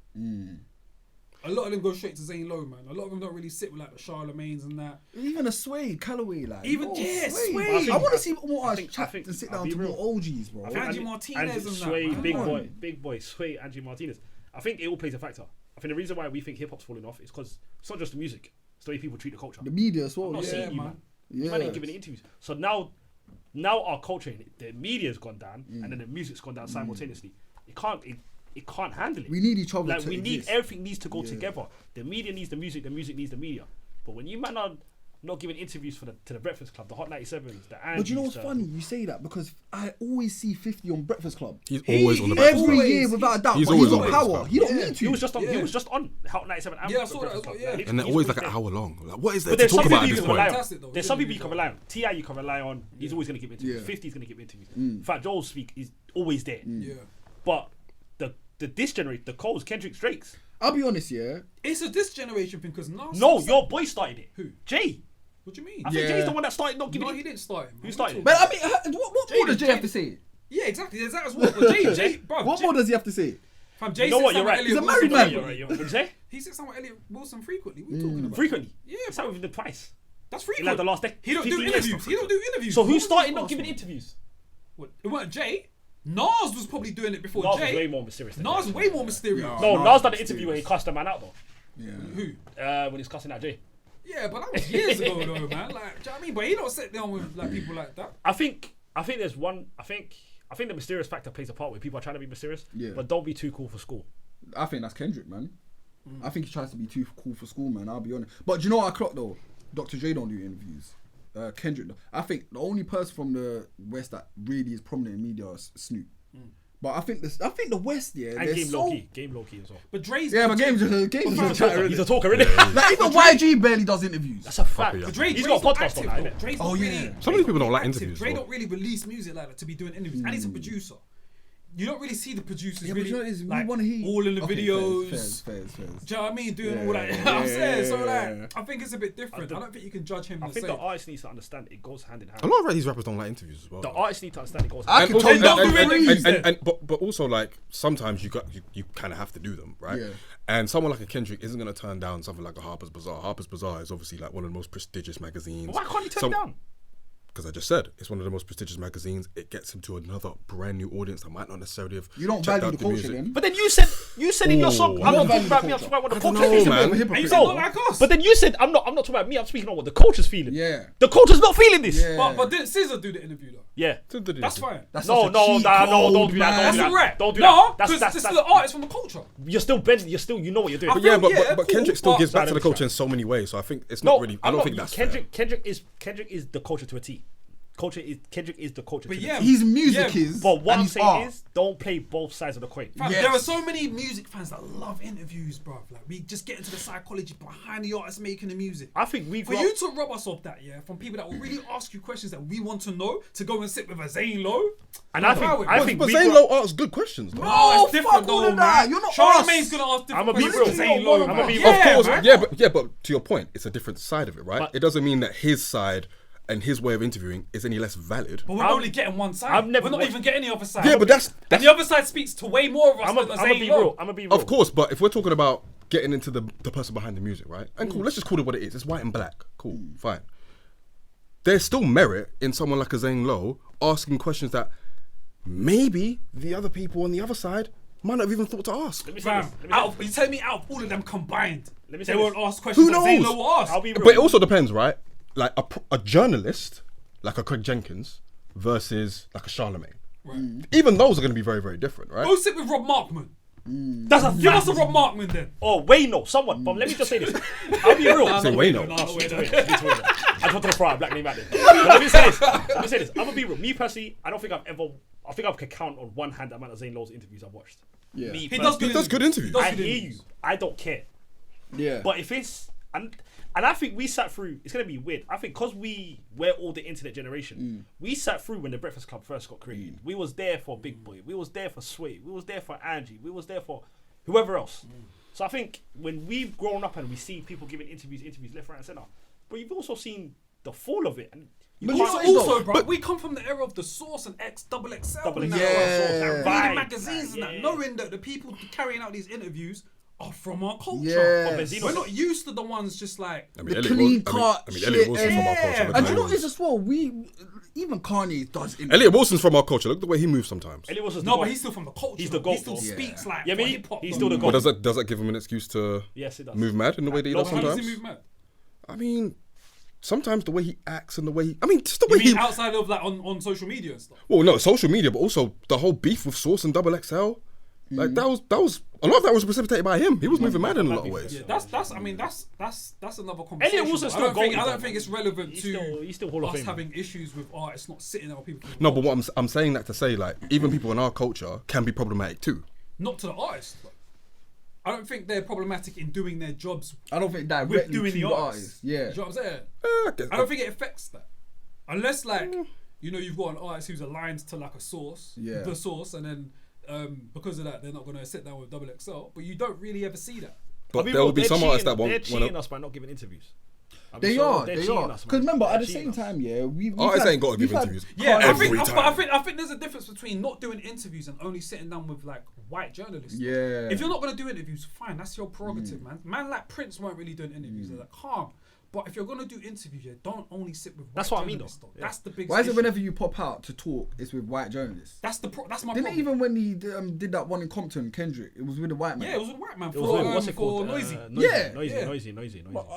a lot of them go straight to Zane Lowe, man. A lot of them don't really sit with like the Charlemagne's and that. Even a Suede, Calloway, like Suede. I want to see more I think- and sit I'll down be to real. more OGs, bro. I think Angie Martinez and that, Sway, man. big Come boy, on. big boy, Sway, Angie Martinez. I think it all plays a factor. I think the reason why we think hip hop's falling off is because it's not just the music; it's the way people treat the culture. The media as well. I'm not Yeah, seeing you, man. man. Yeah. Man ain't giving interviews. So now our culture, the media's gone down, and then the music's gone down simultaneously. It can't handle it. We need each other. Like to we need exist. everything needs to go together. The media needs the music needs the media. But when you man are not giving interviews to the Breakfast Club, the Hot 97s, the Andes, But you know what's funny? You say that because I always see 50 on Breakfast Club. He's always on the Breakfast Every Club. year, without a doubt. He's But always he's on on Breakfast power. Club. He don't need to. He was just on Hot 97 and Yeah, I saw that Breakfast as Club. well, yeah. Literally, And they're he's always like an there. hour long. Like, what is there But to there's talk some about people at you this can point? rely on. Fantastic, though. There's some people you can rely on. T.I. you can rely on. He's always going to give interviews. Yeah. 50's going to give interviews. Fat Joel is always there. Yeah. But this generation, the Coles, Kendrick, Drake's. I'll be honest, yeah. It's a this generation thing because Nas. No, your boy started it. Who? Jay. What do you mean? I think Yeah. Jay's the one that started not giving No, it. he didn't start it. Man. Who started it? But I mean, what more does Jay Jay- have to say? Yeah, exactly. There's that as well. But Jay, bro. What more does he have to say? Fam, Jay You know sits what? down You're with right. Elliot He's a Wilson married man. You're right. What did you say? He sits down with Elliot Wilson frequently. What are you talking about? Frequently. Yeah, It's out with the twice. That's In frequent. like the last decade. He don't do 15 years. interviews. He don't do interviews. So who What started was not his giving last one? interviews? What? It weren't Jay. Nas was probably doing it before Nas Jay. was way more mysterious. than Nas Jay. way more mysterious. No, Nas Nas done was an interview mysterious. where he cussed the man out though. Yeah. Who? When he's cussing out Jay. Yeah, but that was years ago though, man. Like, do you know what I mean? But he don't sit down with like people like that. I think there's one. I think the mysterious factor plays a part where people are trying to be mysterious. Yeah. But don't be too cool for school. I think that's Kendrick, man. I think he tries to be too cool for school, man. I'll be honest. But do you know what I clocked though? Dr. Dre don't do interviews. Kendrick, I think the only person from the West that really is prominent in media is Snoop. But I think the West, yeah, And they're Game so. Low key as well. But Dre's Yeah, but Game's just a chatter. He's a talker, isn't it? Like even YG barely does interviews. That's a fact. yeah. He's got a podcast on that, innit? Dre's Oh, not yeah. really, Some of these people don't like active. interviews, Dre bro. don't really release music like that to be doing interviews, and he's a producer. You don't really see the producers Yeah, but really you know what it is? We like wanna hear all in the Okay, videos. Fairs. Do you know what I mean? Doing Yeah, all that. You know what I'm saying? So yeah. like, I think it's a bit different. I don't think you can judge him I the think same. the artist needs to understand it goes hand in hand. A lot of these rappers don't like interviews as well. The artist need to understand it goes I hand can in hand. totally don't do interviews then. but also like sometimes you kind of have to do them, right? Yeah. And someone like a Kendrick isn't gonna turn down something like a Harper's Bazaar. Harper's Bazaar is obviously like one of the most prestigious magazines. Why can't he turn it down? Because I just said it's one of the most prestigious magazines. It gets him to another brand new audience that might not necessarily have. You don't checked value out the culture music. then. But then you said in your song, Ooh. I'm You not don't talking about value me, I'm the talking about what the culture. culture's I don't feeling. know, man. And you Hypocrite. said not like us. But then you said I'm not talking about me, I'm speaking on what the culture's feeling. Yeah. The culture's not feeling this. Yeah. But didn't SZA do the interview though? Yeah. That's fine. That's No, such a no, cheat nah, no, code, don't do that, man. That's do that. alright. Don't do No, that. because That's- this is that's- the artist from the culture. You're still bending, you know what you're doing. But yeah, Yeah, but cool, Kendrick still but- gives back to the Sorry, culture in so many ways. So I think it's not really. I don't think that's fair. Kendrick is the culture to a T. Kendrick is the culture But to yeah, the T. His music Yeah, is. But what and I'm his saying art. is, don't play both sides of the coin. Fam, Yes. there are so many music fans that love interviews, bro. Like we just get into the psychology behind the artist making the music. I think we For grew you up. to rob us of that, yeah, from people that will really ask you questions that we want to know, to go and sit with a Zane Lowe. And I think But we Zane grew up. Lowe asks good questions. Though. No, it's different fuck all though, of that. man. You're not Charlemagne's us. gonna ask different I'ma be questions real. to Zane Lowe. I'ma man. be Of course, man. but to your point, it's a different side of it, right? But- It doesn't mean that his side and his way of interviewing is any less valid. But we're I'm- only getting one side. I've never We're not watched- even getting the other side. Yeah, but that's and the other side speaks to way more of us I'm than gonna Zane be Lowe. real. I'm gonna be real. of course. But if we're talking about getting into the person behind the music, right? And cool, let's just call it what it is. It's white and black. Cool, fine. There's still merit in someone like a Zane Lowe asking questions that maybe the other people on the other side might not have even thought to ask. Let me say Fam, this. Let me say this. you telling me out of all of them combined, Let me say they won't this. ask questions Who that Zane knows? Lowe will ask. I'll be real. But it also depends, right? Like a journalist, like a Craig Jenkins, versus like a Charlemagne. Right. Even those are going to be very, very different, right? Go sit with Rob Markman. That's a Give us fact. a Rob Markman then. Oh, Wayno, someone. But let me just say this. I'll be real. Say Wayno. I just wanted to throw out a black name at it. But let me say this. I'm gonna be real. Me personally, I think I can count on one hand the amount of Zane Lowe's interviews I've watched. Yeah. Me He does personally. He does good interviews. He does I good hear you. interviews. I don't care. Yeah. But if it's and I think we sat through. It's gonna be weird. I think because we're all the internet generation. We sat through when the Breakfast Club first got created. We was there for Big Boy. We was there for Sway. We was there for Angie. We was there for whoever else. So I think when we've grown up and we see people giving interviews left, right, and center, but you've also seen the fall of it. And you But can't- you know- Also, bro, we come from the era of the Source and XXL. Double and XL, that, Yeah. reading Vibe, magazines and yeah. that, knowing that the people carrying out these interviews are from our culture. Yeah. We're not used to the ones just like. I mean, The Elliot clean Wil- cut I mean, Elliot Wilson's shit, from our culture. Look And at you know how what he is as well? Even Kanye does. Elliot Wilson's from our culture. Look at the way he moves sometimes. Elliot Wilson's No, the but GOAT. he's still from the culture. He's the GOAT, He still though. speaks like Yeah, but hip hop. he's still the But GOAT. does that give him an excuse to Yes, it does. move mad in the way that he does How does sometimes? he move mad? I mean, sometimes the way he acts and the way he, I mean, just the You way he. mean outside of like on social media and stuff? Well, no, social media, but also the whole beef with Source and Double XL. Like that was a lot of that was precipitated by him. He was moving mad in a lot of ways. Yeah, that's another conversation. Elliot Wilson's I still don't think going, it's relevant he's still Hall of us Fame. having issues with artists not sitting there with people. No, but what I'm saying that to say, like, even people in our culture can be problematic too. Not to the artist. Though. I don't think they're problematic in doing their jobs I don't think directly with doing to the the artist. artist. Yeah. You know what I'm saying? I guess- I don't think it affects that. Unless like, you've got an artist who's aligned to like a source, Yeah. the source, and then because of that, they're not going to sit down with Double XL. But you don't really ever see that. But there will be some artists that They're won't. cheating us by not giving interviews. They are. Because remember, at the same time, Artists ain't got to give interviews. Yeah, Every I time. think there's a difference between not doing interviews and only sitting down with like white journalists. Yeah. If you're not gonna do interviews, fine, that's your prerogative, man. Man like Prince weren't really doing interviews. They're like calm. But if you're gonna do interviews, don't only sit with. That's white what I mean, journalists, though. That's the big. Why is it whenever you pop out to talk, it's with white journalists? That's my Didn't problem. even when he did that one in Compton, Kendrick, it was with a white man. Yeah, it was a white man It was with, what's it for called? Noisy. Yeah. Noisy. But,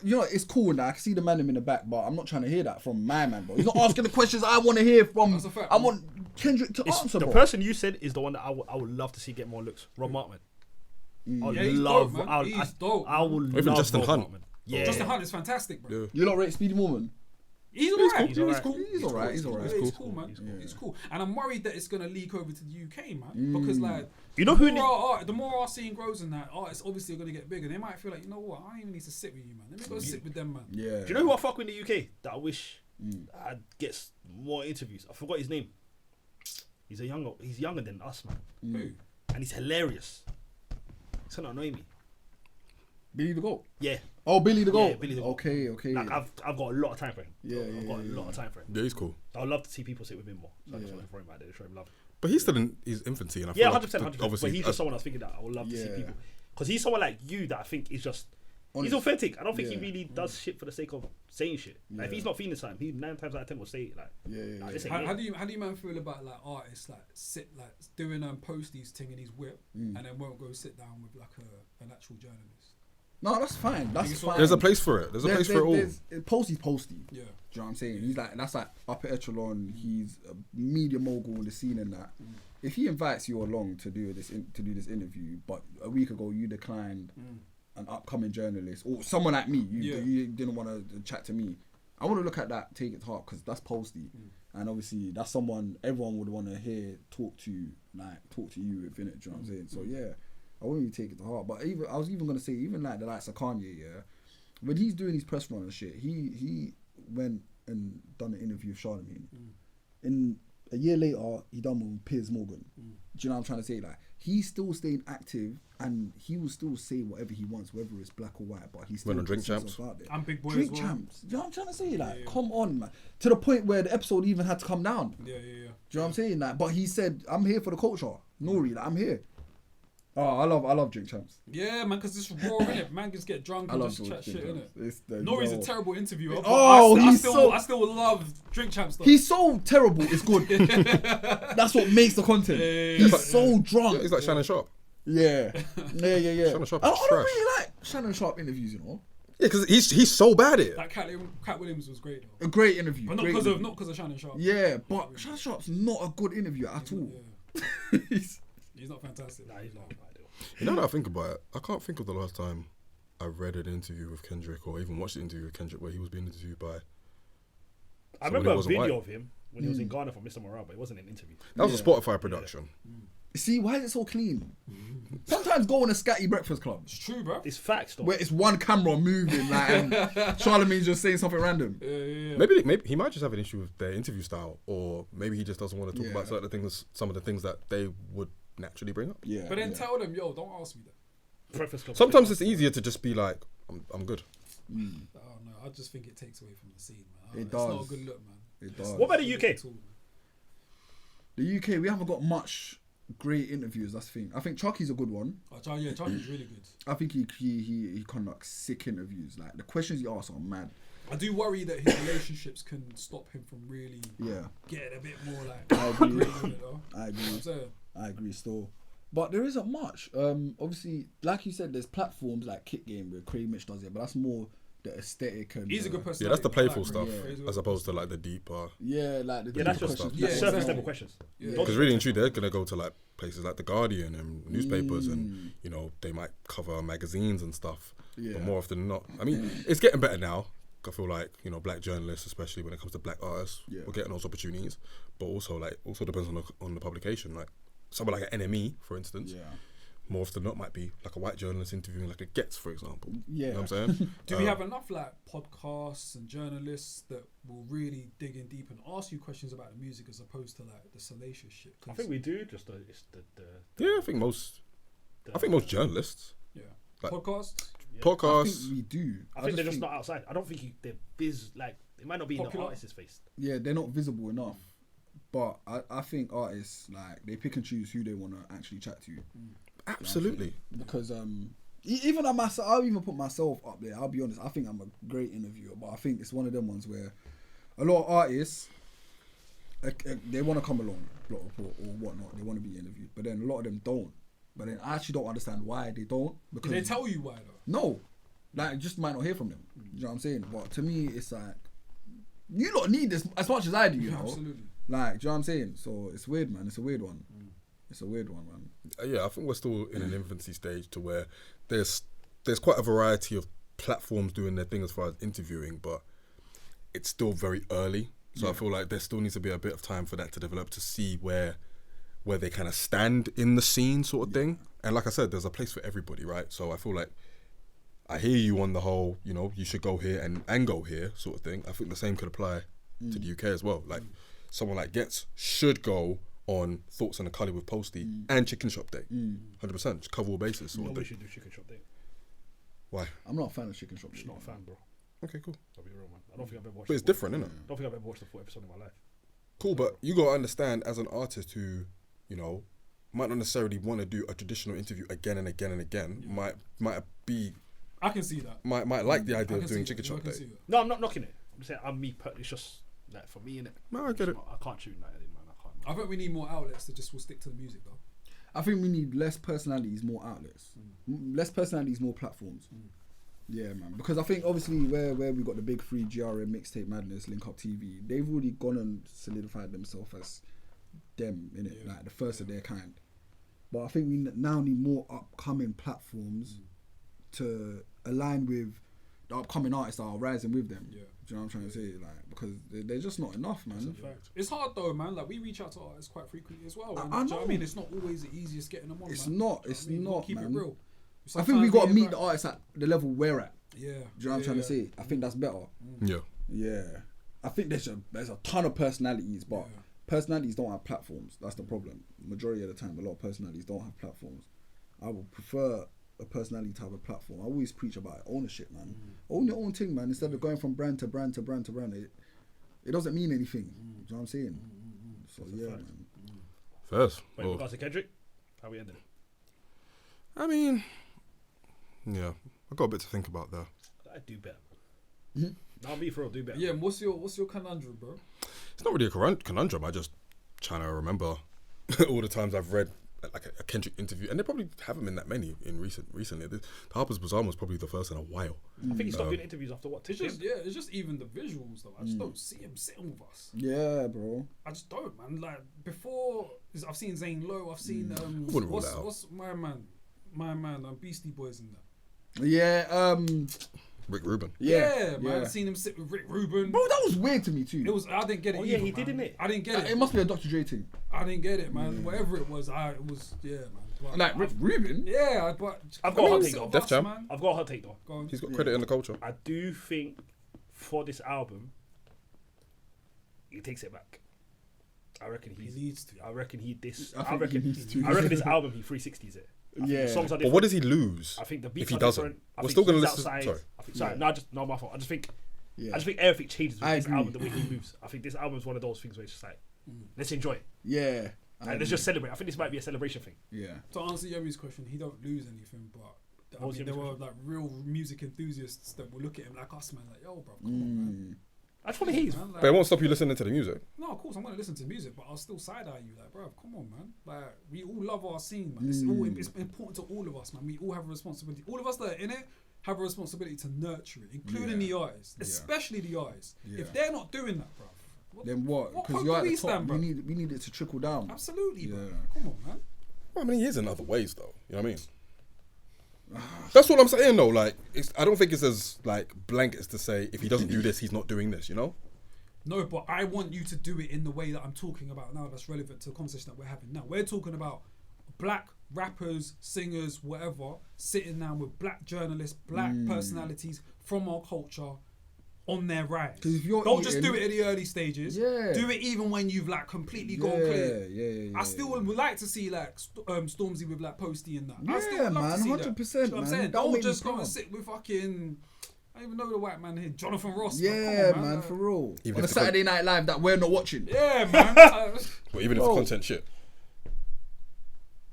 you know, it's cool now. I can see the man in the back, but I'm not trying to hear that from my man, bro. He's not asking the questions I want to hear from. That's a fact. I want Kendrick to answer, The bro. person you said is the one that I would love to see get more looks. Rob Markman. Yeah, he's dope, man. He's dope. I would Even love Justin Rob Hunt. Markman. Yeah. Justin Hunt is fantastic, bro. Yeah. You lot rate Speedy Mormon? He's alright. He's alright. He's alright. He's alright. He's cool, man. He's cool. And I'm worried that it's gonna leak over to the UK, man. Because like, You know who the more our scene grows in that, artists obviously are gonna get bigger. They might feel like, you know what, I don't even need to sit with you, man. Let me go sit with them, man. Yeah. Do you know who I fuck with in the UK that I wish I'd get more interviews? I forgot his name. He's younger than us, man. Who? And he's hilarious. It's gonna annoy me. Billy the Goat? Yeah. Oh, Billy the Goat. Yeah, Billy the Goat. Okay. Like I've got a lot of time for him. I've got a lot of time for him. Yeah, he's cool. I would love to see people sit with him more. So I just want to throw him out there to show him love. But he's still in his infancy, and I Yeah, feel 100%. like 100%. obviously, But he's just someone I was thinking that I would love to see Yeah. people. Because he's someone like you that I think is just. He's Honest. authentic. I don't think he Yeah. really does shit for the sake of saying shit. Like, if he's not feeling something, he 9 times out of 10 will say it. Like, nah, this ain't How it. do you man feel about like artists like doing posties thing in his whip and then won't go sit down with like an actual journalist? No, that's fine. That's fine. there's a place for it. There's a place for it all. Posty's Posty. Yeah. Do you know what I'm saying? He's like, that's like upper echelon. He's a media mogul in the scene and that. If he invites you along to do this interview, but a week ago you declined an upcoming journalist or someone like me, you didn't want to chat to me, I want to look at that, take it to heart, because that's Posty, and obviously that's someone everyone would want to talk to you with, innit? Do you know what I'm saying? So yeah, I wouldn't really take it to heart. But I was even gonna say, even like the likes of Kanye, yeah, when he's doing his press run and shit, he went and done an interview with Charlemagne. In a year later, he done with Piers Morgan. Do you know what I'm trying to say? Like, he's still staying active, and he will still say whatever he wants, whether it's black or white. But he's still Went on Drink puts Champs. himself out there. And Big Boy Drink as well. Champs. You know what I'm trying to say? Like, come on, man. To the point where the episode even had to come down. Yeah. Do you know what I'm saying? Like, but he said, "I'm here for the culture." Nori, like, I'm here. Oh, I love Drink Champs. Yeah, man, because it's raw, innit? Man just get drunk I and love just chat Drink shit, Champs. innit? Nori's a terrible interviewer. But Oh, I he's so- still love Drink Champs though. He's so terrible, it's good. That's what makes the content. He's so drunk. He's like Shannon Sharp. Yeah. Shannon Sharp I is don't trash. really like Shannon Sharp interviews, you know. Yeah, because he's so bad at it. Like Cat Williams was great though. A great interview. But not great because interview. of Shannon Sharp. Yeah, but Shannon Sharp's not a good interviewer at all. Yeah. He's not fantastic. Nah, he's not ideal. You know what I think about it? I can't think of the last time I read an interview with Kendrick or even watched the interview with Kendrick where he was being interviewed by. I Someone remember who a wasn't video white. of him when he was in Ghana for Mr. Morale, but it wasn't an interview. That was a Spotify production. See, why is it so clean? Sometimes go on a scatty breakfast club It's true, bro. It's facts, though. where it's one camera moving, like, and Charlemagne's just saying something random. Maybe he might just have an issue with their interview style, or maybe he just doesn't want to talk Yeah. about certain things, some of the things that they would naturally bring up. Yeah. But then tell them, yo, don't ask me that. Breakfast Club. Sometimes it's easier to just be like, I'm good. I don't know. I just think it takes away from the scene, man. It It's not a does. good look, man. It does. What about the UK? The UK, we haven't got much great interviews. That's the thing. I think Chucky's a good one. Chucky's really good. I think he conducts sick interviews. Like the questions he asks are mad. I do worry that his relationships can stop him from really getting a bit more like. I agree. great with it, though. I agree. You know what I'm saying? I agree still. But there isn't much. Obviously, like you said, there's platforms like Kick Game where Craig Mitch does it, but that's more the aesthetic and He's a good person. Yeah, that's the playful I like stuff him. as opposed to like the deeper. Yeah, like the that's deeper just questions. that's surface exactly. level questions. Yeah. Because really and truly, they're gonna go to like places like the Guardian and newspapers, and you know they might cover magazines and stuff. Yeah. But more often than not, I mean, it's getting better now. I feel like, you know, black journalists, especially when it comes to black artists, we're getting those opportunities. But also depends on the publication. Like someone like an NME, for instance. Yeah. More often than not might be like a white journalist interviewing like a Gets, for example. Yeah. You know what I'm saying? Do we have enough like podcasts and journalists that will really dig in deep and ask you questions about the music as opposed to like the salacious shit? I think we do. Just it's Yeah, I think most journalists. Yeah. Like- Podcasts. I Podcasts. think we do. I think they're just not outside. I don't think they're like it might not be in Popular. the artist's face. Yeah, they're not visible enough. But I think artists, like, they pick and choose who they want to actually chat to. Absolutely. Because even at myself, I'll even put myself up there. I'll be honest, I think I'm a great interviewer, but I think it's one of them ones where a lot of artists, they want to come along, Block Report or whatnot, they want to be interviewed, but then a lot of them don't. But then I actually don't understand why they don't. Because Did they tell you why though? no, like, just might not hear from them. You know what I'm saying? But to me, it's like, you don't need this as much as I do, you know? Absolutely. Like, do you know what I'm saying? So it's weird, man. It's a weird one. It's a weird one, man. Yeah, I think we're still in an infancy stage to where there's quite a variety of platforms doing their thing as far as interviewing, but it's still very early. So I feel like there still needs to be a bit of time for that to develop to see where they kind of stand in the scene sort of thing. And like I said, there's a place for everybody, right? So I feel like I hear you on the whole, you know, you should go here and go here sort of thing. I think the same could apply to the UK as well. Like someone like Gets should go on Thoughts on the Colour with Posty and Chicken Shop Day. 100%, just cover all bases sort of Nobody thing. should do Chicken Shop Day. Why? I'm not a fan of Chicken Shop. Just not a fan, bro. Okay, cool. I'll be real, man. I don't think I've ever watched. But it's different, isn't it? I don't think I've ever watched the full episode in my life. Cool, but you got to understand as an artist who, you know, might not necessarily want to do a traditional interview again and again and again, might be, I can see that. might like the idea I of can doing see Chicken that. I Shop can Day. see that. No, I'm not knocking it. I'm saying it's just like for me, innit? No, I get it. I can't tune that, man. I can't. I think we need more outlets that just will stick to the music though. I think we need less personalities, more outlets. Less personalities, more platforms. Yeah, man. Because I think obviously where we got the big three, GRM, Mixtape Madness, Link Up TV, they've already gone and solidified themselves as them, innit? Like the first of their kind. But I think we now need more upcoming platforms to align with the upcoming artists that are rising with them. Yeah. Do you know what I'm trying to say? Like, because they're just not enough, man. It's hard though, man. Like we reach out to artists quite frequently as well. And I do you know what I know. mean? It's not always the easiest getting them on. It's man. not. Do you know It's what I mean? We not, gotta keep man. it real. I think we got to Sometimes meet the artists at the level we're at. Yeah. Do you know what I'm trying to say? I think that's better. Yeah. Yeah. I think there's a ton of personalities, but personalities don't have platforms. That's the problem. Majority of the time, a lot of personalities don't have platforms. I would prefer a personality to have a platform. I always preach about ownership, man. Own your own thing, man. Instead of going from brand to brand to brand to brand, it doesn't mean anything. Do you know what I'm saying? So yeah, man. First. Wait, Well, regards to Kendrick, how we ended? I mean, yeah, I got a bit to think about there. I do better. Now me for real, do better. Yeah. And what's your conundrum, bro? It's not really a conundrum. I just trying to remember all the times I've read like a Kendrick interview, and they probably haven't been that many in recently. The Harper's Bazaar was probably the first in a while. I think he stopped doing interviews after what? It's just it's just even the visuals though. I just don't see him sitting with us. Yeah, bro. I just don't, man. Like before, I've seen Zane Lowe. I've seen wouldn't rule that out. what's my man, Beastie Boys in that. Yeah, Rick Rubin. Yeah, man. yeah. I've seen him sit with Rick Rubin. Bro, that was weird to me too. It was. I didn't get it. Oh, yeah, either, he did, man. didn't it? I didn't get it. It must be a Dr. Dre thing. I didn't get it, man. Whatever it was, it was man. But Like Rick Rubin. Yeah, but I've got a hot take, sit though. with Def us, Jam. man. I've got a hot take though. Go on. He's got credit in the culture. I do think for this album, he takes it back. I reckon He needs to. I reckon he this. I I think reckon. he needs to. I reckon this album he 360s it. I think Yeah. the songs are But different. what does he lose? I think the beats if he are doesn't? different. I We're think still gonna he's listen. outside. Sorry. I think, sorry, not my fault. I just think everything changes with I this agree. album the way he moves. I think this album is one of those things where it's just like, let's enjoy it. Yeah. And let's just celebrate. I think this might be a celebration thing. Yeah. To answer Yemi's question, he don't lose anything, but I What was mean, there Yemi's were like real music enthusiasts that will look at him like us, man. Like, yo, bro, come on, man. I just want to hear his. Man, like, But it won't stop you listening to the music. no, of course I'm gonna listen to music, but I'll still side eye you, like, bro, come on, man. Like, we all love our scene, man. It's important to all of us, man. We all have a responsibility. All of us that are in it have a responsibility to nurture it, including the artists, especially the artists. Yeah. If they're not doing that, bro, Then what? What Because hope you're do at we the top. stand, bro? We need it to trickle down. absolutely, bro. Yeah. Come on, man. Well, I mean, he is in other ways, though. You know what I mean? That's what I'm saying, though. Like, I don't think it's as like blanket as to say if he doesn't do this, he's not doing this. You know? No, but I want you to do it in the way that I'm talking about now. That's relevant to the conversation that we're having now. We're talking about black rappers, singers, whatever, sitting down with black journalists, black personalities from our culture on their rise. 'Cause if you're Don't just eating- do it at the early stages. Yeah. Do it even when you've like completely gone clear. Yeah. I still would like to see like Stormzy with like Posty and that. I Yeah, still would love man, to see 100%, that. You know what I'm man. saying? That'll Don't make me just go proud. and sit with fucking. I don't even know the white man here, Jonathan Ross. Yeah, Come on, man, for real. Even On a if the Saturday Night Live that we're not watching. Yeah, man. But even if the content shit.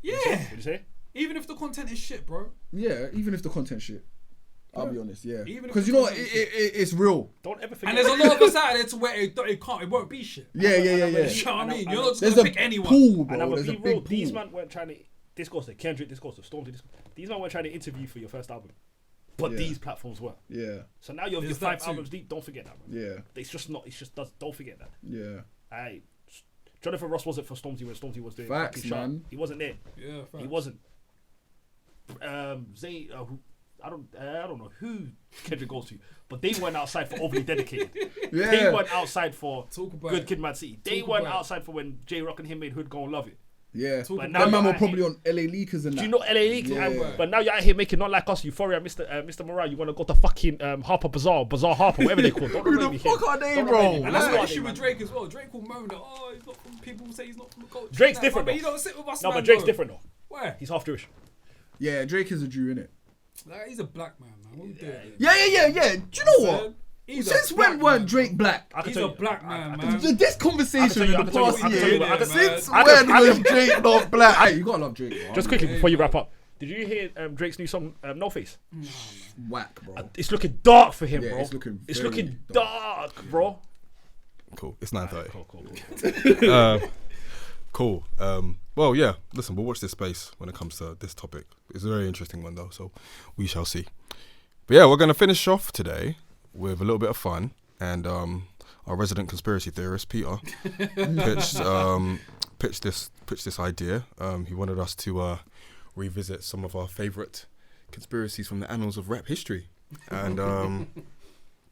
Yeah. What did you say? Even if the content is shit, bro. Yeah, even if the content shit. I'll be honest, yeah. Even if Because the you know what, content it's real. Don't ever forget. And there's a lot of us out there to where it won't be shit. Yeah. You know what I mean? You're not just There's gonna a pick anyone. pool, And bro. I'm There's a be real. big These pool. man weren't trying to. This goes to Kendrick. This goes to Stormzy. These man weren't trying to interview for your first album, but Yeah. these platforms were. Yeah, So now you're There's 5 that too. albums deep. Don't forget that, man. yeah, It's just not. It's just does. Don't forget that. yeah. Jonathan Ross wasn't for Stormzy when Stormzy was doing Facts, fucking Sharp. man. He wasn't there. Yeah, facts. He wasn't. Zay, I don't know who Kendrick goes to, but they went outside for Overly Dedicated. Yeah. They went outside for Talk about Good it. Kid, Mad City. They Talk went about it. outside for when J Rock and him made Hood Go and Love It. Yeah. Talk But about now That man you're were out probably here- on LA Leakers and that. Do you know LA Leaks? Yeah. But now you're out here making Not Like Us, Euphoria, Mr. Morale. You want to go to fucking Harper Bazaar Harper, whatever they call. Don't Who remind the me fuck here. are they, Don't bro? remind me. And that's Who my are issue they, with man? Drake as well. Drake will moan that, oh, he's not from, people say he's not from the culture. Drake's Nah, different, But though. you don't sit with us, No, man, but Drake's though. different though. Where? He's half Jewish. Yeah, Drake is a Jew, innit? Like, he's a black man, man. What we doing? Yeah. Do you know what? He's Since a when black weren't man, Drake bro. black? I can He's tell a you- black I- man, I- man. This conversation in the I can tell you- past I can tell you- year, I can- since I when can- was Drake not black? Hey, you gotta love Drake, bro. Just quickly before you wrap up, did you hear Drake's new song, No Face? Whack, bro. It's looking dark for him, Yeah, bro. it's looking It's very looking dark. dark, bro. Cool. It's 9:30. Cool. Cool. Well, yeah. Listen, we'll watch this space when it comes to this topic. It's a very interesting one, though, so we shall see. But yeah, we're going to finish off today with a little bit of fun. And our resident conspiracy theorist, Peter, pitched this idea. He wanted us to revisit some of our favourite conspiracies from the annals of rap history. And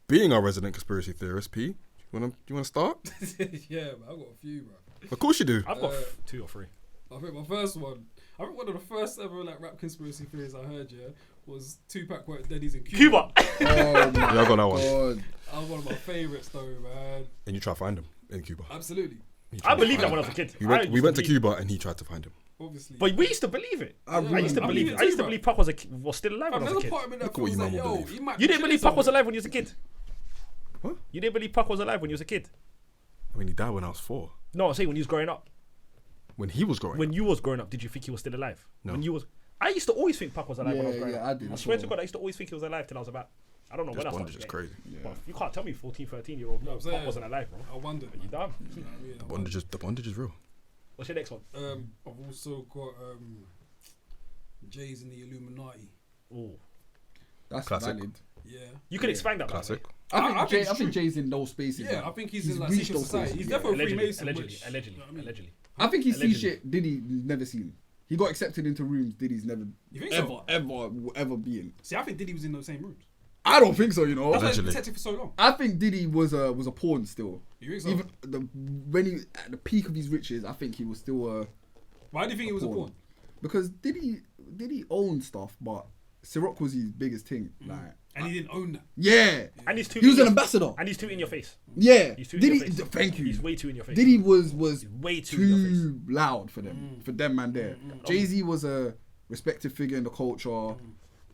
being our resident conspiracy theorist, P, you wanna start? Yeah, man, I've got a few, bro. Of course you do. I've got 2 or 3. I think my first one, I think one of the first ever like rap conspiracy theories I heard, yeah, was Tupac worked daddies in Cuba. Cuba. Oh my Yeah, I got that one. God. That was one of my favourites, though, man. And you try to find him in Cuba. Absolutely, I believed that when I was a kid. We went to believe- Cuba and he tried to find him. obviously. But we used to believe it. I I used to I believe believe it. it I used too, to believe bro. Pac was still alive when I There's was a a kid. part of me that Look at what feels your like, mama yo, believe. he might You be didn't believe chilling Pac was somewhere. alive when you was a kid. What? You didn't believe Pac was alive when you was a kid. I mean, he died when I was 4. No, I'm saying when you was growing up. When he was growing When up. you was growing up, did you think he was still alive? No. When you was, I used to always think Pac was alive when I was growing Yeah, up. I did I as swear to well. God, I used to always think he was alive till I was about, I don't know This when I bondage started. is crazy. Well, you can't tell me 14, 13-year-old No, I'm Pac saying- wasn't alive, bro. I wondered. You dumb. The bondage is real. What's your next one? I've also got Jay's in the Illuminati. Ooh. That's Classic. valid. Yeah. You can expand that. by the Classic. way. I think it's true. Jay's in those spaces. Yeah, like, I think he's in like reached secret those society. spaces, He's yeah. definitely a Allegedly, Freemason. allegedly, which, allegedly, you know what I mean? allegedly. I think he sees Allegedly. shit Diddy's never seen. He got accepted into rooms Diddy's never You think ever, so? ever, will ever be in. See, I think Diddy was in those same rooms. I don't think so, you know. That's why he's Allegedly. protected for so long. I think Diddy was a pawn still. You think so? Even when he at the peak of his riches, I think he was still Why do you think he was a pawn? because Diddy owned stuff, but Ciroc was his biggest thing. Like, And he didn't own that. yeah, And he's too. he was in an your- ambassador. And he's too in your face. Yeah, He's too in your Diddy. face. Thank you. He's way too in your face. Diddy was way too in your face. too loud for them, for them man there. Jay-Z was a respected figure in the culture.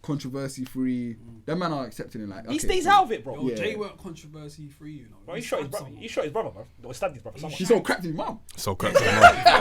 controversy free. Them man are accepting it. Like He okay, stays cool. out of it, bro. Yo, Yeah. Jay weren't controversy free, you know. Bro, he shot his brother. someone. He shot his brother, bro. Or stabbed his brother. Someone. She so cracked his mum. So correct.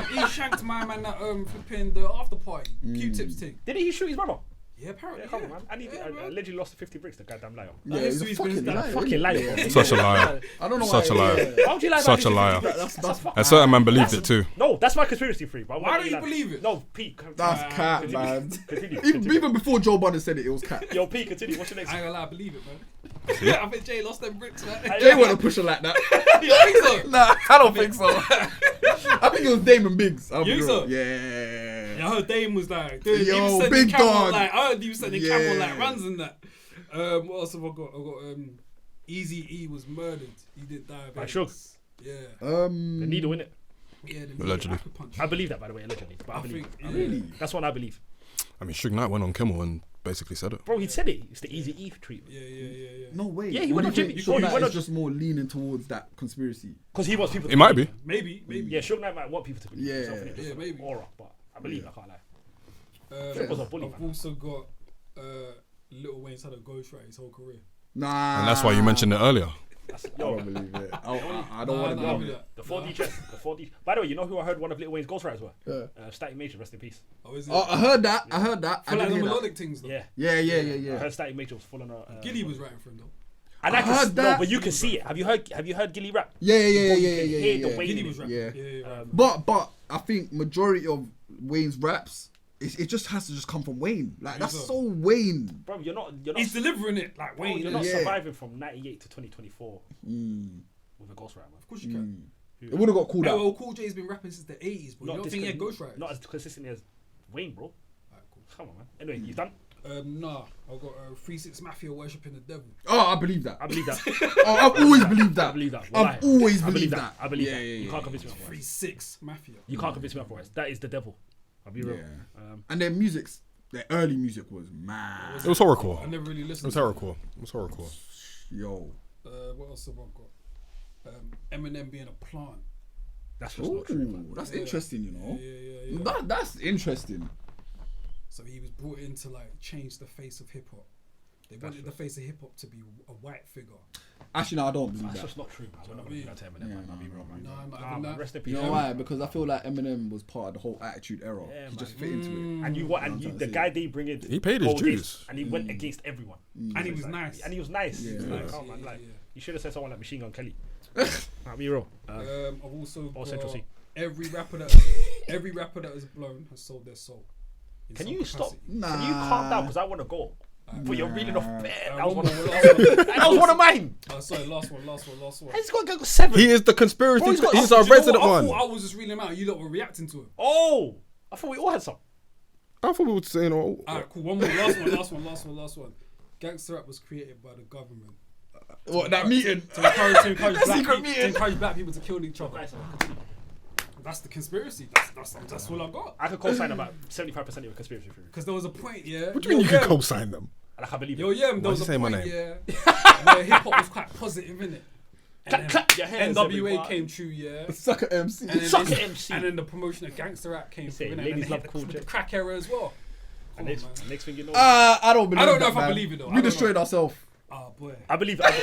He shanked my man that flipping the after party Q-tips thing. Did he shoot his brother? Yeah, apparently. Yeah, come on, man. And he Yeah, bro. allegedly lost 50 bricks. The goddamn liar. Yeah, He's he's a been fucking that liar. Fucking liar, bro. Such a liar. I don't know Such why. a liar. Yeah. Why would you lie about Such a this? liar. That's And certain man believed it too. No, that's my conspiracy theory. But Why don't you believe it? No, Pete. That's cat, continue. man. Continue. Even before Joe Budden said it was cat. Yo, Pete, continue. What's your next? I ain't gonna lie, I believe it, man. I think Jay lost them bricks, man. Jay wasn't pushing like that. You think so? Nah, I don't think so. I think it was Damon Biggs. I'll be You think real. so? Yeah. Yeah, I heard Dame was like, dude, Yo, he was sending big camel, dog. like, I heard he was sending camel like Yeah. runs and that. What else have I got? I got Easy E was murdered. He did die. By Suge. Yeah. The needle, innit? Yeah, the Allegedly. Apple punch. I believe that, by the way, allegedly. But I believe. think, Really? That's what I believe. I mean, Suge Knight went on Kimmel and basically said it. Bro, he said it. It's the easy E treatment. Yeah. No way. Yeah, he What went do on you think? Jimmy- Suge he Knight went is on- just more leaning towards that conspiracy. Because he wants people to It might believe. be. Maybe. Yeah, Suge Knight might want people to believe. Yeah. himself, innit? Just Yeah, an maybe. Aura, but I believe, I can't lie. I've was a bully, man. also got Lil Wayne's had a ghostwriter his whole career. Nah. And that's why you mentioned it earlier. That's, I yo, don't believe it. I don't Nah, want to nah, believe nah. it. the 4D chess. The 4D. By the way, you know who I heard one of Lil Wayne's ghostwriters were? Yeah. Static Major, rest in peace. Oh, is it? Oh, I heard that. I heard that. I For like didn't the hear that. melodic things, though. Yeah. Yeah. I Yeah. heard Static Major was full on a. Gilly was writing for him, though. And I I can heard no, that. but you can see it. Have you heard Gilly rap? Yeah. Bro, you can Yeah. hear the way Gilly in was it. rapping. Yeah. Yeah. But I think majority of Wayne's raps, it just has to just come from Wayne. Like that's so. so Wayne. Bro, you're not. He's delivering it like Bro, Wayne. you're not Yeah. surviving from 98 to 2024 with a ghostwriter, man. Of course you can. It would have got called Yeah, out. well, Cool J's been rapping since the 80s, but you don't think he had ghostwriters? Not as consistently as Wayne, bro. Alright, cool. Come on, man. Anyway, you done? Nah, I've got 3-6 Mafia worshipping the devil. Oh, I believe that. I believe that. Oh, I've always believed that. I believe that. I've Wallahi. always I believed that. I believe Yeah, that. yeah, You yeah. can't convince me otherwise. 3-6 Mafia. You can't convince me otherwise. That is the devil. I'll be real. Yeah. And their early music was mad. It was horrorcore. I never really It listened was to horrorcore. It was horrorcore. Yo. What else have I got? Eminem being a plant. That's just not true, man. Ooh, that's interesting, you know. Yeah. That's interesting. So he was brought in to like change the face of hip hop. They wanted the face of hip hop to be a white figure. Actually, no, I don't believe That's that. just not true, man. We're not going to do that to Eminem, man. I'll be real, man. No, I'm not Nah, having man. that. Rest in peace. You know why? Because I feel like Eminem was part of the whole Attitude Era. Yeah, He just man. fit into it. And you what? I'm And you, trying the to guy say. they bring in, He paid his go against- dues. and he went against everyone. And he was nice. And he was nice. Yeah. He was like, Nice. oh man, like Yeah. you should have said someone like Machine Gun Kelly. I'll be real. I've also Or Central got C. every rapper that has blown has sold their soul. in Can some you stop? capacity. Can you calm down? Because I want to go. But you're reeling off bad. That was one one. more, Of, last one. that was one of mine. Sorry, last one. He's got to go 7. He is the conspiracy. Bro, he's got- he's Do our Do you know resident what? one. I thought I was just reading them out. You lot were reacting to him. Oh, I thought we all had some. I thought we were saying, oh, Alright, cool. One more. Last one. Gangster rap was created by the government What, that meeting? to encourage That secret to meeting. encourage black people to kill each other. Nice. That's the conspiracy. That's all I got. I could co-sign about 75% of your conspiracy theory. Because there was a point, yeah. what do you mean you can co-sign them? Like I believe Yo, it. yeah, there Why was you a say my point, name? yeah, where hip hop was quite positive, innit? Clap, clap your hands, NWA everyone. came true, yeah. Sucker MC. And then, Sucker MC. and then the promotion of gangster rap came say through, innit? ladies And love then Cool the J. crack era as well. And Come on, next thing you know, I don't believe I don't know that, if I man. believe it, though. I We don't destroyed know. ourselves. Oh boy. I believe. Like,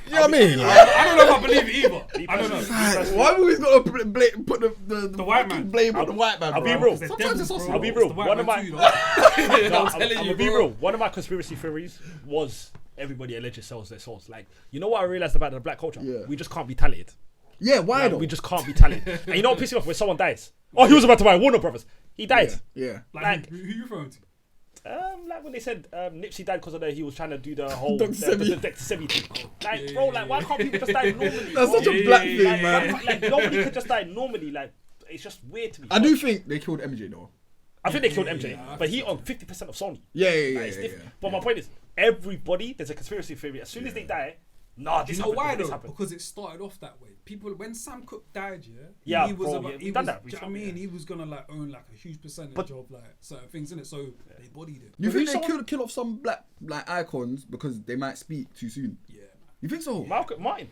you know what I mean? Like, I don't know if I believe it either. I don't know. Why have we always got to put the white fucking man. blame on the white man, I'll be bro? real. Sometimes it's also... I'll be real. It's the white One of man my- too, though. No, I'm telling I'm you, gonna be bro. real. One of my conspiracy theories was everybody allegedly sells their souls. Like, you know what I realized about the black culture? Yeah. We just can't be talented. Yeah, why Like, though? we just can't be talented. And you know what pisses me off when someone dies? Oh, he was about to buy Warner Brothers. He died. Yeah. Like, who you referring to? Like when they said Nipsey died because of he was trying to do the whole Dr. Sebi. the Dr. Sebi thing. Like, bro, like why can't people just die normally? That's bro? such a black yeah, thing, like, man. like nobody could just die normally. Like it's just weird to me. I do think they killed MJ though. I think they killed MJ, yeah, but he on 50% of Sony. Yeah. Like, it's different. But my point is, everybody there's a conspiracy theory. As soon as they die, nah, Do this you know happened, why this though? happened. Because it started off that way. People, when Sam Cooke died, Yeah, he was bro, about, yeah, he we done was, that, do we you know what I saw- mean? yeah. He was gonna like own like a huge percentage But- of like certain things in it, so they bodied it. You But think who's they someone- kill off some black like icons because they might speak too soon? Yeah, man. You think so? Martin.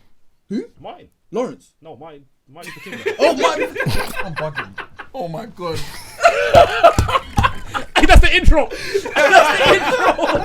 Who? Martin. Lawrence. No, Martin. Martin Luther King. Oh my! I'm bugging. Oh my god. That's the intro. That's the intro.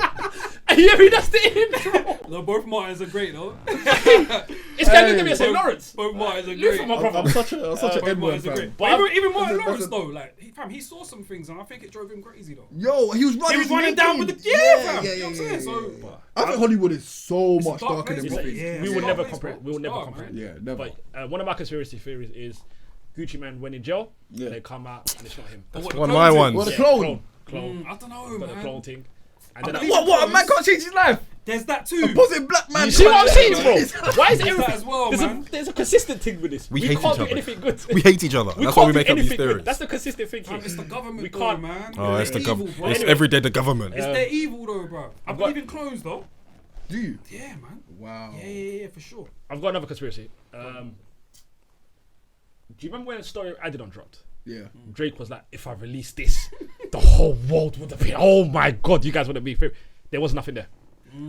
You hear me? That's the intro. No, both Martins are great though. It's going to give me a St. Lawrence. Both Martins are Live great. for my brother. I'm such an Both Edward Martins are fan. great. But But even Martin that's a- Lawrence though, like he saw some things and I think it drove him crazy though. Yo, he was running. He was running down with the fam. yeah, You know what I'm yeah. saying? So I think Hollywood is so It's a much dark darker place, than isn't we it? think. Yeah. We It's will a never dark place, comprehend. bro. We will It's never dark, comprehend. man. Yeah, never. But one of my conspiracy theories is Gucci Man went in jail. Yeah. They come out and it's not him. But what, One the of my clone thing? ones. What, the Yeah, clone? Clone. I don't know, Got the man. clone thing. And I then believe- What? A man can't change his life. There's that too. A positive black man. you see what I'm saying, man. bro? Why is There's that everything? as well, man. There's a consistent thing with this. We hate can't each do other. anything good. We hate each other. We That's why we can't do make up these anything good. theories. That's the consistent thing. Man, it's the government We though, can't- man. Oh, it's the They're government. evil, bro. It's Anyway. every day the government. It's their evil though, bro. I I've got- believe in clones though. Do you? Yeah, man. Wow. Yeah, for sure. I've got another conspiracy. Do you remember when the story I did on dropped? Yeah. Drake was like, if I release this, the whole world would have been. Oh my god, you guys would have been. There was nothing there. Yeah,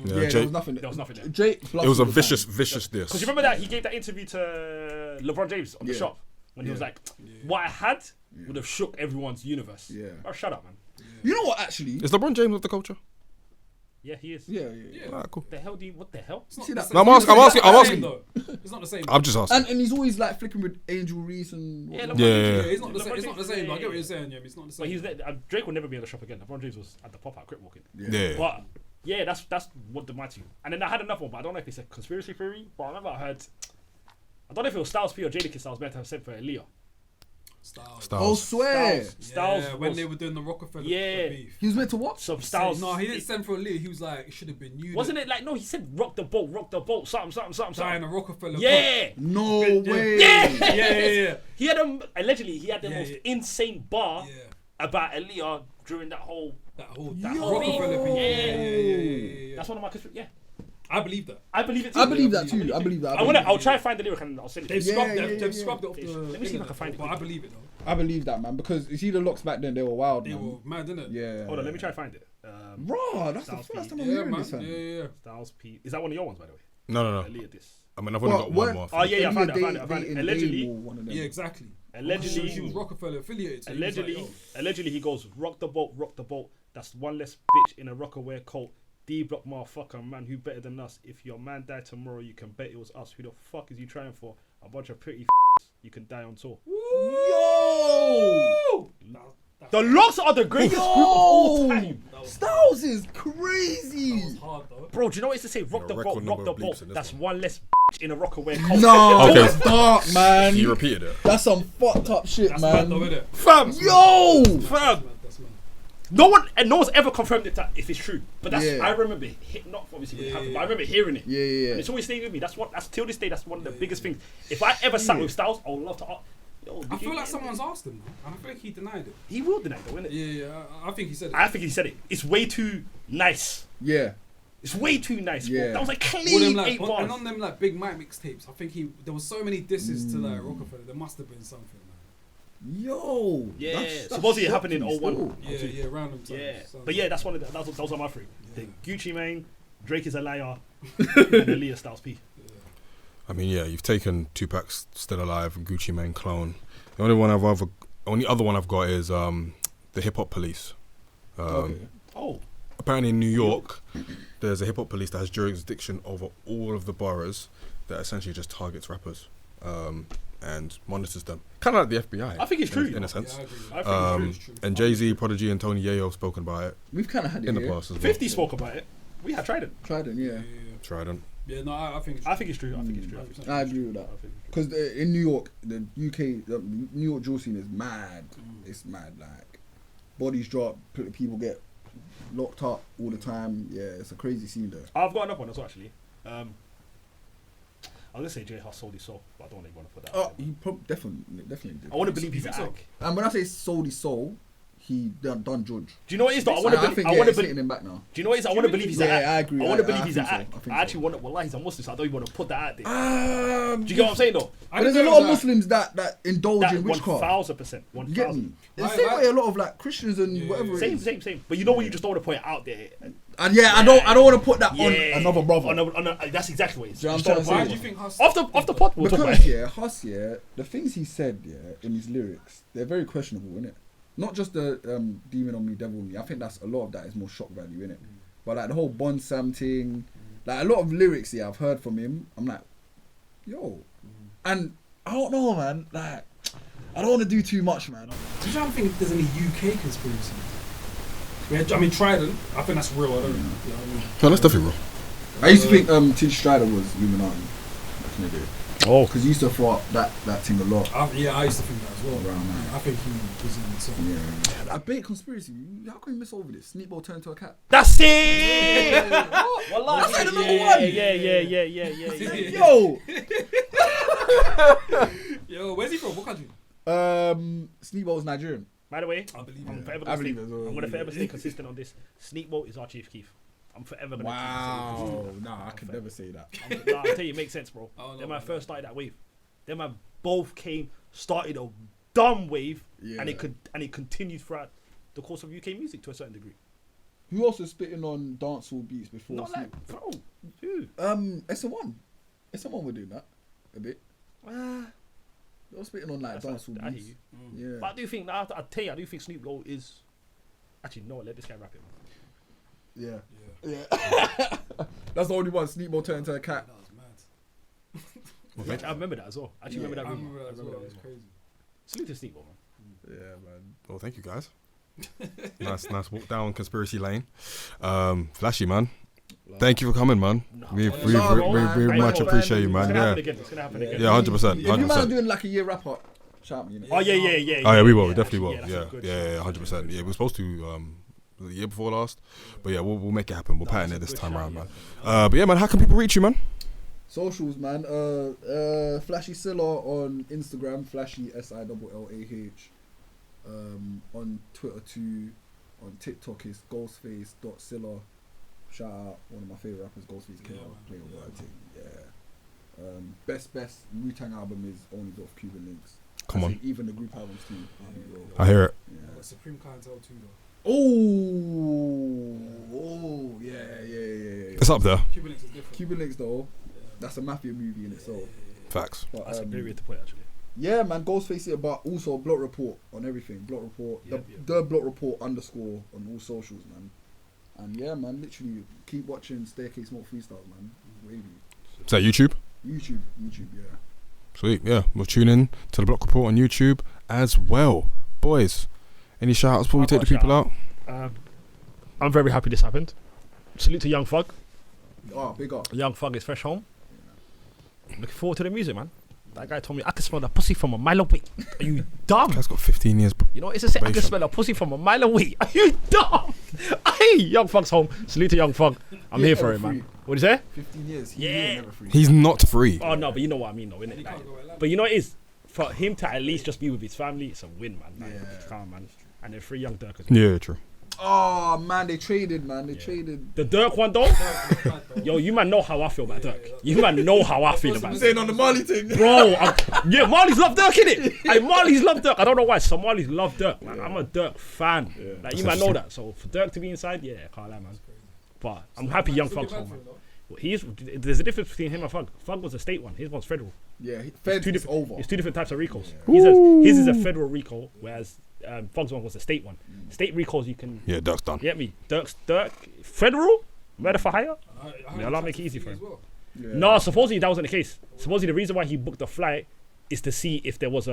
Yeah, there Jay- was nothing. There was nothing there. Drake. it was a vicious diss. Because you remember that he gave that interview to LeBron James on the Yeah. shop when he was like, "What I had would have shook everyone's universe." Yeah. Oh, shut up, man. You know what? Actually. Is LeBron James of the culture? Yeah, he is. Yeah. Ah, cool. The hell do you? What the hell? It's not See the that- same- No, I'm asking- it's not the asking. same, though. It's not the same. I'm just asking. And he's always like flicking with Angel Reese and. Yeah, whatnot. LeBron Yeah, James- yeah, Yeah, it's not the same. LeBron It's not the James- same. Though. I yeah, get what you're saying, yeah. It's not the same. But he's there. Drake will never be in the shop again. LeBron James was at the pop out, crip walking. Yeah. But yeah, that's what the mighty. And then I had another one, but I don't know if it's a conspiracy theory. But I remember I heard. I don't know if it was Styles P or Jadakiss that was meant to have sent for Aaliyah. Styles. Oh, Styles. swear. Styles Yeah, when was- they were doing the Rockefeller Yeah. beef. He was meant to what? Some Said- Styles. No, he didn't send for a lead. He was like, it should have been you. Wasn't it like no? He said rock the boat, something. Dying a Rockefeller. Yeah. No Yeah. way. Yeah. He had allegedly he had the Yeah, most yeah. insane bar Yeah. about Aaliyah during that whole. That whole Yo. Rockefeller beef. Yeah. Yeah. That's one of my conspiracies. Yeah, I believe that. I believe it too. I believe that too. I believe that. I'll try and find the lyric and I'll send it. to They've you. scrubbed yeah, it. yeah, They've yeah. scrubbed it off the. Let me see if I can find it But I quickly. believe it though. I believe that, man, because you see the locks back then, they were wild, They man. were mad, didn't it? Yeah. Hold on, let me try and find it. Raw, that's the Styles first P. time I'm Yeah, hearing man. this, Yeah, man. yeah. Styles P. Is that one of your ones, by the way? No. Aaliyah this. I mean, I've only got one more. Oh yeah, I found it. Dating Allegedly, Dame or one of them. Yeah, exactly. allegedly, She was Rockefeller affiliated. So he was like, allegedly, yo. allegedly, he goes rock the boat. That's one less bitch in a Rockaware coat. D block motherfucker, man, who better than us? If your man died tomorrow, you can bet it was us. Who the fuck is you trying for? A bunch of pretty you can die on tour. Yo! The Locks are the greatest group of all Yo! time. Styles is crazy. Hard though. Bro, do you know what it's to say? Rock the record boat, number rock the of bleeps boat. in this That's one. one less bitch in a Rockaware coat. No, Okay. that's dark, man. You repeated it. That's some fucked up shit, That's mad man. though, innit? Fam, Yo! fam. That's mad. No one's ever confirmed it if it's true. But that's Yeah. I remember not obviously when it happened, but I remember hearing it. Yeah. And it's always stayed with me. That's till this day. That's one of the biggest things. If I ever sat with Styles, I would love to. Yo, I feel like someone's asked him, and I feel like he denied it. He will deny it, though, innit? Yeah, I think he said it. I think he said it. It's way too nice. Yeah. It's way too nice. Bro. Yeah. That was like All them, clean like, 8 bars. and on them like Big Mike mixtapes, I think there was so many disses to like Rockefeller. There must have been something. Man. Yo. Yeah, That's supposedly it happened in shocking 01. still. Yeah, random times. Yeah, So- but yeah, that's one of the, those are my three. Yeah. The Gucci Mane, Drake is a liar, and Aaliyah Styles P. I mean, yeah, you've taken Tupac's Still Alive and Gucci Mane Clone. The only other one I've got is the Hip Hop Police. Okay. Oh, Apparently in New York, there's a hip hop police that has jurisdiction over all of the boroughs that essentially just targets rappers and monitors them. Kind of like the FBI. I think it's true, in you a sense. Yeah, I agree. I think it's true. And Jay-Z, Prodigy, and Tony Yayo have spoken about it We've kind of had it in the here. past as well. 50 spoke about it. We had tried it. Trident, yeah. Trident. Yeah, no, I think it's I think it's true. I think it's true. I agree with that. Because in New York, the UK, the New York drill scene is mad. It's mad. Like, bodies drop, people get locked up all the time. Yeah, it's a crazy scene there. I've got another one as well, actually. I was gonna say J Hus sold his soul, but I don't really want to put that. Oh, out there. he definitely did. I want to believe he's You an think so? ag. And when I say sold his soul, he done Judge. Do you know what it is though? I want to I believe. think I yeah, want to it's believe. hitting him back now. Do you know what it is? I want to believe he's an Yeah, ag. I agree. I want to I believe he's an think so. ag. I think I actually so. want to. Well, he's a Muslim, so I don't even want to put that out there. Do Do you get what I'm saying though? I There's a didn't lot of know Muslims that indulge That in witchcraft. 1,000%. You get me? 1,000. The Right, same right. way a lot of like Christians and Yeah, whatever. yeah. it is. Same. But you know when you just don't want to put it out there. And yeah, I don't want to put that on another brother. That's exactly what it is. Do you know Just what I'm don't saying? Why put do it you think Hus? Off the pot, we'll talk about Because it. yeah, Huss, yeah, the things he said, yeah, in his lyrics, they're very questionable, innit? not just the demon on me, devil on me. I think that's a lot of that is more shock value, innit? But like the whole Bond Sam thing, like a lot of lyrics here I've heard from him. I'm like, yo, and I don't know, man. Like, I don't want to do too much, man. I'm trying to think if there's any UK conspiracies. I mean, Trident. I think that's real. I don't know. You know what I mean? No, that's definitely real. I used to think Tin Strider was Illuminati back in the day. Oh, Because he used to throw up that thing a lot. I used to think that as well. Around that. I think he was in something. Yeah. I bet conspiracy. How can we miss over this? Sneakball turned to a cat. that's it. Wallah, that's like the number Yeah, one. yeah. Yo. Yo, where's he from? What country? Sneakball's Nigerian. By the way, I believe I'm it. forever I gonna believe stay. it as well. I'm gonna forever stay consistent on this. Sneakboat is our Chief Keef. I'm forever gonna. Wow. Nah, I could never say that. Nah, I'll tell you, it makes sense, bro. Oh, no, Then when I no, first started that wave, then when both started a dumb wave, Yeah. and it continued throughout the course of UK music to a certain degree. Who else was spitting on dancehall beats before? Not like, bro, who? SM1. SM1 were doing that a bit. They were spitting on like That's dancehall I hear beats. you. Yeah. But I do think, I tell you, I do think Snoop Dogg is. Actually, no, let this guy rap it. Yeah. Yeah. Yeah. That's the only one. Sneakball turned into a cat. That was mad. Actually, I remember that as well. I actually remember that. I rumor. remember that as well. It's rumor. crazy. Salute to Sneak Dogg, man. Yeah, man. Well, thank you guys. nice walk down conspiracy lane. Flashy, man. Thank you for coming, man. We much appreciate you, man. Yeah, It's gonna happen again. yeah, 100%. If you man 100%. doing like a year wrap up, shout me. You know? Oh yeah. Oh yeah, we will. We definitely will. that's Yeah, good. yeah, 100%. Yeah, we were supposed to the year before last, but yeah, we'll make it happen. We'll pattern it this good time shout, around, yeah. man. But yeah, man, how can people reach you, man? Socials, man. Flashy Sillah on Instagram. Flashy SILLAH. On Twitter too. On TikTok is ghostface.sillah. Shout out one of my favorite rappers, Ghostface Killer. Play a word thing. Yeah. Best Wu-Tang album is Only off Cuban Links. Come I on, think even the group albums too. I hear it. Yeah. Supreme Clientele too, though. Yeah. It's up there. Cuban Links is different. Cuban Links though, that's a mafia movie in itself. Facts. But, That's a very way to put it, actually. yeah, man, Ghostface it, but also Block Report on everything. Block Report, Yep. the Block Report _ on all socials, man. And yeah, man, literally keep watching Staircase Smoke Freestyles, man. Wavy. Is that YouTube? YouTube, yeah. Sweet. Yeah, we'll tune in to the Block Report on YouTube as well, boys. Any shout outs before we I've take the got a people out? I'm very happy this happened. Salute to Young Thug. Oh, big up. Young Thug is fresh home. Looking forward to the music, man. That guy told me I can smell the pussy from a mile away. Are you dumb? Guy's got 15 years. You know, it's a say I can Probation. smell a pussy from a mile away. Are you dumb? Hey, Young Thug's home. Salute to Young Thug. I'm Yeah, here for ever it, man. free. What is that? 15 years. Yeah. Never free. He's not free. Oh no, but you know what I mean, though, innit? You Like, can't go Atlanta. but you know what it is? For him to at least just be with his family, it's a win, man. Like, Yeah. calm, man. And then 3 young Dirkers. Yeah, true. Oh man, they traded, man. They traded. The Dirk one, though. Yo, you man know how I feel about Dirk. You man know how I feel about Dirk. On the Marley thing. Bro, yeah, Marley's love Dirk, innit? Hey, Marley's love Dirk. I don't know why. Somalis love Dirk, man. I'm a Dirk fan. Like, you man know that. So for Dirk to be inside, yeah, can't lie, man. But I'm happy Young Thug's home, man. Well, there's a difference between him and Thug. Thug was a state one. His one's federal. Yeah, It's Fed two is different. over. It's 2 different types of recalls. His is a federal recall, whereas Thug's one was a state one. State recalls you can Yeah, Dirk's done. get me. Dirk federal murder for hire. Yeah, I'll make it easy for him. Yeah. No, supposedly that wasn't the case. Supposedly the reason why he booked the flight is to see if there was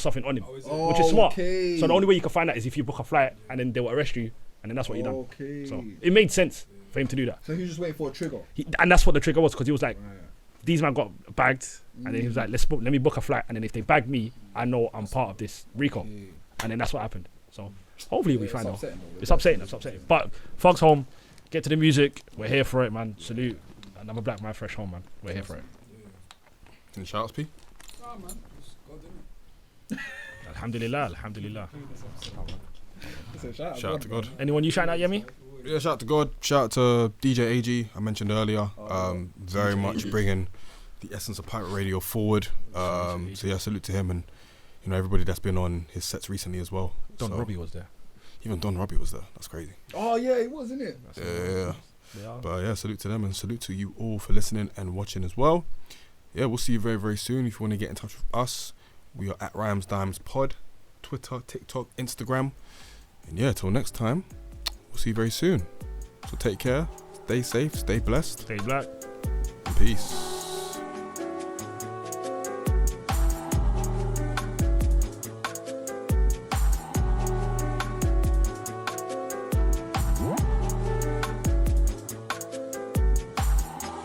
something on him, which is smart. Okay. So the only way you can find that is if you book a flight and then they will arrest you, and then that's what you done. Okay. So it made sense for him to do that. So he was just waiting for a trigger. And that's what the trigger was, because he was like, these man got bagged, and then he was like, let me book a flight, and then if they bag me, I know I'm part of this recall, and then that's what happened. So hopefully we find out. It's upsetting. But Thug's home. Get to the music. We're here for it, man. Salute. Another black man fresh home, man. We're here for it. Any shout outs, P? Ah, man. Just God, didn't Alhamdulillah. Shout out to God. Anyone you shouting out, Yemi? Yeah, shout out to God. Shout out to DJ AG, I mentioned earlier. Very much bringing the essence of pirate radio forward. So yeah, salute to him and everybody that's been on his sets recently as well. Don So, Robbie was there. even Don Robbie was there. That's crazy. Oh yeah, it was, isn't it? Yeah. They are. But yeah, salute to them and salute to you all for listening and watching as well. Yeah, we'll see you very, very soon. If you want to get in touch with us, we are at Rhymes Dimes Pod Twitter, TikTok, Instagram. And yeah, till next time, we'll see you very soon. So take care, stay safe, stay blessed. Stay black. Peace.